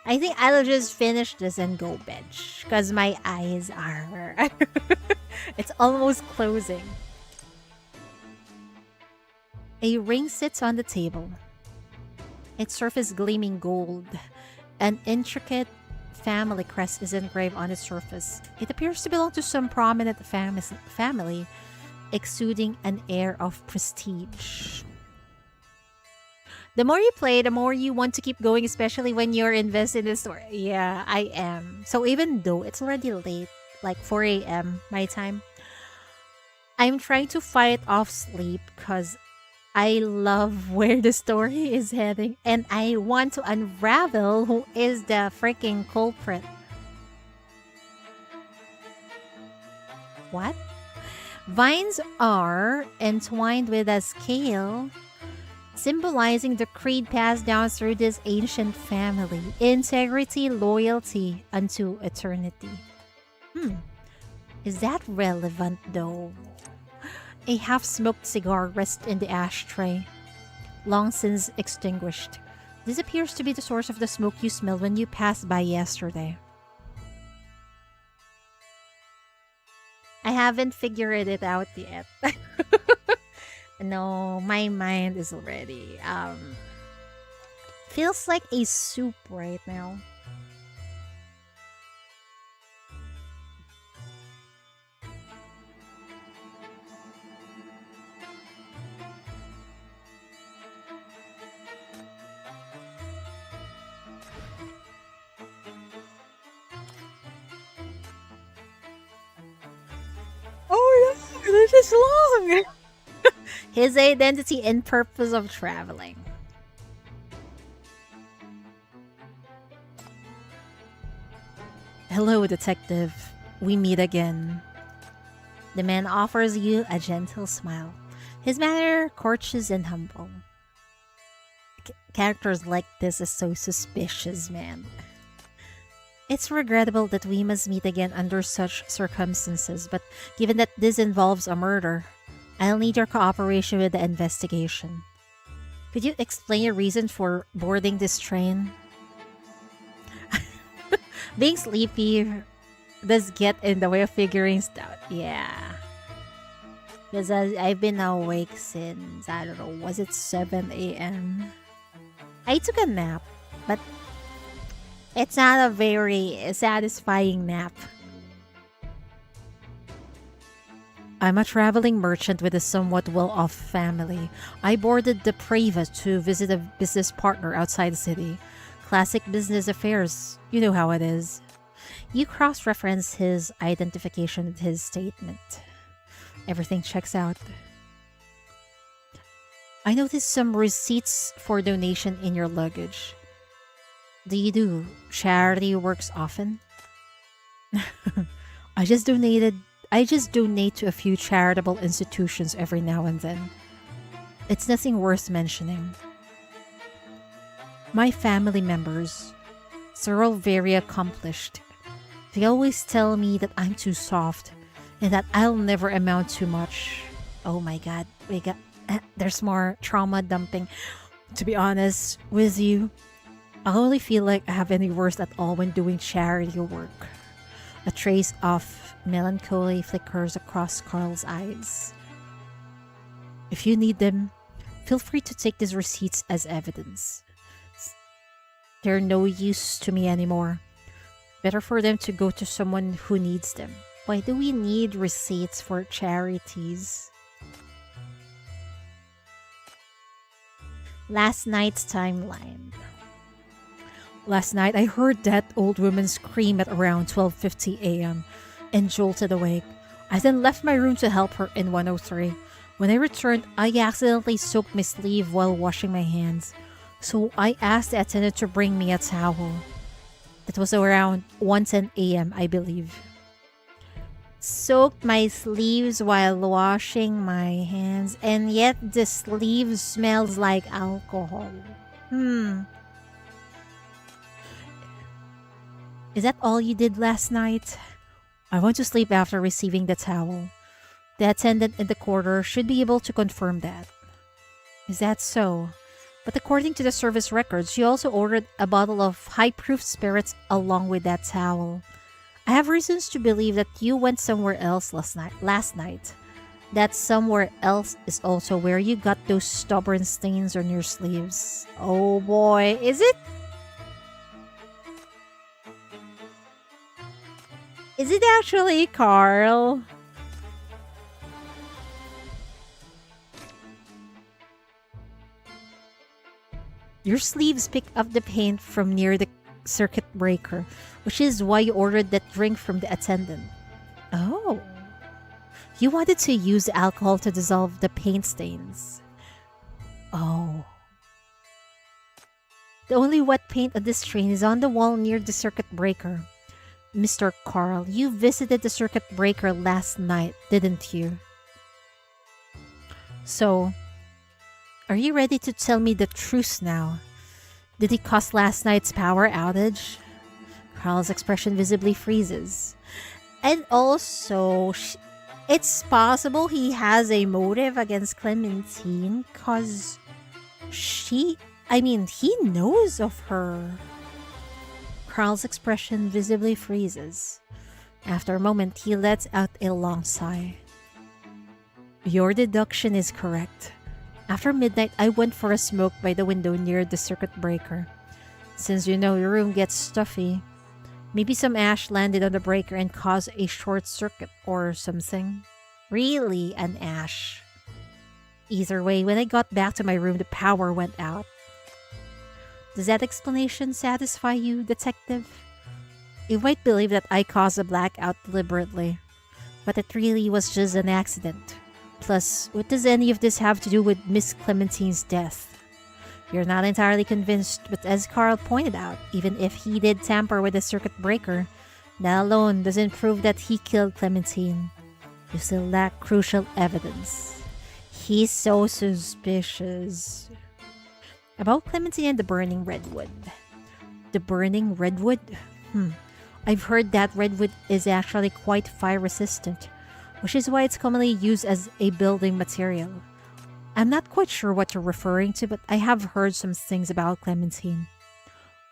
Speaker 1: I think I'll just finish this and go bed. Because my eyes are... it's almost closing. A ring sits on the table. Its surface gleaming gold. An intricate family crest is engraved on its surface. It appears to belong to some prominent family, exuding an air of prestige. The more you play, the more you want to keep going, especially when you're invested in the story. Yeah, I am. So even though it's already late, like 4 a.m. my time, I'm trying to fight off sleep because I love where the story is heading and I want to unravel who is the freaking culprit. What? Vines are entwined with a scale, symbolizing the creed passed down through this ancient family. Integrity, loyalty unto eternity. Is that relevant though? A half-smoked cigar rests in the ashtray, long since extinguished. This appears to be the source of the smoke you smelled when you passed by yesterday. I haven't figured it out yet. No, my mind is already feels like a soup right now. Oh no, this is long. His identity and purpose of traveling. Hello, detective. We meet again. The man offers you a gentle smile. His manner courteous and humble. Characters like this is so suspicious, man. It's regrettable that we must meet again under such circumstances, but given that this involves a murder, I'll need your cooperation with the investigation. Could you explain your reason for boarding this train? Being sleepy does get in the way of figuring stuff. Yeah. Because I've been awake since, I don't know, was it 7 a.m.? I took a nap, but it's not a very satisfying nap. I'm a traveling merchant with a somewhat well-off family. I boarded the Preva to visit a business partner outside the city. Classic business affairs. You know how it is. You cross-reference his identification with his statement. Everything checks out. I noticed some receipts for donation in your luggage. Do you do charity works often? I just donate to a few charitable institutions every now and then. It's nothing worth mentioning. My family members, they're all very accomplished. They always tell me that I'm too soft and that I'll never amount to much. Oh my god, there's more trauma dumping. To be honest with you, I don't really feel like I have any worse at all when doing charity work. A trace of melancholy flickers across Carl's eyes. If you need them, feel free to take these receipts as evidence. They're no use to me anymore. Better for them to go to someone who needs them. Why do we need receipts for charities? Last night's timeline. Last night, I heard that old woman scream at around 12:50 a.m. and jolted awake. I then left my room to help her in 103. When I returned, I accidentally soaked my sleeve while washing my hands, so I asked the attendant to bring me a towel. That was around 1:10 a.m., I believe. Soaked my sleeves while washing my hands, and yet the sleeve smells like alcohol. Is that all you did last night? I went to sleep after receiving the towel. The attendant in the corridor should be able to confirm that. Is that so? But according to the service records, you also ordered a bottle of high-proof spirits along with that towel. I have reasons to believe that you went somewhere else last night. That somewhere else is also where you got those stubborn stains on your sleeves. Oh boy, is it? Is it actually Carl? Your sleeves pick up the paint from near the circuit breaker, which is why you ordered that drink from the attendant. Oh. You wanted to use alcohol to dissolve the paint stains. Oh. The only wet paint on this train is on the wall near the circuit breaker. Mr. Carl, you visited the circuit breaker last night, didn't you? So, are you ready to tell me the truth now? Did he cause last night's power outage? Carl's expression visibly freezes. And also, it's possible he has a motive against Clementine because he knows of her. Carl's expression visibly freezes. After a moment, he lets out a long sigh. Your deduction is correct. After midnight, I went for a smoke by the window near the circuit breaker. Since you know your room gets stuffy, maybe some ash landed on the breaker and caused a short circuit or something. Really, an ash. Either way, when I got back to my room, the power went out. Does that explanation satisfy you, detective? You might believe that I caused a blackout deliberately, but it really was just an accident. Plus, what does any of this have to do with Miss Clementine's death? You're not entirely convinced, but as Carl pointed out, even if he did tamper with the circuit breaker, that alone doesn't prove that he killed Clementine. You still lack crucial evidence. He's so suspicious. About Clementine and the burning redwood. The burning redwood? I've heard that redwood is actually quite fire resistant, which is why it's commonly used as a building material. I'm not quite sure what you're referring to, but I have heard some things about Clementine.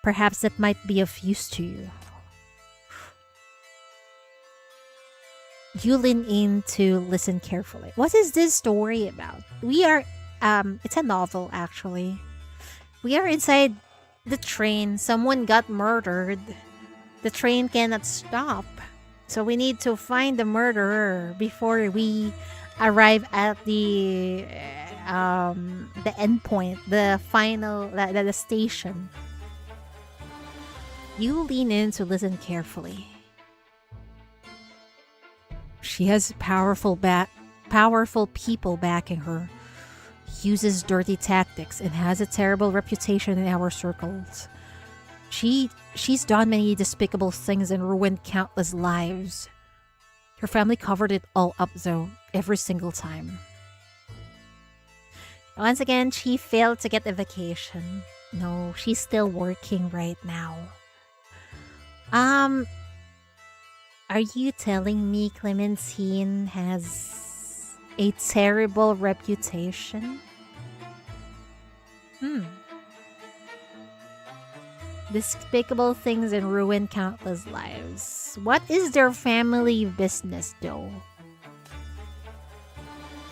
Speaker 1: Perhaps that might be of use to you. You lean in to listen carefully. What is this story about? It's a novel actually. We are inside the train. Someone got murdered. The train cannot stop. So we need to find the murderer before we arrive at the end point, the final, the station. You lean in to listen carefully. She has powerful people backing her, uses dirty tactics, and has a terrible reputation in our circles. She's done many despicable things and ruined countless lives. Her family covered it all up though, every single time. Once again, she failed to get a vacation. No, she's still working right now. Are you telling me Clementine has a terrible reputation? Despicable things and ruin countless lives. What is their family business, though?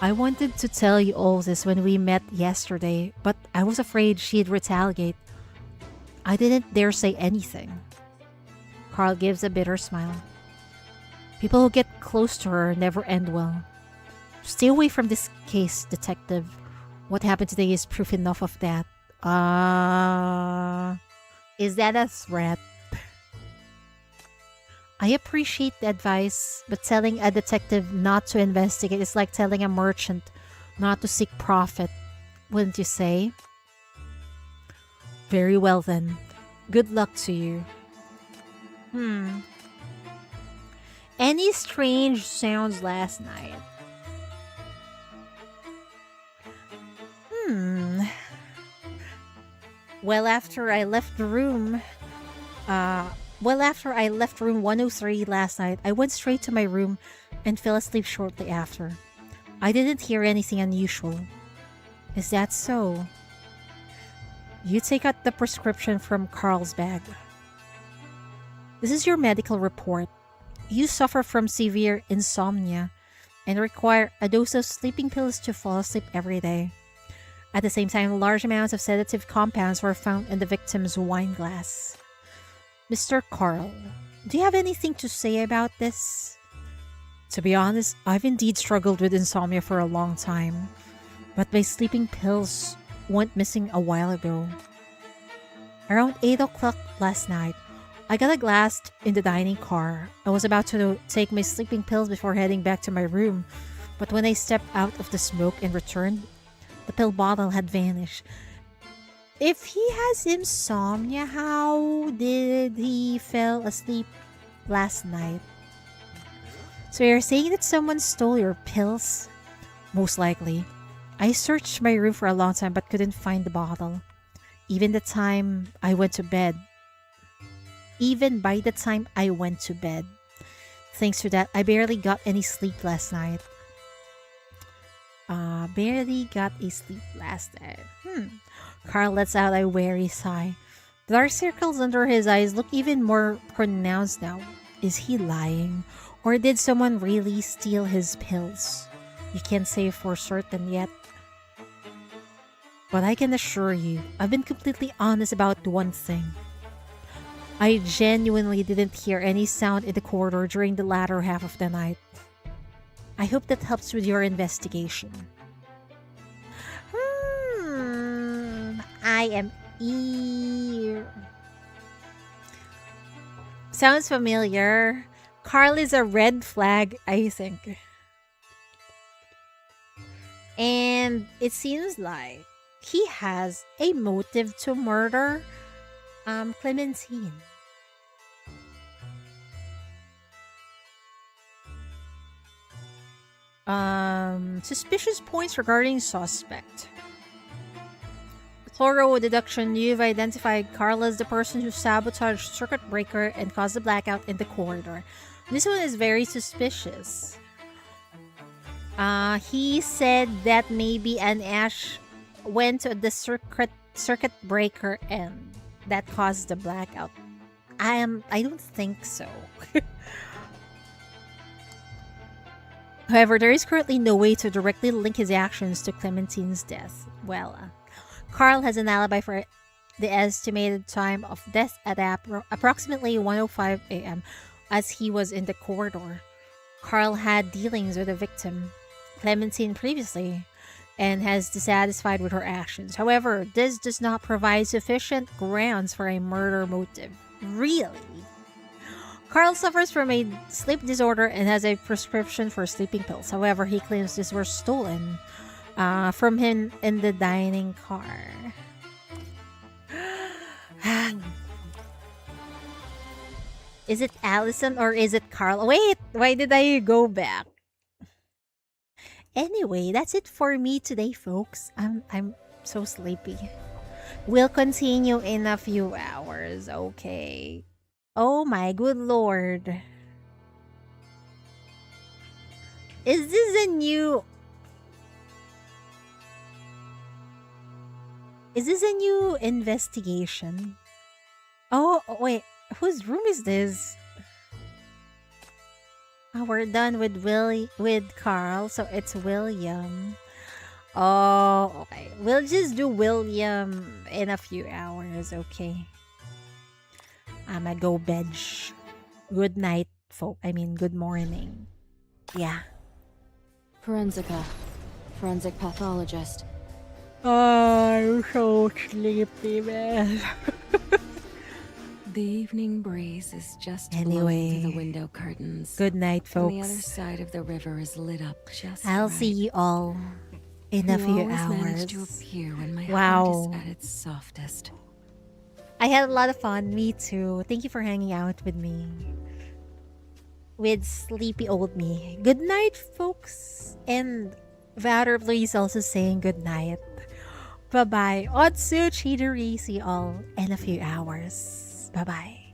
Speaker 1: I wanted to tell you all this when we met yesterday, but I was afraid she'd retaliate. I didn't dare say anything. Carl gives a bitter smile. People who get close to her never end well. Stay away from this case, detective. What happened today is proof enough of that. Is that a threat? I appreciate the advice, but telling a detective not to investigate is like telling a merchant not to seek profit, wouldn't you say? Very well then. Good luck to you. Any strange sounds last night? Well, after I left room 103 last night, I went straight to my room and fell asleep shortly after. I didn't hear anything unusual. Is that so? You take out the prescription from Carl's bag. This is your medical report. You suffer from severe insomnia and require a dose of sleeping pills to fall asleep every day. At the same time, large amounts of sedative compounds were found in the victim's wine glass. Mr. Carl, do you have anything to say about this? To be honest, I've indeed struggled with insomnia for a long time, but my sleeping pills went missing a while ago. Around 8 o'clock last night, I got a glass in the dining car. I was about to take my sleeping pills before heading back to my room, but when I stepped out of the smoke and returned, the pill bottle had vanished. If he has insomnia, how did he fell asleep last night? So you're saying that someone stole your pills? Most likely. I searched my room for a long time but couldn't find the bottle. Even by the time I went to bed. Thanks to that, I barely got any sleep last night. Carl lets out a weary sigh. The dark circles under his eyes look even more pronounced now. Is he lying? Or did someone really steal his pills? You can't say for certain yet. But I can assure you, I've been completely honest about one thing. I genuinely didn't hear any sound in the corridor during the latter half of the night. I hope that helps with your investigation. I am here. Sounds familiar. Carl is a red flag, I think. And it seems like he has a motive to murder Clementine. Suspicious points regarding suspect. Thorough deduction, you've identified Carl as the person who sabotaged circuit breaker and caused the blackout in the corridor. This one is very suspicious. He said that maybe an ash went to the circuit breaker and that caused the blackout. I don't think so. However, there is currently no way to directly link his actions to Clementine's death. Well, Carl has an alibi for the estimated time of death at approximately 1:05 a.m. as he was in the corridor. Carl had dealings with the victim, Clementine, previously, and has dissatisfied with her actions. However, this does not provide sufficient grounds for a murder motive. Really? Carl suffers from a sleep disorder and has a prescription for sleeping pills. However, he claims these were stolen from him in the dining car. Is it Allison or is it Carl? Wait, why did I go back? Anyway, that's it for me today, folks. I'm so sleepy. We'll continue in a few hours, okay? Oh my good lord. Is this a new... Is this a new investigation? Oh, wait. Whose room is this? Oh, we're done with Carl, so it's William. Oh, okay. We'll just do William in a few hours, okay? I'ma go bed. Good night, folk. I mean, good morning. Yeah.
Speaker 8: Forensica. Forensic pathologist.
Speaker 1: I'm so sleepy, man.
Speaker 4: The evening breeze is just
Speaker 1: Anyway.
Speaker 4: blowing through the window curtains.
Speaker 1: Good night, folks.
Speaker 4: And the other side of the river is lit up just
Speaker 1: I'll
Speaker 4: right.
Speaker 1: see you all in a
Speaker 4: You
Speaker 1: few
Speaker 4: always
Speaker 1: hours.
Speaker 4: manage to appear when my
Speaker 1: Wow.
Speaker 4: heart is at its softest.
Speaker 1: I had a lot of fun. Me too. Thank you for hanging out with me. With sleepy old me. Good night, folks. And Vader, please also saying good night. Bye-bye. Otsu Chidori. See you all in a few hours. Bye-bye.